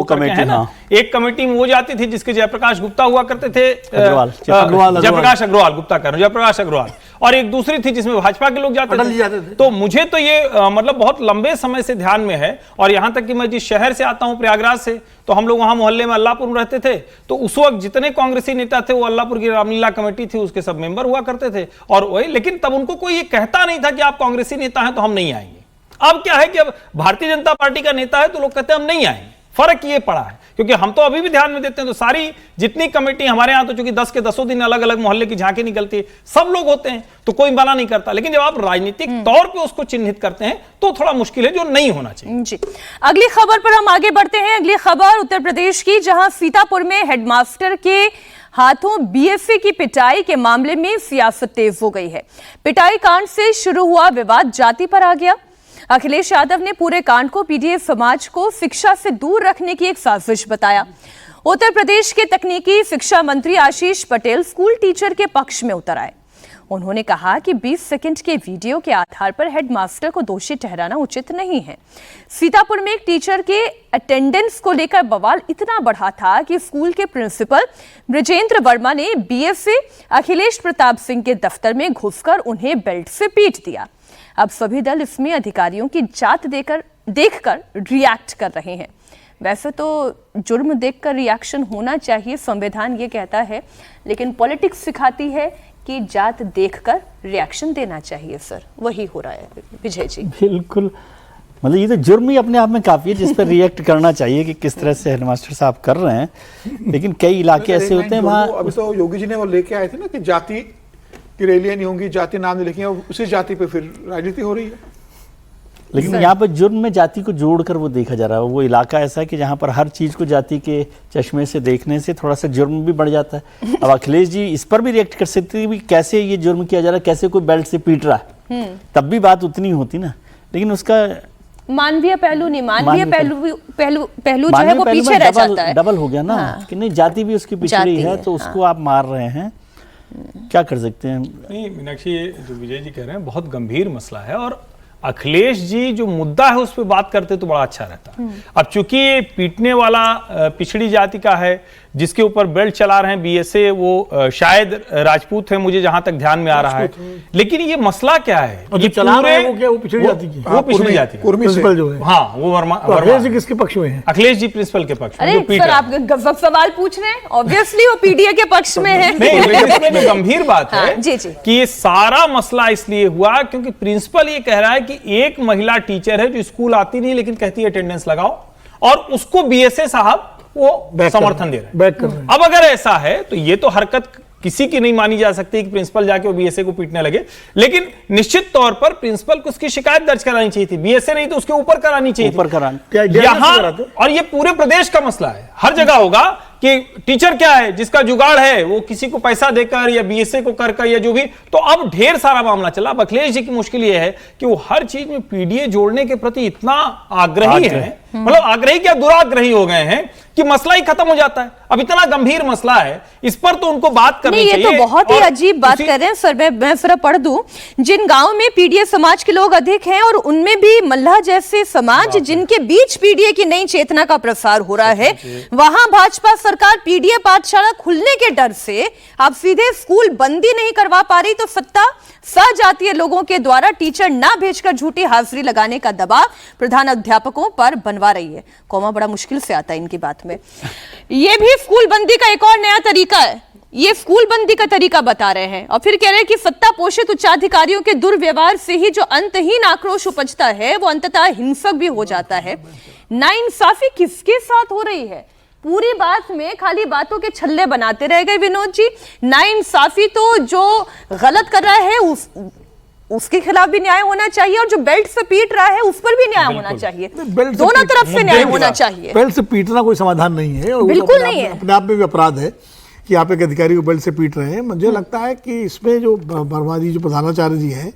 कमेटी है ना, एक कमेटी में वो जाती थी जिसके जयप्रकाश गुप्ता हुआ करते थे, जयप्रकाश अग्रवाल, गुप्ता कह रहा हूं, जयप्रकाश अग्रवाल, और एक दूसरी थी जिसमें भाजपा के लोग जाते थे। तो मुझे तो ये मतलब बहुत लंबे समय से ध्यान में है। और यहां तक कि मैं जिस शहर से आता हूं, प्रयागराज से, तो हम लोग वहां मोहल्ले में अल्लाहपुर में रहते थे, तो उस वक्त जितने कांग्रेसी नेता थे वो अल्लाहपुर की रामलीला कमेटी थी उसके सब मेंबर हुआ करते थे। और वही, लेकिन तब उनको कोई ये कहता नहीं था कि आप कांग्रेसी नेता हैं तो हम नहीं आएंगे। अब क्या है कि अब भारतीय जनता पार्टी का नेता है तो लोग कहते हैं हम नहीं आएंगे। फर्क ये पड़ा है, क्योंकि हम तो अभी भी ध्यान में देते हैं, तो सारी जितनी कमेटी हमारे यहाँ तो चूंकि 10 के 10 दिन अलग अलग मोहल्ले की झांकी निकलती है, सब लोग होते हैं, तो कोई मना नहीं करता। लेकिन जब आप राजनीतिक तौर पे उसको चिन्हित करते हैं तो थोड़ा मुश्किल है, जो नहीं होना चाहिए। जी, अगली खबर पर हम आगे बढ़ते हैं। अगली खबर उत्तर प्रदेश की, जहां सीतापुर में हेडमास्टर के हाथों बीएफए की पिटाई के मामले में सियासत तेज हो गई है। पिटाई कांड से शुरू हुआ विवाद जाति पर आ गया। अखिलेश यादव ने पूरे कांड को पीडीएफ समाज को शिक्षा से दूर रखने की एक साजिश बताया। उत्तर प्रदेश के तकनीकी शिक्षा मंत्री आशीष पटेल स्कूल टीचर के पक्ष में उतर आए। उन्होंने कहा कि 20 सेकंड के वीडियो के आधार पर हेडमास्टर को दोषी ठहराना उचित नहीं है। सीतापुर में एक टीचर के अटेंडेंस को लेकर बवाल इतना बढ़ा था कि स्कूल के प्रिंसिपल ब्रजेंद्र वर्मा ने बीएफए अखिलेश प्रताप सिंह के दफ्तर में घुसकर उन्हें बेल्ट से पीट दिया। अब सभी दल इसमें अधिकारियों की जात देखकर रिएक्ट कर रहे हैं। वैसे तो जुर्म देखकर रिएक्शन होना चाहिए, संविधान ये कहता है, लेकिन पॉलिटिक्स सिखाती है कि जात देखकर रिएक्शन देना चाहिए। सर, वही हो रहा है विजय जी। बिल्कुल, मतलब ये तो जुर्म ही अपने आप में काफी है जिस पर रिएक्ट करना चाहिए कि किस तरह से हेडमास्टर साहब कर रहे हैं। लेकिन कई इलाके ऐसे होते हैं वहाँ, अभी तो योगी जी ने वो लेके आए थे ना कि जाति कि रैलियां नहीं होंगी, जाति नाम नहीं लिखेंगे, और उसी जाति पे फिर राजनीति हो रही है। लेकिन यहाँ पर जुर्म में जाति को जोड़कर वो देखा जा रहा है। वो इलाका ऐसा है कि जहाँ पर हर चीज को जाति के चश्मे से देखने से थोड़ा सा जुर्म भी बढ़ जाता है। अब अखिलेश जी इस पर भी रिएक्ट कर सकते हैं भी कैसे ये जुर्म किया जा रहा है, कैसे कोई बेल्ट से पीट रहा है, तब भी बात उतनी होती ना। लेकिन उसका मानवीय पहलू नहीं, मानवीय पहलू जो है वो पीछे रह जाता है। डबल हो गया ना। हाँ। कि नहीं, जाति भी उसकी पिछड़ी है तो उसको आप मार रहे हैं, क्या कर सकते हैं। नहीं मीनाक्षी, ये जो विजय जी कह रहे हैं बहुत गंभीर मसला है, और अखिलेश जी जो मुद्दा है उस पर बात करते तो बड़ा अच्छा रहता। अब चूंकि ये पीटने वाला पिछड़ी जाति का है, जिसके ऊपर बेल्ट चला रहे हैं बीएसए, वो शायद राजपूत है, मुझे जहां तक ध्यान में आ रहा है। लेकिन ये मसला क्या है, ये चला रहे हैं वो क्या, वो पिछड़ी जाति की, वो पिछड़ी जाति का प्रिंसिपल जो है। हाँ, वो वर्मा अखिलेश जी किसके पक्ष में है? अखिलेश जी प्रिंसिपल के पक्ष में। अरे सर, आप गजब सवाल पूछ रहे हैं। ऑब्वियसली वो पीडीए के पक्ष में है। नहीं, लेकिन इसमें जो गंभीर बात है जी जी, कि ये सारा मसला इसलिए हुआ क्योंकि प्रिंसिपल ये कह रहा है कि एक महिला टीचर है जो स्कूल आती नहीं लेकिन कहती है अटेंडेंस लगाओ, और उसको बीएसए साहब वो समर्थन दे रहे हैं। अब अगर ऐसा है तो ये तो हरकत किसी की नहीं मानी जा सकती कि प्रिंसिपल जाके वो बीएसए को पीटने लगे। लेकिन निश्चित तौर पर प्रिंसिपल को उसकी शिकायत दर्ज करानी चाहिए थी, बीएसए नहीं तो उसके ऊपर करानी चाहिए, ऊपर करानी। यहां, और ये पूरे प्रदेश का मसला है, हर जगह होगा कि टीचर क्या है, जिसका जुगाड़ है वो किसी को पैसा देकर या बीएसए को कर या जो भी। तो अब ढेर सारा मामला चला। अब अखिलेश जी की मुश्किल ये है कि वो हर चीज में पीडीए जोड़ने के प्रति इतना आग्रही है, मतलब आग्रही क्या दुराग्रही हो गए हैं कि मसला ही खत्म हो जाता है। अब इतना गंभीर मसला है, इस पर तो उनको बात करनी चाहिए। ये तो बहुत ही अजीब बात कर रहे हैं सर। मैं जरा पढ़ दूं, जिन गांव में पीडीए समाज के लोग अधिक हैं और उनमें भी मल्लाह जैसे समाज जिनके बीच पीडीए की नई चेतना का प्रसार हो रहा है, वहां भाजपा सरकार पीडीए पाठशाला खुलने के डर से आप सीधे स्कूल बंदी नहीं करवा पा रही, तो सत्ता सजातीय लोगों के द्वारा टीचर ना भेजकर झूठी हाजिरी लगाने का दबाव प्रधान अध्यापकों पर बनवा रही है। कौमा बड़ा मुश्किल से आता है इनकी बात में। ये भी स्कूल बंदी का एक और नया तरीका है। ये स्कूल बंदी का तरीका बता रहे हैं और फिर कह रहे हैं कि सत्ता पोषित उच्चाधिकारियों के दुर्व्यवहार से ही जो अंतहीन आक्रोश उपजता है वो अंततः हिंसक भी हो जाता है। नाइंसाफी किसके साथ हो रही है? पूरी बात में खाली बातों के छल्ले बनाते रह गए विनोद जी। नाइंसाफी तो जो गलत कर रहा है उसके खिलाफ भी न्याय होना चाहिए, और जो बेल्ट से पीट रहा है उस पर भी न्याय होना चाहिए। दोनों तरफ से न्याय होना चाहिए। बेल्ट से पीटना कोई समाधान नहीं है, और बिल्कुल नहीं है। अपने आप में भी अपराध है कि आप एक अधिकारी को बेल्ट से पीट रहे हैं। मुझे लगता है कि इसमें जो वर्मा जी, जो प्रधानाचार्य जी हैं,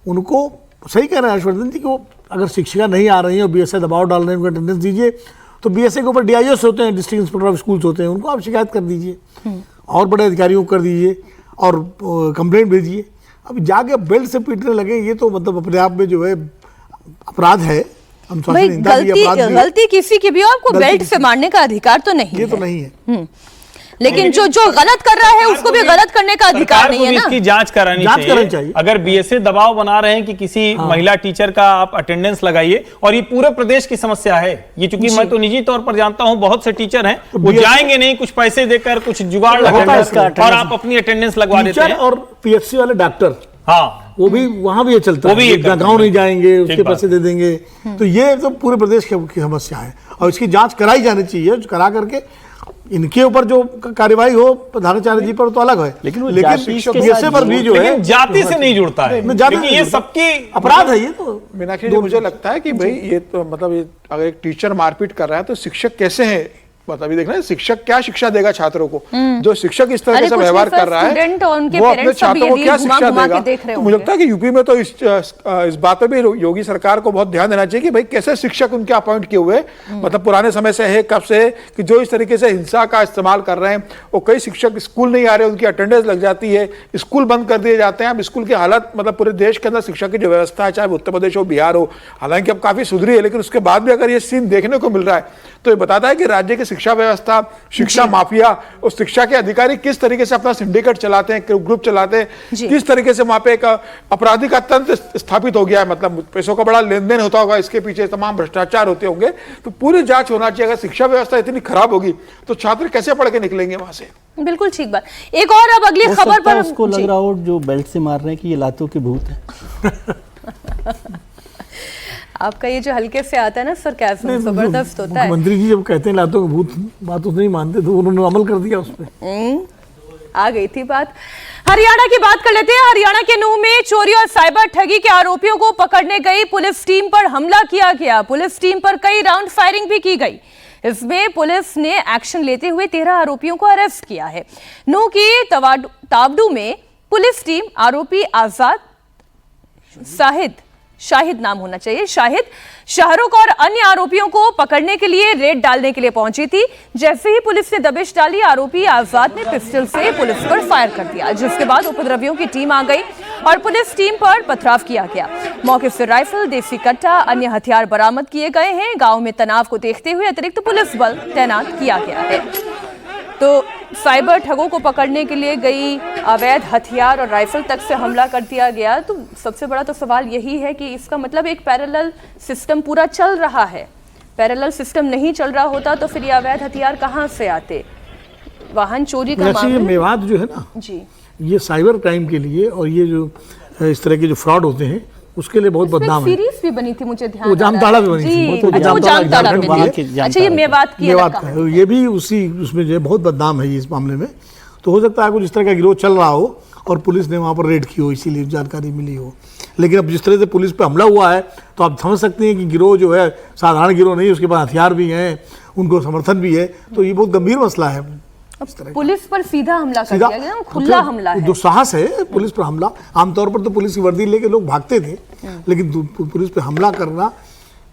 उनको सही कह रहे हैं हर्षवर्धन जी, कि वो अगर शिक्षिका नहीं आ रही है और बीएसए दबाव डाल रहे हैं, उनको अटेंडेंस दीजिए, तो बीएसए के ऊपर डीआईओस होते हैं, डिस्ट्रिक्ट इंस्पेक्टर ऑफ स्कूल्स होते हैं, उनको आप शिकायत कर दीजिए और बड़े अधिकारियों को कर दीजिए और कंप्लेंट भेजिए। अब जाके बेल्ट से पीटने लगे, ये तो मतलब अपने आप में जो है अपराध है। गलती किसी की भी हो, आपको बेल्ट से मारने का अधिकार तो नहीं है। ये तो नहीं है। लेकिन जो गलत कर रहा है उसको भी गलत करने का अधिकार नहीं है ना। इसकी जांच करानी चाहिए। अगर बीएसए दबाव बना रहे हैं कि किसी महिला टीचर का आप अटेंडेंस लगाइए, और ये पूरे प्रदेश की समस्या है ये, चूंकि मैं तो निजी तौर पर जानता हूं बहुत से टीचर हैं वो जाएंगे नहीं, कुछ पैसे देकर कुछ जुगाड़ लगाकर और आप अपनी अटेंडेंस लगवा देते हैं। और पीएचसी वाले डॉक्टर, हाँ, वो भी वहां भी ये चलता है, गाँव नहीं जाएंगे, उसके पैसे दे देंगे। तो ये तो पूरे प्रदेश की समस्या है और इसकी जांच कराई जानी चाहिए। करा करके इनके ऊपर जो कार्यवाही हो प्रधानाचार्य जी पर तो अलग है, लेकिन बीएसए पर भी जो है जाति से नहीं जुड़ता है, ये सबकी अपराध है। ये तो मीनाक्षी जी, मुझे लगता है कि भाई ये तो मतलब ये अगर एक टीचर मारपीट कर रहा है तो शिक्षक कैसे है, मतलब देखना शिक्षक क्या शिक्षा देगा छात्रों को। जो शिक्षक इस तरह से व्यवहार कर रहा है वो अपने छात्रों को क्या शिक्षा देगा। तो मुझे लगता है कि यूपी में तो इस बात पे भी योगी सरकार को बहुत ध्यान देना चाहिए कि भाई कैसे शिक्षक उनके अपॉइंट किए हुए, मतलब पुराने समय से है, कब से, कि जो इस तरीके से हिंसा का इस्तेमाल कर रहे हैं। और कई शिक्षक स्कूल नहीं आ रहे, उनकी अटेंडेंस लग जाती है, स्कूल बंद कर दिए जाते हैं। अब स्कूल की हालत, मतलब पूरे देश के अंदर शिक्षा की जो व्यवस्था है, चाहे उत्तर प्रदेश हो, बिहार हो, हालांकि अब काफी सुधरी है, लेकिन उसके बाद भी अगर ये सीन देखने को मिल रहा है तो ये बताता है कि राज्य की शिक्षा व्यवस्था, शिक्षा माफिया और शिक्षा के अधिकारी किस तरीके से अपना सिंडिकेट चलाते हैं, ग्रुप चलाते हैं, किस तरीके से वहां पे एक आपराधिक तंत्र स्थापित हो गया है। मतलब पैसों का बड़ा लेन देन होता होगा, इसके पीछे तमाम भ्रष्टाचार होते होंगे। तो पूरी जांच होना चाहिए। अगर शिक्षा व्यवस्था इतनी खराब होगी तो छात्र कैसे पढ़ के निकलेंगे वहां से? बिल्कुल ठीक बात। एक और अब अगली खबर पर उसको लग रहा हो जो बेल्ट से मार रहे हैं कि ये लातों के भूत है। आपका ये जो हल्के से आता है ना सरकाज़्म, जबरदस्त होता है। मंत्री जी जब कहते हैं लातों के भूत, बात तो नहीं मानते, तो उन्होंने अमल कर दिया उस पर। आ गई थी बात। हरियाणा की बात कर लेते हैं। हरियाणा के नूंह में चोरी और साइबर ठगी के आरोपियों को पकड़ने गई पुलिस टीम पर हमला किया गया। पुलिस टीम पर कई राउंड फायरिंग भी की गई। इसमें पुलिस ने एक्शन लेते हुए 13 आरोपियों को अरेस्ट किया है। नूंह की तावडू में पुलिस टीम आरोपी आजाद शाहिद नाम होना चाहिए, शाहिद शाहरुख और अन्य आरोपियों को पकड़ने के लिए रेड डालने के लिए पहुंची थी। जैसे ही पुलिस ने दबिश डाली, आरोपी आजाद ने पिस्टल से पुलिस पर फायर कर दिया, जिसके बाद उपद्रवियों की टीम आ गई और पुलिस टीम पर पथराव किया गया। मौके से राइफल, देसी कट्टा, अन्य हथियार बरामद किए गए हैं। गांव में तनाव को देखते हुए अतिरिक्त पुलिस बल तैनात किया गया है। तो साइबर ठगों को पकड़ने के लिए गई अवैध हथियार और राइफल तक से हमला कर दिया गया। तो सबसे बड़ा तो सवाल यही है कि इसका मतलब एक पैरेलल सिस्टम पूरा चल रहा है। पैरेलल सिस्टम नहीं चल रहा होता तो फिर ये अवैध हथियार कहाँ से आते? वाहन चोरी का मामला, मेवात जो है ना जी, ये साइबर क्राइम के लिए और ये जो इस तरह के जो फ्रॉड होते हैं उसके लिए बहुत बदनाम है। सीरीज भी बनी थी, मुझे ध्यान वो जामताड़ा भी बनी थी। अच्छा, वो जामताड़ा में थी। अच्छा, ये मेवात की है। ये भी उसी उसमें जो है बहुत बदनाम है ये इस मामले में। तो हो सकता है कुछ इस तरह का गिरोह चल रहा हो और पुलिस ने वहाँ पर रेड की हो, इसीलिए जानकारी मिली हो। लेकिन अब जिस तरह से पुलिस पे हमला हुआ है तो आप समझ सकते हैं कि गिरोह जो है साधारण गिरोह नहीं, उसके पास हथियार भी हैं, उनको समर्थन भी है। तो ये बहुत गंभीर मसला है। पुलिस पर सीधा हमला कर दिया गया, खुला हमला है। दुस्साहस है पुलिस पर हमला। आमतौर पर तो पुलिस की वर्दी लेके लोग भागते थे, लेकिन पुलिस पे हमला करना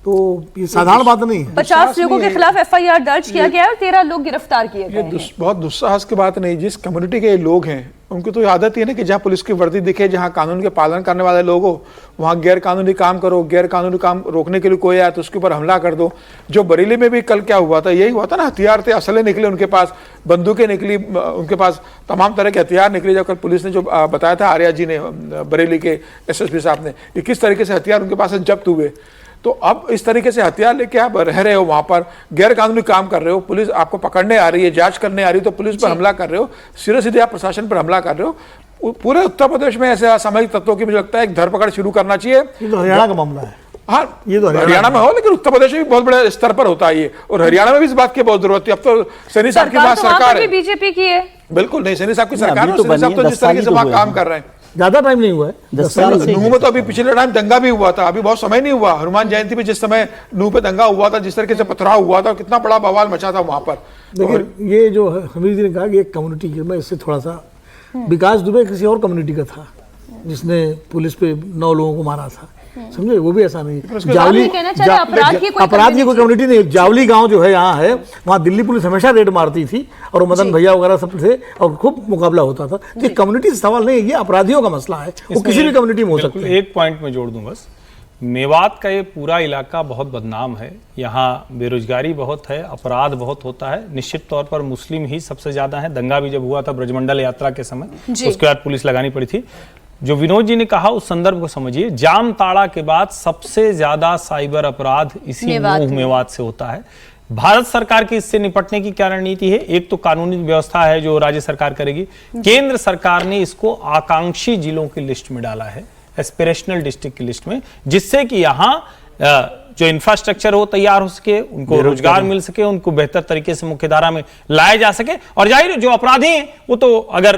तो ये साधारण बात नहीं है। 50 लोगों के खिलाफ FIR दर्ज किया गया और 13 लोग गिरफ्तार किए गए हैं। बहुत दुस्साहस की बात नहीं। जिस कम्युनिटी के लोग हैं उनको तो आदत ही है ना कि जहाँ पुलिस की वर्दी दिखे, जहाँ कानून के पालन करने वाले लोग हो, वहाँ गैर कानूनी काम करो। गैर कानूनी काम रोकने के लिए कोई आया तो उसके ऊपर हमला कर दो। जो बरेली में भी कल क्या हुआ था, यही हुआ था ना। हथियार थे, असले निकले उनके पास, बंदूकें निकली उनके पास, तमाम तरह के हथियार निकले। जब कल पुलिस ने जो बताया था आर्या जी ने, बरेली के SSP साहब ने, कि किस तरीके से हथियार उनके पास जब्त हुए। तो अब इस तरीके से हथियार लेके आप रह रहे हो, वहां पर गैर कानूनी काम कर रहे हो, पुलिस आपको पकड़ने आ रही है, जांच करने आ रही है, तो पुलिस पर हमला कर रहे हो, सीधे सीधे आप प्रशासन पर हमला कर रहे हो। पूरे उत्तर प्रदेश में ऐसे असामाजिक तत्वों की मुझे लगता है एक धरपकड़ शुरू करना चाहिए। ये तो हरियाणा का मामला है। हाँ, ये तो हरियाणा में हो, लेकिन उत्तर प्रदेश में भी बहुत बड़े स्तर पर होता है ये। और हरियाणा में भी इस बात की बहुत जरूरत है। अब तो सैनी साहब की बात सरकार है, बीजेपी की है। बिल्कुल नहीं, सैनी साहब की सरकार है। सैनी साहब तो जिस तरीके से वहां काम कर रहे हैं, ज्यादा टाइम नहीं हुआ है। 10 साल से नूह में तो अभी पिछले टाइम दंगा भी हुआ था, अभी बहुत समय नहीं हुआ। हनुमान जयंती पे जिस समय नूह पे दंगा हुआ था, जिस तरीके से पथराव हुआ था, कितना बड़ा बवाल मचा था वहां पर। लेकिन ये जो हमीद जी ने कहा कि एक कम्युनिटी की, मैं इससे थोड़ा सा, विकास दुबे किसी और कम्युनिटी का था जिसने पुलिस पे 9 लोगों को मारा था, समझे? वो भी ऐसा नहीं। जावली अपराध की कोई कम्युनिटी नहीं। जावली गांव जो है यहाँ है, वहाँ दिल्ली पुलिस हमेशा रेड मारती थी और मदन भैया वगैरह सब थे और खूब मुकाबला होता था। तो कम्युनिटी से सवाल नहीं है, ये अपराधियों का मसला है, वो किसी भी कम्युनिटी में हो सकता है। एक पॉइंट में जोड़ दूं बस, मेवात का ये पूरा इलाका बहुत बदनाम है। यहाँ बेरोजगारी बहुत है, अपराध बहुत होता है। निश्चित तौर पर मुस्लिम ही सबसे ज्यादा है। दंगा भी जब हुआ था ब्रजमंडल यात्रा के समय, उसके बाद पुलिस लगानी पड़ी थी। जो विनोद जी ने कहा उस संदर्भ को समझिए। जामताड़ा के बाद सबसे ज्यादा साइबर अपराध इसी नूह मेवात से होता है। भारत सरकार की इससे निपटने की क्या रणनीति है? एक तो कानूनी व्यवस्था है जो राज्य सरकार करेगी। केंद्र सरकार ने इसको आकांक्षी जिलों की लिस्ट में डाला है, एस्पिरेशनल डिस्ट्रिक्ट की लिस्ट में, जिससे कि यहाँ जो इंफ्रास्ट्रक्चर हो तैयार हो सके, उनको रोजगार मिल सके, उनको बेहतर तरीके से मुख्यधारा में लाया जा सके। और जाहिर जो अपराधी हैं वो तो अगर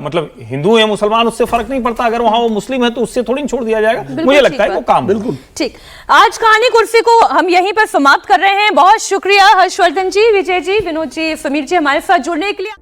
मतलब हिंदू है मुसलमान उससे फर्क नहीं पड़ता, अगर वहां वो मुस्लिम है तो उससे थोड़ी छोड़ दिया जाएगा। मुझे लगता है वो काम बिल्कुल ठीक। आज कहानी कुर्सी को हम यहीं पर समाप्त कर रहे हैं। बहुत शुक्रिया हर्षवर्धन जी, विजय जी, विनोद जी, समीर जी हमारे साथ जुड़ने के लिए।